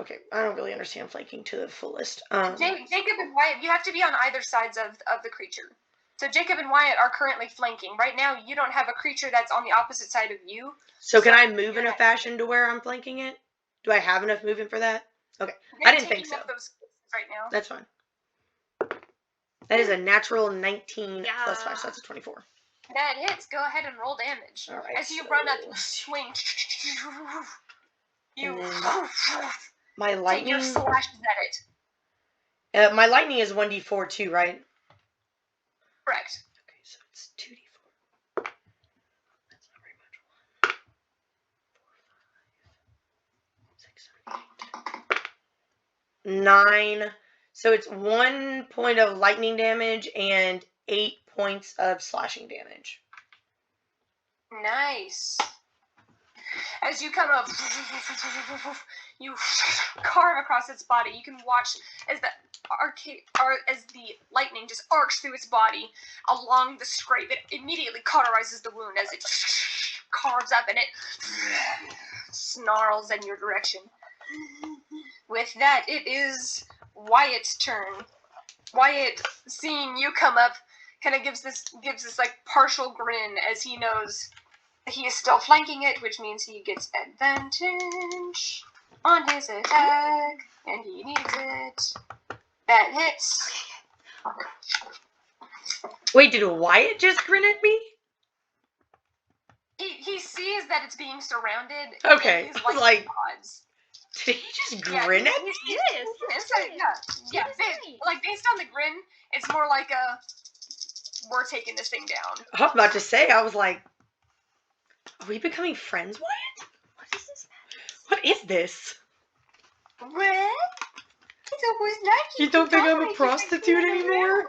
[SPEAKER 2] okay, I don't really understand flanking to the fullest.
[SPEAKER 1] Jacob and Wyatt, you have to be on either sides of the creature. So Jacob and Wyatt are currently flanking. Right now, you don't have a creature that's on the opposite side of you.
[SPEAKER 2] So can I move in a fashion to where I'm flanking it? Do I have enough movement for that? Okay, I didn't think so.
[SPEAKER 1] Those right now.
[SPEAKER 2] That's fine. That is a natural 19
[SPEAKER 3] Yeah.
[SPEAKER 2] plus 5, so that's a 24.
[SPEAKER 1] That hits. Go ahead and roll damage.
[SPEAKER 2] All right,
[SPEAKER 1] As you run up, swing. You
[SPEAKER 2] my
[SPEAKER 1] take
[SPEAKER 2] lightning.
[SPEAKER 1] your slashes at it.
[SPEAKER 2] My lightning is 1d4 too, right?
[SPEAKER 1] Correct.
[SPEAKER 2] Okay, so it's 2d4. That's not very much. 1, 4, 5, 6, 7, 8, 9. So it's 1 point of lightning damage and 8 points of slashing damage.
[SPEAKER 1] Nice. As you come up, you carve across its body. You can watch as the lightning just arcs through its body along the scrape. It immediately cauterizes the wound as it carves up and it snarls in your direction. With that, it is Wyatt's turn. Wyatt, seeing you come up, kind of gives this like partial grin as he knows he is still flanking it, which means he gets advantage on his attack, and he needs it. That hits.
[SPEAKER 2] Wait, did Wyatt just grin at me?
[SPEAKER 1] He sees that it's being surrounded.
[SPEAKER 2] Okay,
[SPEAKER 1] and he's
[SPEAKER 2] I was like,
[SPEAKER 1] odds.
[SPEAKER 2] did he just grin at me?
[SPEAKER 1] Yeah, based on the grin, it's more like we're taking this thing down.
[SPEAKER 2] I was about to say, I was like, are we becoming friends, Wyatt?
[SPEAKER 3] What is this?
[SPEAKER 2] What is this?
[SPEAKER 1] What? It's always like
[SPEAKER 2] You don't think I'm a prostitute anymore?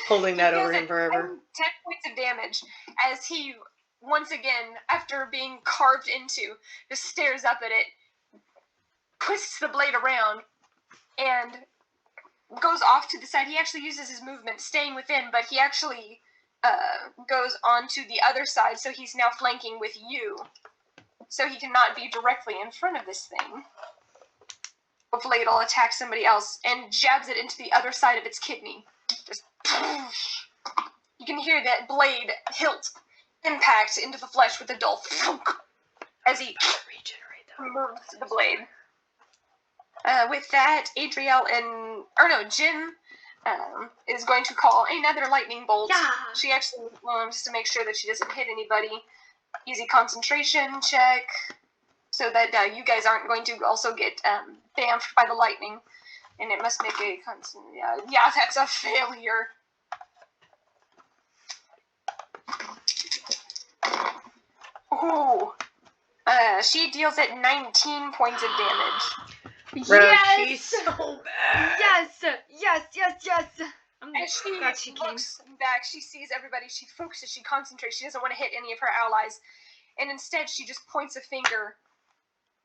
[SPEAKER 2] Holding that over him forever.
[SPEAKER 1] 10 points of damage as he, once again, after being carved into, just stares up at it, twists the blade around, and goes off to the side. He actually uses his movement, staying within, but he actually goes on to the other side, so he's now flanking with you. So he cannot be directly in front of this thing. The blade will attack somebody else, and jabs it into the other side of its kidney. Just, you can hear that blade hilt impact into the flesh with a dull thunk as he removes the blade. With that, Adriel Jin is going to call another lightning bolt.
[SPEAKER 3] Yeah.
[SPEAKER 1] She actually, just to make sure that she doesn't hit anybody, easy concentration check, so that you guys aren't going to also get bamfed by the lightning. And it must make a yeah, that's a failure. Ooh. She deals it 19 points of damage.
[SPEAKER 2] Bro,
[SPEAKER 3] Yes!
[SPEAKER 2] she's so bad.
[SPEAKER 3] Yes! I'm
[SPEAKER 1] As she
[SPEAKER 3] glad she came.
[SPEAKER 1] looks back, she sees everybody, she focuses, she concentrates, she doesn't want to hit any of her allies. And instead, she just points a finger.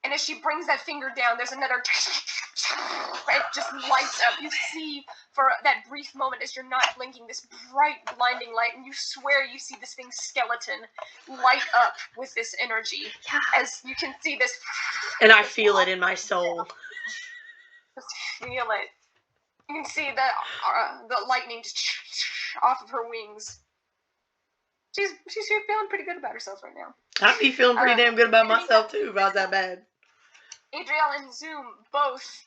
[SPEAKER 1] And as she brings that finger down, there's another... It just lights up. You see, for that brief moment, as you're not blinking, this bright, blinding light, and you swear you see this thing's skeleton light up with this energy. As you can see this...
[SPEAKER 2] And I feel it in my soul.
[SPEAKER 1] Just feel it. You can see the lightning just off of her wings. She's feeling pretty good about herself right now.
[SPEAKER 2] I'd be feeling pretty damn good about myself too if I was that bad.
[SPEAKER 1] Adriel and Zoom both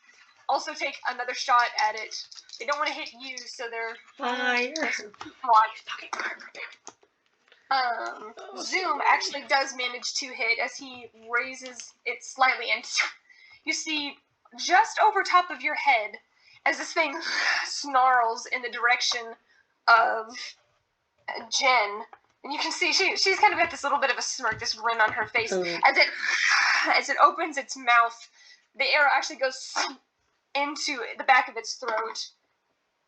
[SPEAKER 1] also take another shot at it. They don't want to hit you, so they're
[SPEAKER 2] Fire.
[SPEAKER 1] Zoom actually does manage to hit as he raises it slightly, and you see just over top of your head as this thing snarls in the direction of Jen. And you can see she's kind of got this little bit of a smirk, this grin on her face. As it opens its mouth, the arrow actually goes into the back of its throat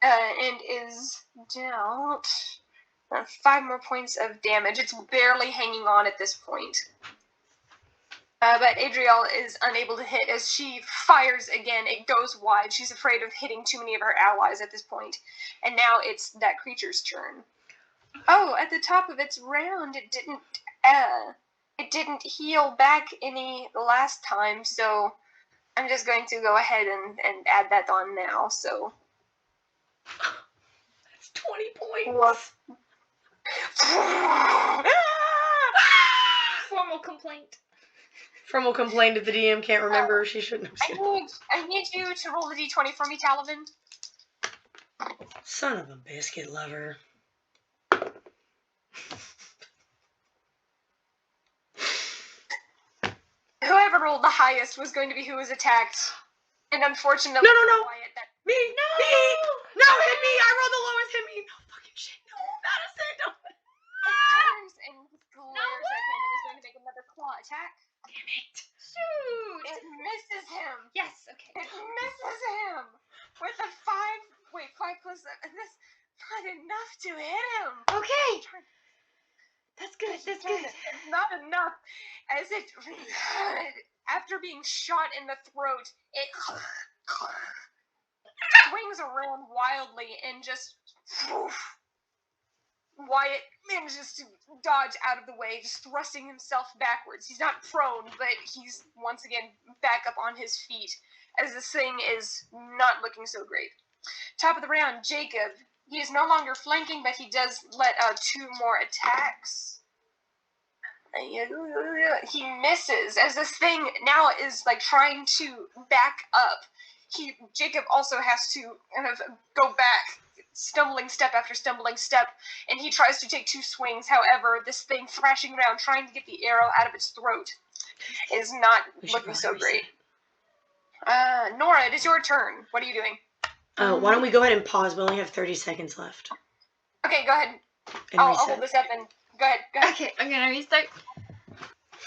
[SPEAKER 1] and is dealt 5 more points of damage. It's barely hanging on at this point. But Adriel is unable to hit. As she fires again, it goes wide. She's afraid of hitting too many of her allies at this point. And now it's that creature's turn. Oh, at the top of its round, it didn't heal back any last time, so I'm just going to go ahead and add that on now, so...
[SPEAKER 2] That's 20 points.
[SPEAKER 3] Formal complaint.
[SPEAKER 2] Formal complaint if the DM can't remember, she shouldn't have said.
[SPEAKER 1] I need you to roll the d20 for me, Talavin.
[SPEAKER 2] Son of a biscuit lover.
[SPEAKER 1] Whoever rolled the highest was going to be who was attacked. And unfortunately,
[SPEAKER 2] No.
[SPEAKER 1] Wyatt,
[SPEAKER 2] Me! No, hit me! I rolled the lowest, hit me! No fucking shit, no, Madison, no!
[SPEAKER 1] turns and glares at him and is going to make another claw attack.
[SPEAKER 2] Damn it.
[SPEAKER 3] Shoot!
[SPEAKER 1] It misses him.
[SPEAKER 3] Yes, okay.
[SPEAKER 1] It misses him with a 5. Wait, 5 plus. That's not enough to hit him.
[SPEAKER 3] Okay. That's good, that's good.
[SPEAKER 1] It's not enough. As it, after being shot in the throat, it swings around wildly and just. Wyatt manages to dodge out of the way, just thrusting himself backwards. He's not prone, but he's once again back up on his feet, as this thing is not looking so great. Top of the round, Jakob. He is no longer flanking, but he does let out 2 more attacks. He misses, as this thing now is like trying to back up. Jakob also has to kind of go back, stumbling step after stumbling step, and he tries to take 2 swings. However, this thing thrashing around, trying to get the arrow out of its throat, is not looking so great. Nora, it is your turn. What are you doing?
[SPEAKER 2] Why don't we go ahead and pause? We only have 30 seconds left.
[SPEAKER 1] Okay, go ahead.
[SPEAKER 2] And
[SPEAKER 1] I'll
[SPEAKER 2] reset.
[SPEAKER 1] hold this up and go ahead.
[SPEAKER 3] Okay, I'm gonna restart.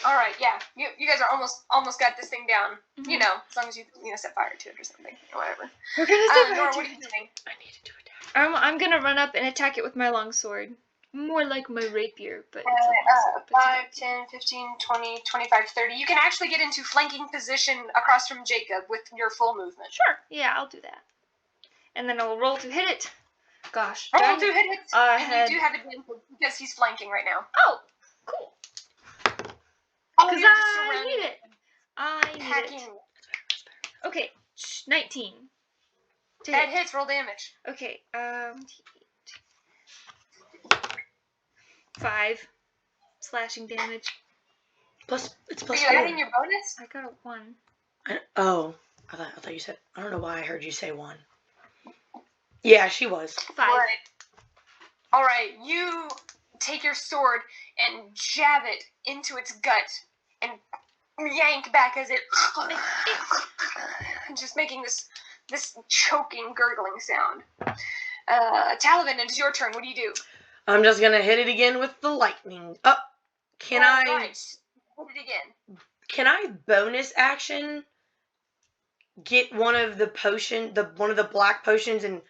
[SPEAKER 1] All right, yeah. You guys are almost got this thing down. Mm-hmm. You know, as long as you set fire to it or something or whatever.
[SPEAKER 3] We're gonna set
[SPEAKER 1] Nora,
[SPEAKER 3] fire
[SPEAKER 1] what
[SPEAKER 3] to
[SPEAKER 1] are you
[SPEAKER 3] it.
[SPEAKER 1] doing?
[SPEAKER 2] I need to attack.
[SPEAKER 3] I'm gonna run up and attack it with my longsword. More like my rapier, but
[SPEAKER 1] 5, 10, 15, 20, 25, 30. You can actually get into flanking position across from Jakob with your full movement.
[SPEAKER 3] Sure. Yeah, I'll do that. And then I'll roll to hit it. Gosh.
[SPEAKER 1] Roll to hit it. And you do have advantage because he's flanking right now.
[SPEAKER 3] Oh, cool.
[SPEAKER 1] Because
[SPEAKER 3] I need it. I need
[SPEAKER 1] hacking.
[SPEAKER 3] it. Okay, 19.
[SPEAKER 1] That hits. Roll damage.
[SPEAKER 3] Okay, 5 slashing damage.
[SPEAKER 2] It's
[SPEAKER 1] Are
[SPEAKER 2] plus
[SPEAKER 1] you
[SPEAKER 2] 4.
[SPEAKER 1] adding your bonus?
[SPEAKER 3] I got a 1.
[SPEAKER 2] I thought you said. I don't know why I heard you say 1. Yeah, she was.
[SPEAKER 3] 5.
[SPEAKER 1] Right. All right, you take your sword and jab it into its gut and yank back as it just making this choking, gurgling sound. Talavin, it's your turn. What do you do?
[SPEAKER 2] I'm just gonna hit it again with the lightning. Oh, can I?
[SPEAKER 1] Right. Hit it again.
[SPEAKER 2] can I bonus action get one of the one of the black potions and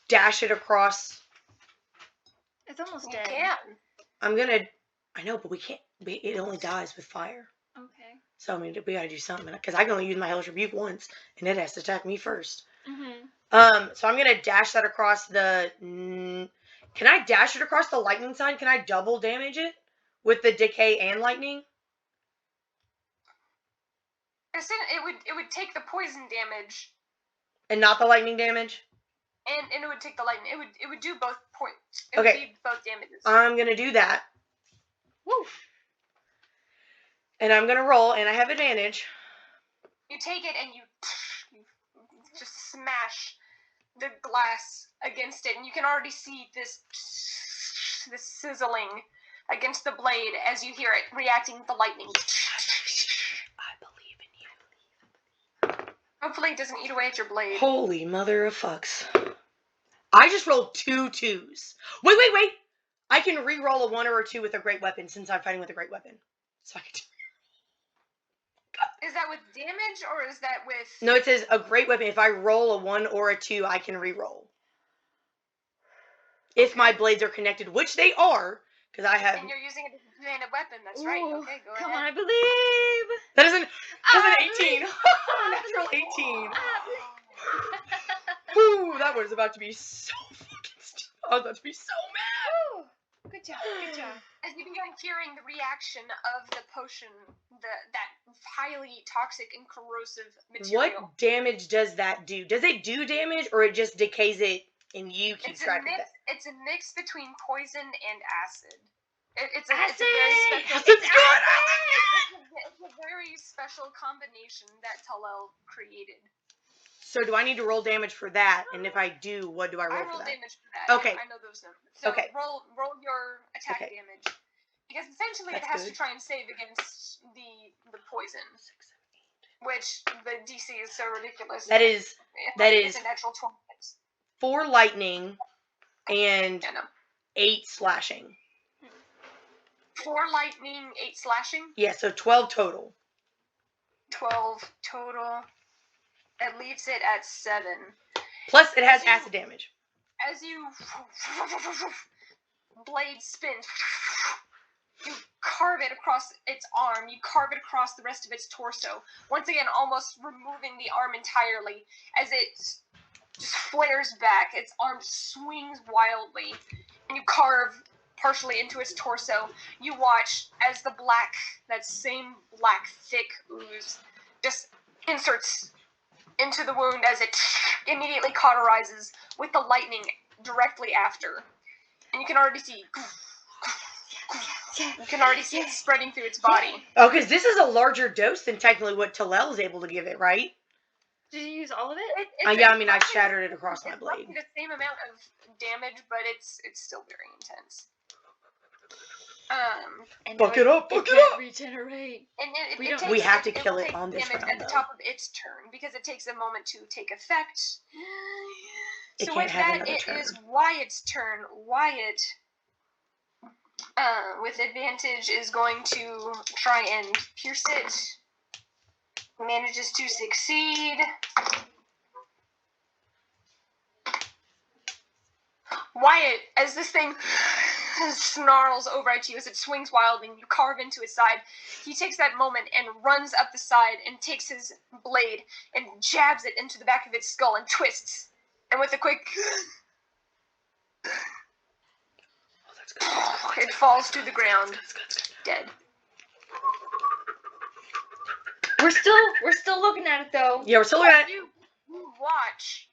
[SPEAKER 2] dash it across?
[SPEAKER 3] It's almost
[SPEAKER 1] You
[SPEAKER 3] dead.
[SPEAKER 1] can.
[SPEAKER 2] I know, but we can't. It only dies with fire.
[SPEAKER 3] Okay.
[SPEAKER 2] So, I mean, we gotta do something. Because I can only use my Hellish Rebuke once, and it has to attack me first.
[SPEAKER 3] Mm-hmm.
[SPEAKER 2] So I'm gonna dash that across the... Can I dash it across the lightning side? Can I double damage it? With the decay and lightning?
[SPEAKER 1] It would take the poison damage.
[SPEAKER 2] And not the lightning damage?
[SPEAKER 1] And it would take the lightning. It would do both points. It
[SPEAKER 2] Okay.
[SPEAKER 1] would be both damages.
[SPEAKER 2] I'm gonna do that.
[SPEAKER 3] Woo!
[SPEAKER 2] And I'm gonna roll, and I have advantage.
[SPEAKER 1] You take it and you just smash the glass against it, and you can already see this sizzling against the blade as you hear it reacting with the lightning.
[SPEAKER 2] I believe in you.
[SPEAKER 1] Hopefully it doesn't eat away at your blade.
[SPEAKER 2] Holy mother of fucks. I just rolled 2 2s. Wait. I can re-roll a 1 or a 2 with a great weapon since I'm fighting with a great weapon. So I can
[SPEAKER 1] Is that with damage or is that with...
[SPEAKER 2] No, it says a great weapon. If I roll a 1 or a 2, I can re-roll. If my blades are connected, which they are, because I have...
[SPEAKER 1] And you're using a two-handed weapon, that's right.
[SPEAKER 3] Ooh,
[SPEAKER 1] Okay, go
[SPEAKER 3] come
[SPEAKER 1] ahead.
[SPEAKER 3] on, I believe.
[SPEAKER 2] That's an 18.
[SPEAKER 3] believe.
[SPEAKER 2] Natural 18.
[SPEAKER 3] Ah,
[SPEAKER 2] Whew, that was about to be so fucking stupid. I was about to be so mad.
[SPEAKER 3] Good job, good job.
[SPEAKER 1] As you begin hearing the reaction of the potion, that highly toxic and corrosive material.
[SPEAKER 2] What damage does that do? Does it do damage, or it just decays it and you keep track of that?
[SPEAKER 1] It's a mix between poison and acid. It's a
[SPEAKER 3] Acid!
[SPEAKER 1] very special...
[SPEAKER 2] It's good!
[SPEAKER 1] It's a very special combination that Talel created.
[SPEAKER 2] So do I need to roll damage for that? And if I do, what do I roll
[SPEAKER 1] I
[SPEAKER 2] for
[SPEAKER 1] roll
[SPEAKER 2] that?
[SPEAKER 1] damage for that.
[SPEAKER 2] Okay.
[SPEAKER 1] I know those numbers. So
[SPEAKER 2] Okay.
[SPEAKER 1] roll your attack damage. Because essentially
[SPEAKER 2] That's
[SPEAKER 1] it has
[SPEAKER 2] good.
[SPEAKER 1] to try and save against the poison. Which the DC is so ridiculous.
[SPEAKER 2] That is
[SPEAKER 1] It's a natural 20.
[SPEAKER 2] 4 lightning and
[SPEAKER 1] Yeah, no.
[SPEAKER 2] 8 slashing.
[SPEAKER 1] 4 lightning, 8 slashing.
[SPEAKER 2] Yeah, so 12 total.
[SPEAKER 1] 12 total. That leaves it at 7.
[SPEAKER 2] Plus it has acid damage.
[SPEAKER 1] As you blade spins, you carve it across its arm, you carve it across the rest of its torso, once again almost removing the arm entirely. As it just flares back, its arm swings wildly, and you carve partially into its torso. You watch as that same black thick ooze just inserts into the wound as it immediately cauterizes with the lightning directly after. And you can already see it spreading through its body.
[SPEAKER 2] Oh, because this is a larger dose than technically what Talel is able to give it, right?
[SPEAKER 3] Did you use all of it?
[SPEAKER 2] Yeah, I mean, I shattered it across my blade.
[SPEAKER 1] It's roughly the same amount of damage, but it's still very intense.
[SPEAKER 3] And
[SPEAKER 2] Fuck
[SPEAKER 3] now
[SPEAKER 2] it up, fuck it up!
[SPEAKER 3] Regenerate.
[SPEAKER 1] And
[SPEAKER 2] We have to
[SPEAKER 1] it
[SPEAKER 2] kill
[SPEAKER 1] will
[SPEAKER 2] it
[SPEAKER 1] take
[SPEAKER 2] on this
[SPEAKER 1] damage
[SPEAKER 2] round,
[SPEAKER 1] at the
[SPEAKER 2] though.
[SPEAKER 1] top of its turn, because it takes a moment to take effect.
[SPEAKER 2] It
[SPEAKER 1] So
[SPEAKER 2] can't
[SPEAKER 1] with
[SPEAKER 2] have
[SPEAKER 1] that,
[SPEAKER 2] another
[SPEAKER 1] it
[SPEAKER 2] turn.
[SPEAKER 1] is Wyatt's turn. Wyatt, with advantage, is going to try and pierce it. Manages to succeed. Wyatt, as this thing snarls over at you as it swings wildly and you carve into its side, he takes that moment and runs up the side and takes his blade and jabs it into the back of its skull and twists. And with a quick... it falls to the ground, dead.
[SPEAKER 3] We're still looking at it though.
[SPEAKER 2] Yeah, we're still at it.
[SPEAKER 1] You watch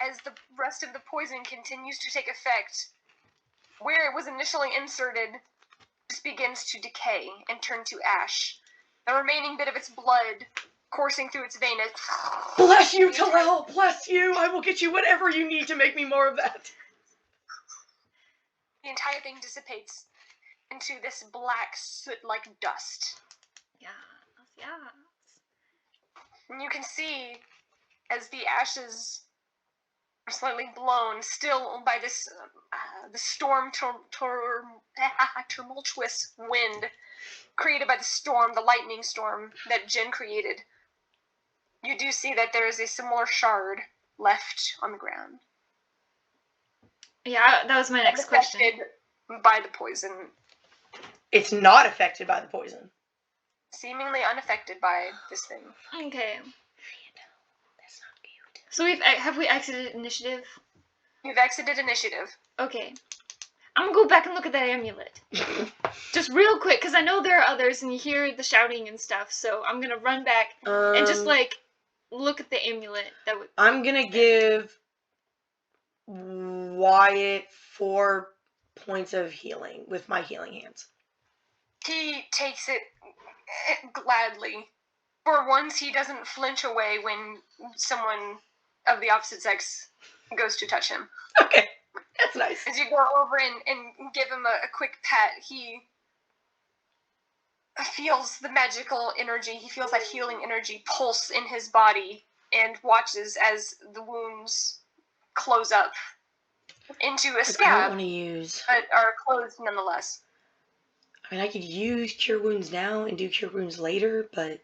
[SPEAKER 1] as the rest of the poison continues to take effect. Where it was initially inserted just begins to decay and turn to ash. The remaining bit of its blood coursing through its vein is...
[SPEAKER 2] Bless you, Talel! Bless you! I will get you whatever you need to make me more of that.
[SPEAKER 1] The entire thing dissipates into this black soot-like dust.
[SPEAKER 3] Yeah.
[SPEAKER 1] And you can see as the ashes are slightly blown, still by this the storm tumultuous wind, created by the storm, the lightning storm that Jen created, you do see that there is a similar shard left on the ground.
[SPEAKER 3] Yeah, that was my next question.
[SPEAKER 1] By the poison.
[SPEAKER 2] It's not affected by the poison.
[SPEAKER 1] Seemingly unaffected by this thing.
[SPEAKER 3] Okay.
[SPEAKER 2] That's not cute.
[SPEAKER 3] So have we exited initiative?
[SPEAKER 1] You've exited initiative.
[SPEAKER 3] Okay. I'm gonna go back and look at that amulet. Just real quick, because I know there are others and you hear the shouting and stuff, so I'm gonna run back and just, like, look at the amulet.
[SPEAKER 2] I'm gonna give Wyatt 4 points of healing with my healing hands.
[SPEAKER 1] He takes it gladly. For once, he doesn't flinch away when someone of the opposite sex goes to touch him.
[SPEAKER 2] Okay, that's nice.
[SPEAKER 1] As you go over and give him a quick pat, he feels the magical energy, he feels that healing energy pulse in his body and watches as the wounds close up into a scab.
[SPEAKER 2] I don't want to use...
[SPEAKER 1] But are closed nonetheless.
[SPEAKER 2] I mean, I could use Cure Wounds now and do Cure Wounds later, but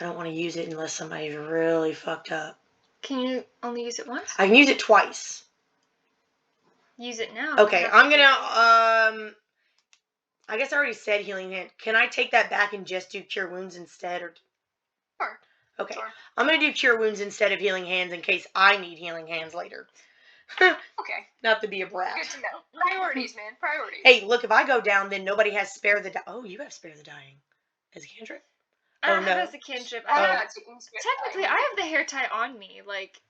[SPEAKER 2] I don't want to use it unless somebody's really fucked up.
[SPEAKER 3] Can you only use it once?
[SPEAKER 2] I can use it twice.
[SPEAKER 3] Use it now.
[SPEAKER 2] Okay, I'm gonna, I guess I already said Healing Hand. Can I take that back and just do Cure Wounds instead? Or...
[SPEAKER 1] Sure.
[SPEAKER 2] Okay,
[SPEAKER 1] Sure.
[SPEAKER 2] I'm gonna do Cure Wounds instead of Healing Hands in case I need Healing Hands later.
[SPEAKER 1] Okay.
[SPEAKER 2] Not to be a brat.
[SPEAKER 1] Good to know. Priorities, man. Priorities.
[SPEAKER 2] Hey, look, if I go down, then nobody has Spare the Dying. Oh, you have Spare the Dying as a cantrip?
[SPEAKER 3] I don't have it as a cantrip. Technically, I have the hair tie on me, like...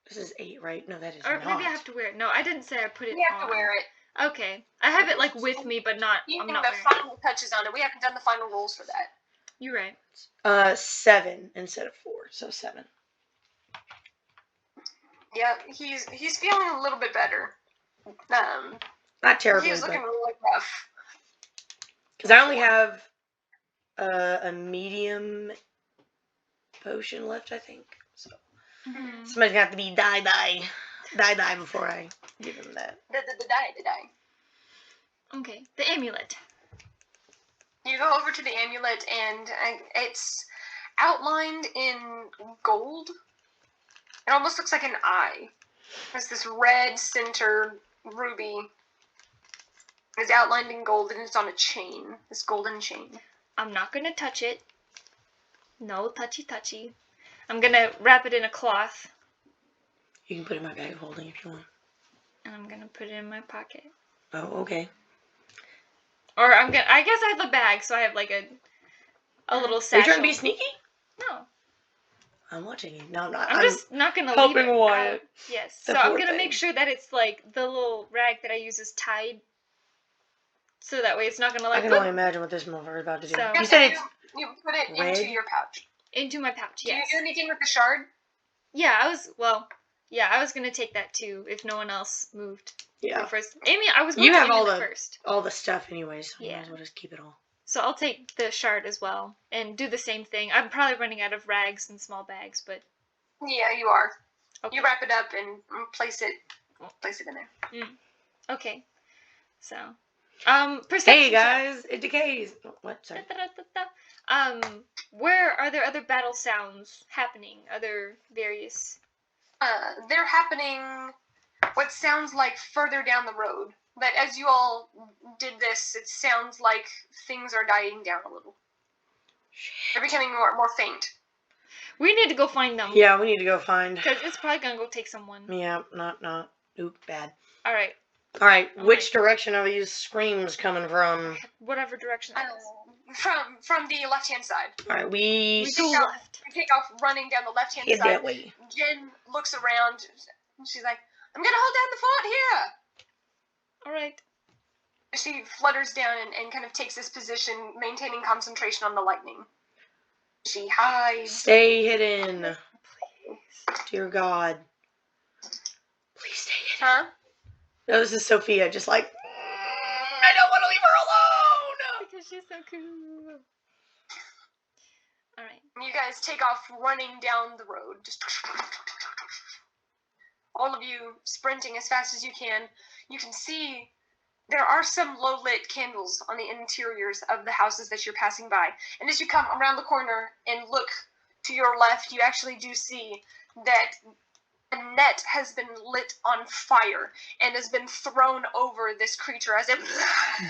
[SPEAKER 2] This is 8, right? No, that is
[SPEAKER 3] or
[SPEAKER 2] not.
[SPEAKER 3] maybe I have to wear it. No, I didn't say I put it on.
[SPEAKER 1] You have to wear it.
[SPEAKER 3] Okay. I have it, like, with me, but not...
[SPEAKER 1] You
[SPEAKER 3] I'm
[SPEAKER 1] think
[SPEAKER 3] not
[SPEAKER 1] the
[SPEAKER 3] wearing it.
[SPEAKER 1] final touches on it. We haven't done the final rules for that.
[SPEAKER 3] You're right.
[SPEAKER 2] 7 instead of 4, so 7.
[SPEAKER 1] Yeah, he's feeling a little bit better.
[SPEAKER 2] Not terribly,
[SPEAKER 1] He's looking really rough.
[SPEAKER 2] because I only have a medium potion left, I think. So
[SPEAKER 3] Mm-hmm.
[SPEAKER 2] somebody's gonna have to be die before I give him that.
[SPEAKER 1] The die.
[SPEAKER 3] Okay. The amulet.
[SPEAKER 1] You go over to the amulet, and it's outlined in gold. It almost looks like an eye. There's this red center ruby. It's outlined in gold, and it's on a chain. This golden chain.
[SPEAKER 3] I'm not gonna touch it. No touchy. I'm gonna wrap it in a cloth.
[SPEAKER 2] You can put it in my bag of holding if you want.
[SPEAKER 3] And I'm gonna put it in my pocket.
[SPEAKER 2] Oh, okay.
[SPEAKER 3] Or I guess I have a bag, so I have, like, a little satchel.
[SPEAKER 2] Are you trying to be sneaky?
[SPEAKER 3] No.
[SPEAKER 2] I'm watching you. No, I'm not.
[SPEAKER 3] I'm just not gonna leave
[SPEAKER 2] helping
[SPEAKER 3] it
[SPEAKER 2] Wyatt.
[SPEAKER 3] out. Yes.
[SPEAKER 2] The
[SPEAKER 3] So I'm
[SPEAKER 2] poor
[SPEAKER 3] gonna
[SPEAKER 2] thing.
[SPEAKER 3] make sure that it's, like, the little rag that I use is tied. So that way it's not gonna, like,
[SPEAKER 2] I can only imagine what this motherfucker's about to do.
[SPEAKER 3] So-
[SPEAKER 2] You said it's
[SPEAKER 1] You put it
[SPEAKER 2] red?
[SPEAKER 1] into your pouch.
[SPEAKER 3] into my pouch,
[SPEAKER 1] Do
[SPEAKER 3] yes.
[SPEAKER 1] you do anything with the shard?
[SPEAKER 3] Yeah, I was gonna take that too if no one else moved.
[SPEAKER 2] yeah.
[SPEAKER 3] First. Amy, I was going
[SPEAKER 2] You
[SPEAKER 3] to
[SPEAKER 2] have all
[SPEAKER 3] amulet
[SPEAKER 2] the
[SPEAKER 3] first.
[SPEAKER 2] all the stuff anyways. So
[SPEAKER 3] Yeah.
[SPEAKER 2] you might as well just keep it all.
[SPEAKER 3] So I'll take the shard as well and do the same thing. I'm probably running out of rags and small bags, but
[SPEAKER 1] Yeah, you are.
[SPEAKER 3] okay.
[SPEAKER 1] You wrap it up and place it in there.
[SPEAKER 3] Okay. So, perception
[SPEAKER 2] Hey
[SPEAKER 3] check.
[SPEAKER 2] guys, it decays. Oh, what? Sorry.
[SPEAKER 3] Where are there other battle sounds happening? Other various...
[SPEAKER 1] They're happening what sounds like further down the road. But as you all did this, it sounds like things are dying down a little. They're becoming more faint.
[SPEAKER 3] We need to go find them.
[SPEAKER 2] Yeah, we need to go find.
[SPEAKER 3] Because it's probably going to go take someone.
[SPEAKER 2] Yeah, not. Oop, bad.
[SPEAKER 3] Alright.
[SPEAKER 2] All right,
[SPEAKER 3] All
[SPEAKER 2] which direction are these screams coming from?
[SPEAKER 3] Whatever direction it is.
[SPEAKER 1] From the left-hand side.
[SPEAKER 2] All right, we
[SPEAKER 3] We go left.
[SPEAKER 1] You take off running down the left-hand
[SPEAKER 2] head
[SPEAKER 1] side.
[SPEAKER 2] that way.
[SPEAKER 1] Jen looks around. And she's like, I'm going to hold down the fort here.
[SPEAKER 3] Alright.
[SPEAKER 1] She flutters down and kind of takes this position, maintaining concentration on the lightning. She hides.
[SPEAKER 2] Stay hidden. Dear God. Please stay hidden.
[SPEAKER 1] Huh?
[SPEAKER 2] No, this is Sophia, just like, I don't want to leave her alone.
[SPEAKER 3] Because she's so cool. Alright.
[SPEAKER 1] You guys take off running down the road. Just all of you sprinting as fast as you can. You can see there are some low-lit candles on the interiors of the houses that you're passing by. And as you come around the corner and look to your left, you actually do see that a net has been lit on fire and has been thrown over this creature as it...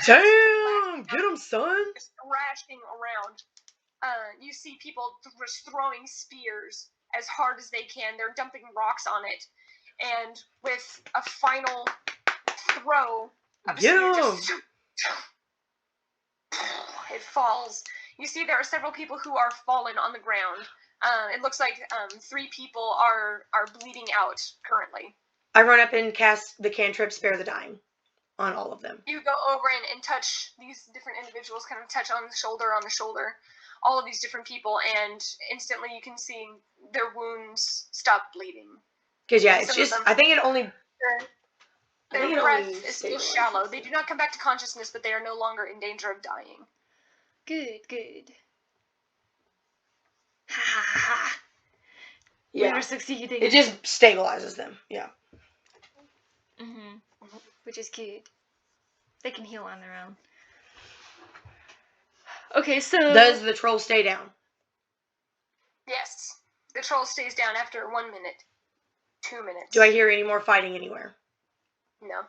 [SPEAKER 2] Damn! Get him, son!
[SPEAKER 1] Just thrashing around. You see people just throwing spears as hard as they can. They're dumping rocks on it. And with a final throw of a spear, just... it falls. You see there are several people who are fallen on the ground. It looks like 3 people are bleeding out currently.
[SPEAKER 2] I run up and cast the cantrip Spare the Dying on all of them.
[SPEAKER 1] You go over and touch these different individuals, kind of touch on the shoulder, all of these different people, and instantly you can see their wounds stop bleeding.
[SPEAKER 2] Because, yeah, it's just, I think it only...
[SPEAKER 1] Their breath is still shallow. They do not come back to consciousness, but they are no longer in danger of dying.
[SPEAKER 3] Good. Ha ha ha.
[SPEAKER 2] Yeah.
[SPEAKER 3] We are succeeding.
[SPEAKER 2] It just stabilizes them, yeah.
[SPEAKER 3] Which is good. They can heal on their own. Okay, so...
[SPEAKER 2] Does the troll stay down?
[SPEAKER 1] Yes. The troll stays down after 1 minute. 2 minutes.
[SPEAKER 2] Do I hear any more fighting anywhere?
[SPEAKER 1] No.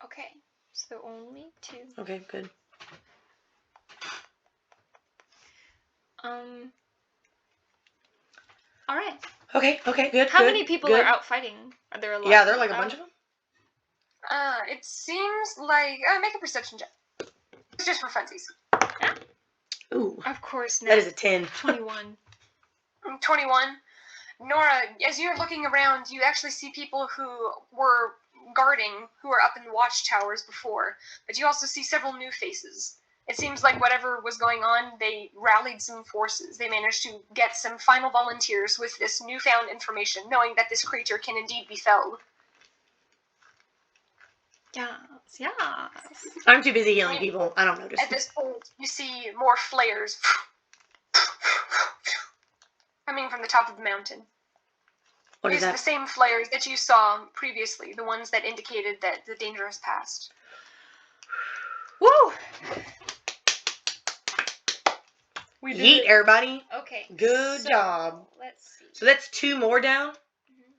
[SPEAKER 3] Okay, so only 2.
[SPEAKER 2] Okay, good.
[SPEAKER 3] Alright.
[SPEAKER 2] Okay, good.
[SPEAKER 3] How many people are out fighting? Are there a lot?
[SPEAKER 2] Yeah, there are like a bunch of them.
[SPEAKER 1] It seems like... make a perception check. It's just for funsies.
[SPEAKER 2] Ooh.
[SPEAKER 3] Of course not.
[SPEAKER 2] That is a 10.
[SPEAKER 3] 21.
[SPEAKER 1] 21. Nora, as you're looking around, you actually see people who were guarding, who were up in the watchtowers before, but you also see several new faces. It seems like whatever was going on, they rallied some forces. They managed to get some final volunteers with this newfound information, knowing that this creature can indeed be felled.
[SPEAKER 3] Yes.
[SPEAKER 2] I'm too busy healing people. I don't notice.
[SPEAKER 1] At this point, you see more flares coming from the top of the mountain.
[SPEAKER 2] What is
[SPEAKER 1] These are
[SPEAKER 2] that?
[SPEAKER 1] the same flares that you saw previously, the ones that indicated that the danger has passed.
[SPEAKER 3] Woo! We did
[SPEAKER 2] Yeet,
[SPEAKER 3] it.
[SPEAKER 2] everybody.
[SPEAKER 3] Okay.
[SPEAKER 2] Good job.
[SPEAKER 3] Let's see.
[SPEAKER 2] So that's 2 more down?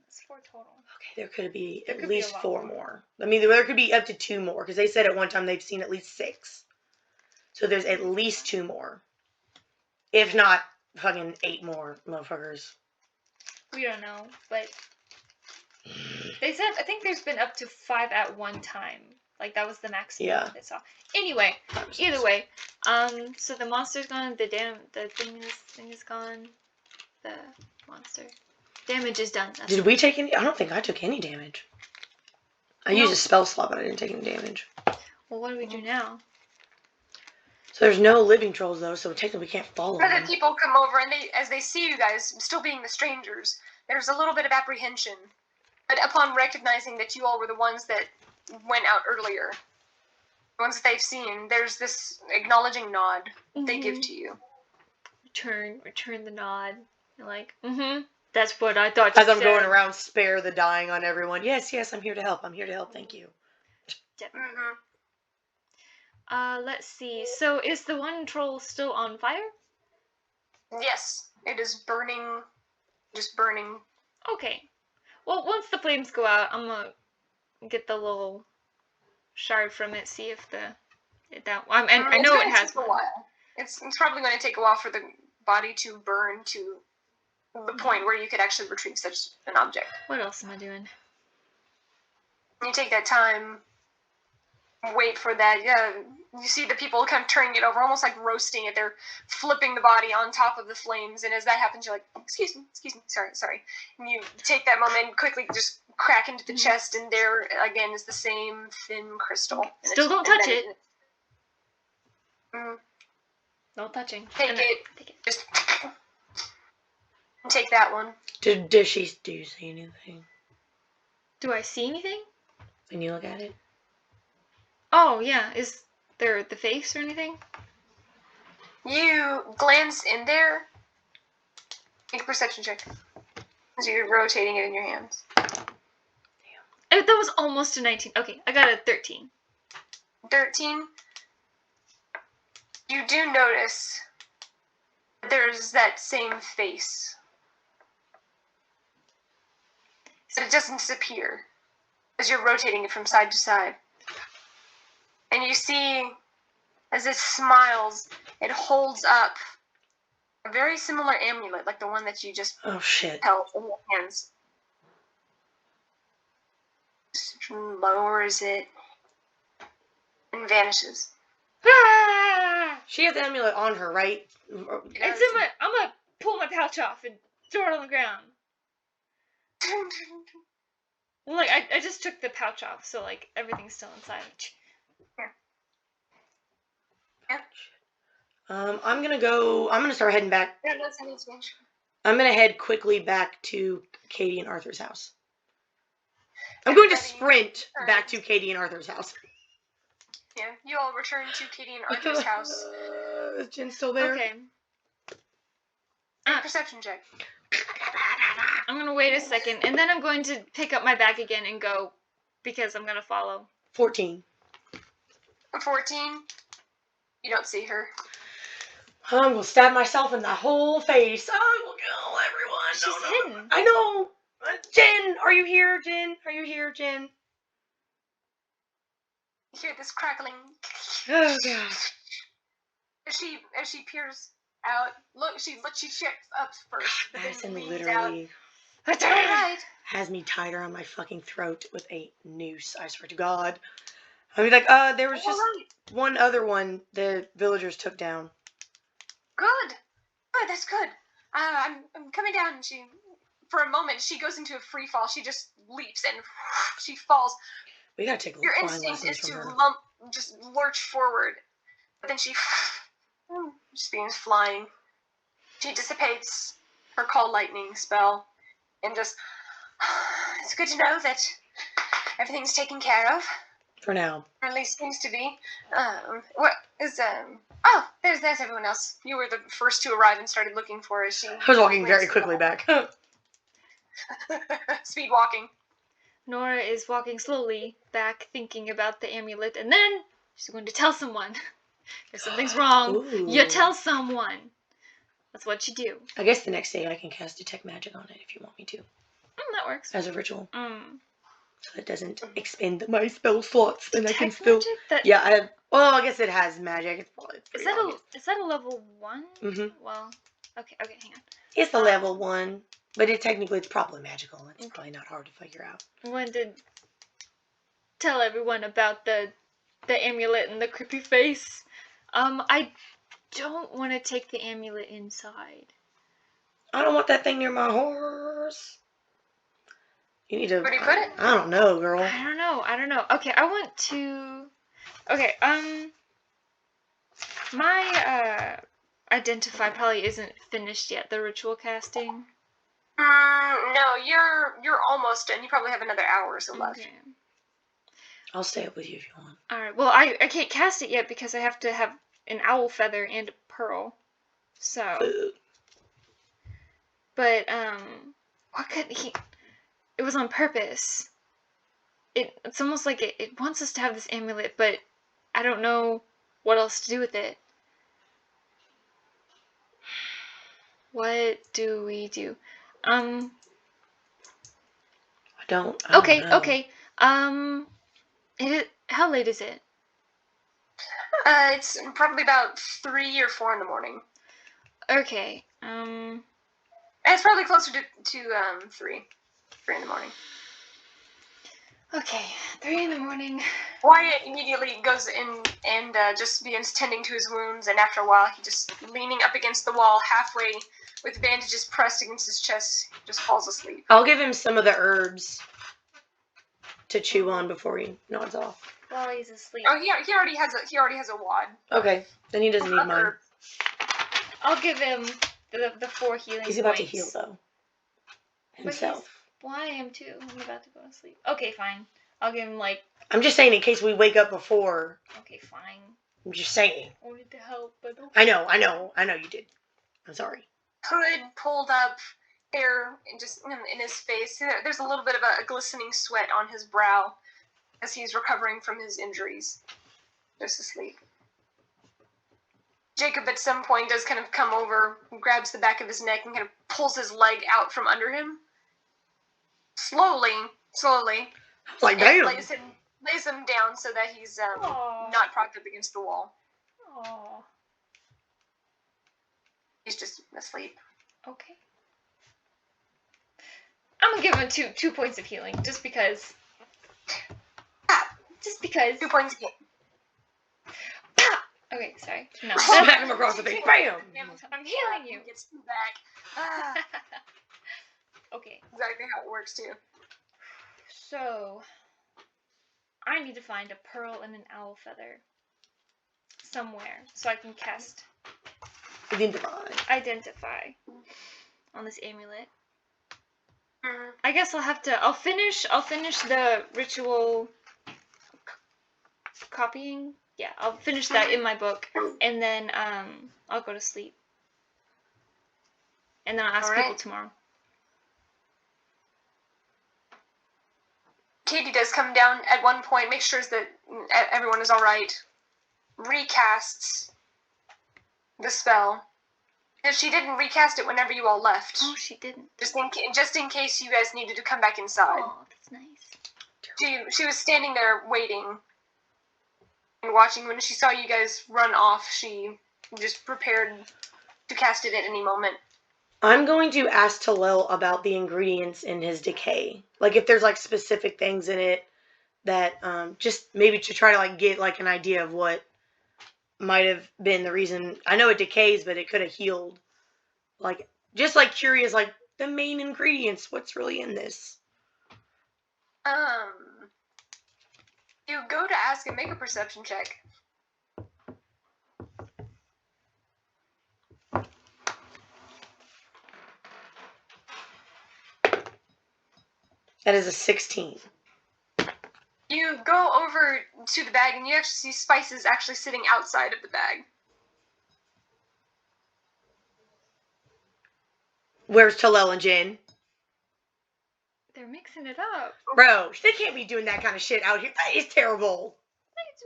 [SPEAKER 3] That's 4 total.
[SPEAKER 2] Okay, there could be
[SPEAKER 3] There
[SPEAKER 2] at
[SPEAKER 3] could be a
[SPEAKER 2] least
[SPEAKER 3] lot
[SPEAKER 2] 4
[SPEAKER 3] more.
[SPEAKER 2] more. I mean, there could be up to 2 more, because they said at one time they've seen at least 6. So there's at least 2 more. If not, fucking 8 more motherfuckers.
[SPEAKER 3] We don't know, but they said, I think there's been up to 5 at one time. Like, that was the maximum
[SPEAKER 2] Yeah.
[SPEAKER 3] they saw. Anyway, either way, so the monster's gone, the thing is gone, the monster. Damage is done. That's
[SPEAKER 2] Did we take any? I don't think I took any damage. I used a spell slot, but I didn't take any damage.
[SPEAKER 3] Well, what do we do now?
[SPEAKER 2] So there's no living trolls, though, so technically we can't follow
[SPEAKER 1] But
[SPEAKER 2] them.
[SPEAKER 1] the people come over, and as they see you guys still being the strangers, there's a little bit of apprehension. But upon recognizing that you all were the ones that went out earlier, the ones that they've seen, there's this acknowledging nod they give to you.
[SPEAKER 3] Return the nod. You're like, that's what I thought you
[SPEAKER 2] As I'm
[SPEAKER 3] said.
[SPEAKER 2] going around, spare the dying on everyone. Yes, I'm here to help. Thank you.
[SPEAKER 1] Mm-hmm.
[SPEAKER 3] Let's see. So is the one troll still on fire?
[SPEAKER 1] Yes, it is burning, just burning.
[SPEAKER 3] Okay. Well, once the flames go out, I'm gonna get the little shard from it, see if I know it has
[SPEAKER 1] a while. It's probably going to take a while for the body to burn to the point where you could actually retrieve such an object.
[SPEAKER 3] What else am I doing?
[SPEAKER 1] You take that time, wait for that. Yeah, you see the people kind of turning it over, almost like roasting it. They're flipping the body on top of the flames, and as that happens, you're like, excuse me, sorry. And you take that moment and quickly just crack into the chest, and there again is the same thin crystal.
[SPEAKER 3] Still don't touch it.
[SPEAKER 1] Mm.
[SPEAKER 3] No touching.
[SPEAKER 1] Take it. Just take that one.
[SPEAKER 2] Do you see anything
[SPEAKER 3] Do I see anything?
[SPEAKER 2] when you look at it?
[SPEAKER 3] Oh, yeah. Is there the face or anything?
[SPEAKER 1] You glance in there. Make a perception check. As you're rotating it in your hands.
[SPEAKER 3] That was almost a 19. Okay, I got a 13.
[SPEAKER 1] 13, you do notice there's that same face. So it doesn't disappear as you're rotating it from side to side. And you see, as it smiles, it holds up a very similar amulet, like the one that you just
[SPEAKER 2] Oh shit.
[SPEAKER 1] held in your hands. Just lowers it and vanishes.
[SPEAKER 2] She has the amulet on her, right?
[SPEAKER 3] It's in my. I'm gonna pull my pouch off and throw it on the ground. Well, like I just took the pouch off, so like everything's still inside.
[SPEAKER 2] I'm gonna start heading back.
[SPEAKER 1] Yeah, that's how it's been.
[SPEAKER 2] I'm gonna head quickly back to Katie and Arthur's house. I'm going to sprint back to Katie and Arthur's house.
[SPEAKER 1] Yeah, you all return to Katie and Arthur's house.
[SPEAKER 2] Is Jen still there?
[SPEAKER 3] Okay.
[SPEAKER 1] Perception check.
[SPEAKER 3] I'm gonna wait a second, and then I'm going to pick up my bag again and go, because I'm gonna follow.
[SPEAKER 2] 14.
[SPEAKER 1] 14. You don't see her.
[SPEAKER 2] I will stab myself in the whole face. I will kill everyone.
[SPEAKER 3] She's hidden.
[SPEAKER 2] I know. Jen, are you here, Jen? Are you here, Jen?
[SPEAKER 1] You hear this crackling.
[SPEAKER 2] Oh god.
[SPEAKER 1] As she peers out, she checks up first, but
[SPEAKER 2] Madison
[SPEAKER 1] then leans
[SPEAKER 2] literally
[SPEAKER 1] out. Alright.
[SPEAKER 2] has me tied around my fucking throat with a noose. I swear to God. I mean, like, there was just one other one the villagers took down.
[SPEAKER 1] Good. Good. That's good. I'm coming down. And for a moment, she goes into a free fall. She just leaps and she falls.
[SPEAKER 2] We gotta take a
[SPEAKER 1] Your
[SPEAKER 2] flying
[SPEAKER 1] instinct is
[SPEAKER 2] lessons
[SPEAKER 1] to
[SPEAKER 2] from her.
[SPEAKER 1] just lurch forward. But then she just begins flying. She dissipates her call lightning spell and just. It's good to know that everything's taken care of.
[SPEAKER 2] For now.
[SPEAKER 1] Or at least seems to be. What is Oh, there's everyone else. You were the first to arrive and started looking for her.
[SPEAKER 2] I was walking very quickly back.
[SPEAKER 1] Speed walking.
[SPEAKER 3] Nora is walking slowly back, thinking about the amulet, and then she's going to tell someone. If something's wrong,
[SPEAKER 2] Ooh.
[SPEAKER 3] you tell someone. That's what you do.
[SPEAKER 2] I guess the next day I can cast Detect Magic on it if you want me to.
[SPEAKER 3] That works.
[SPEAKER 2] As a ritual. So it doesn't
[SPEAKER 1] Mm.
[SPEAKER 2] expend my spell slots, and I can
[SPEAKER 3] Detect
[SPEAKER 2] still.
[SPEAKER 3] magic?
[SPEAKER 2] Yeah, I guess it has magic. It's probably
[SPEAKER 3] Is
[SPEAKER 2] pretty obvious.
[SPEAKER 3] that a level 1?
[SPEAKER 2] Mhm.
[SPEAKER 3] Well, okay, hang on.
[SPEAKER 2] It's a level 1, but it's probably magical. It's
[SPEAKER 3] Okay.
[SPEAKER 2] probably not hard to figure out.
[SPEAKER 3] I wanted to tell everyone about the amulet and the creepy face. I don't want to take the amulet inside.
[SPEAKER 2] I don't want that thing near my horse. You need to.
[SPEAKER 1] Where do you put it?
[SPEAKER 2] I don't know, girl.
[SPEAKER 3] I don't know. Okay, I want to. Okay, my identify probably isn't finished yet. The ritual casting.
[SPEAKER 1] No, you're almost done. You probably have another hour or so left.
[SPEAKER 3] Okay.
[SPEAKER 2] I'll stay up with you if you want.
[SPEAKER 3] All right. Well, I can't cast it yet because I have to have an owl feather and a pearl. So. But what could he? It was on purpose. It's almost like it wants us to have this amulet, but I don't know what else to do with it. What do we do?
[SPEAKER 2] I don't
[SPEAKER 3] Okay.
[SPEAKER 2] know.
[SPEAKER 3] How late is it?
[SPEAKER 1] It's probably about 3 or 4 in the morning.
[SPEAKER 3] Okay.
[SPEAKER 1] It's probably closer to 3. 3 in the morning.
[SPEAKER 3] Okay. 3 in the morning.
[SPEAKER 1] Wyatt immediately goes in and just begins tending to his wounds, and after a while, he just leaning up against the wall, halfway with bandages pressed against his chest, just falls asleep.
[SPEAKER 2] I'll give him some of the herbs to chew on before he nods off.
[SPEAKER 3] While he's asleep.
[SPEAKER 1] Oh, he already has a wad.
[SPEAKER 2] Okay, then he doesn't need mine.
[SPEAKER 1] Herbs.
[SPEAKER 3] I'll give him the 4 healing
[SPEAKER 2] He's about to
[SPEAKER 3] points.
[SPEAKER 2] heal though.
[SPEAKER 3] But
[SPEAKER 2] Himself.
[SPEAKER 3] Well, I am too. I'm about to go to sleep. Okay, fine. I'll give him
[SPEAKER 2] I'm just saying in case we wake up before.
[SPEAKER 3] Okay, fine.
[SPEAKER 2] I'm just saying.
[SPEAKER 3] I wanted to help, but okay.
[SPEAKER 2] I know you did. I'm sorry.
[SPEAKER 1] Hood pulled up, hair just in his face. There's a little bit of a glistening sweat on his brow as he's recovering from his injuries. just asleep. Jakob at some point does kind of come over, grabs the back of his neck, and kind of pulls his leg out from under him. Slowly.
[SPEAKER 2] Like, damn.
[SPEAKER 1] Lays him down so that he's not propped up against the wall.
[SPEAKER 3] Aww.
[SPEAKER 1] He's just asleep.
[SPEAKER 3] Okay. I'm gonna give him two points of healing, just because. Just because.
[SPEAKER 1] 2 points again.
[SPEAKER 3] Okay, sorry. No.
[SPEAKER 2] Smack him across the face. Bam!
[SPEAKER 3] I'm healing you.
[SPEAKER 1] Gets him back.
[SPEAKER 3] Okay.
[SPEAKER 1] Exactly how it works too.
[SPEAKER 3] So, I need to find a pearl and an owl feather somewhere so I can cast Identify on this amulet. I guess I'll finish the ritual copying. Yeah, I'll finish that in my book, and then I'll go to sleep. And then I'll ask people tomorrow.
[SPEAKER 1] Katie does come down at one point, makes sure that everyone is alright, recasts the spell. Because she didn't recast it whenever you all left.
[SPEAKER 3] Oh, she didn't.
[SPEAKER 1] Just in case you guys needed to come back inside.
[SPEAKER 3] Oh, that's nice.
[SPEAKER 1] She was standing there waiting and watching. When she saw you guys run off, she just prepared to cast it at any moment.
[SPEAKER 2] I'm going to ask Talil about the ingredients in his decay. Like, if there's, like, specific things in it that, just maybe to try to, like, get, like, an idea of what might have been the reason. I know it decays, but it could have healed. Like, just, like, curious, like, the main ingredients. What's really in this?
[SPEAKER 1] You go to ask and make a perception check.
[SPEAKER 2] That is a 16.
[SPEAKER 1] You go over to the bag and you actually see spices actually sitting outside of the bag.
[SPEAKER 2] Where's Talil and Jen?
[SPEAKER 3] They're mixing it up.
[SPEAKER 2] Bro, they can't be doing that kind of shit out here. That is terrible.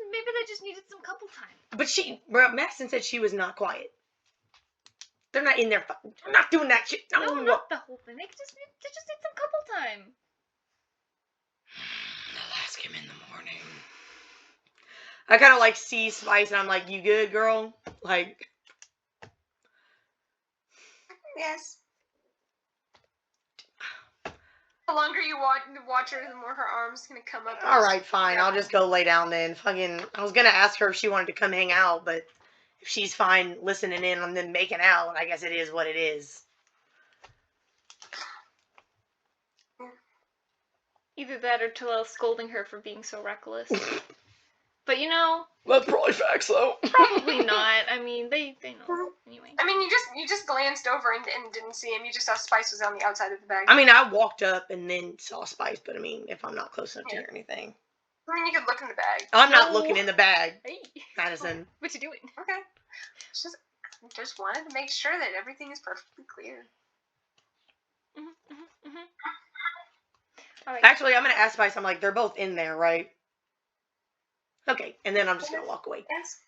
[SPEAKER 3] Maybe they just needed some couple time.
[SPEAKER 2] But Madison said she was not quiet. They're not in there. They're not doing that shit.
[SPEAKER 3] No, not the whole thing. They just need some couple time.
[SPEAKER 2] I'll ask him in the morning. I kind of like see Spice and I'm like, you good, girl? Like.
[SPEAKER 1] Yes. The longer you watch her, the more her arm's gonna come up.
[SPEAKER 2] Alright, fine. I'll just go lay down then. I was gonna ask her if she wanted to come hang out, but if she's fine listening in on them making out, I guess it is what it is.
[SPEAKER 3] Either that or Talil scolding her for being so reckless. But you know,
[SPEAKER 2] that's probably facts though.
[SPEAKER 3] Probably not. I mean, they know anyway.
[SPEAKER 1] I mean, you just glanced over and didn't see him. You just saw Spice was on the outside of the bag.
[SPEAKER 2] I mean, I walked up and then saw Spice, but I mean, if I'm not close enough to hear anything.
[SPEAKER 1] I mean, you could look in the bag.
[SPEAKER 2] I'm not looking in the bag,
[SPEAKER 3] Hey.
[SPEAKER 2] Madison.
[SPEAKER 3] What you doing?
[SPEAKER 1] Okay. Just wanted to make sure that everything is perfectly clear.
[SPEAKER 3] All right.
[SPEAKER 2] Actually, I'm gonna ask Spice. I'm like, they're both in there, right? Okay, and then I'm just gonna walk away.
[SPEAKER 1] Yes.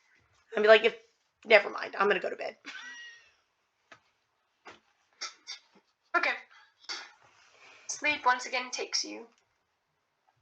[SPEAKER 2] I'll be like, never mind. I'm gonna go to bed.
[SPEAKER 1] Okay. Sleep once again takes you.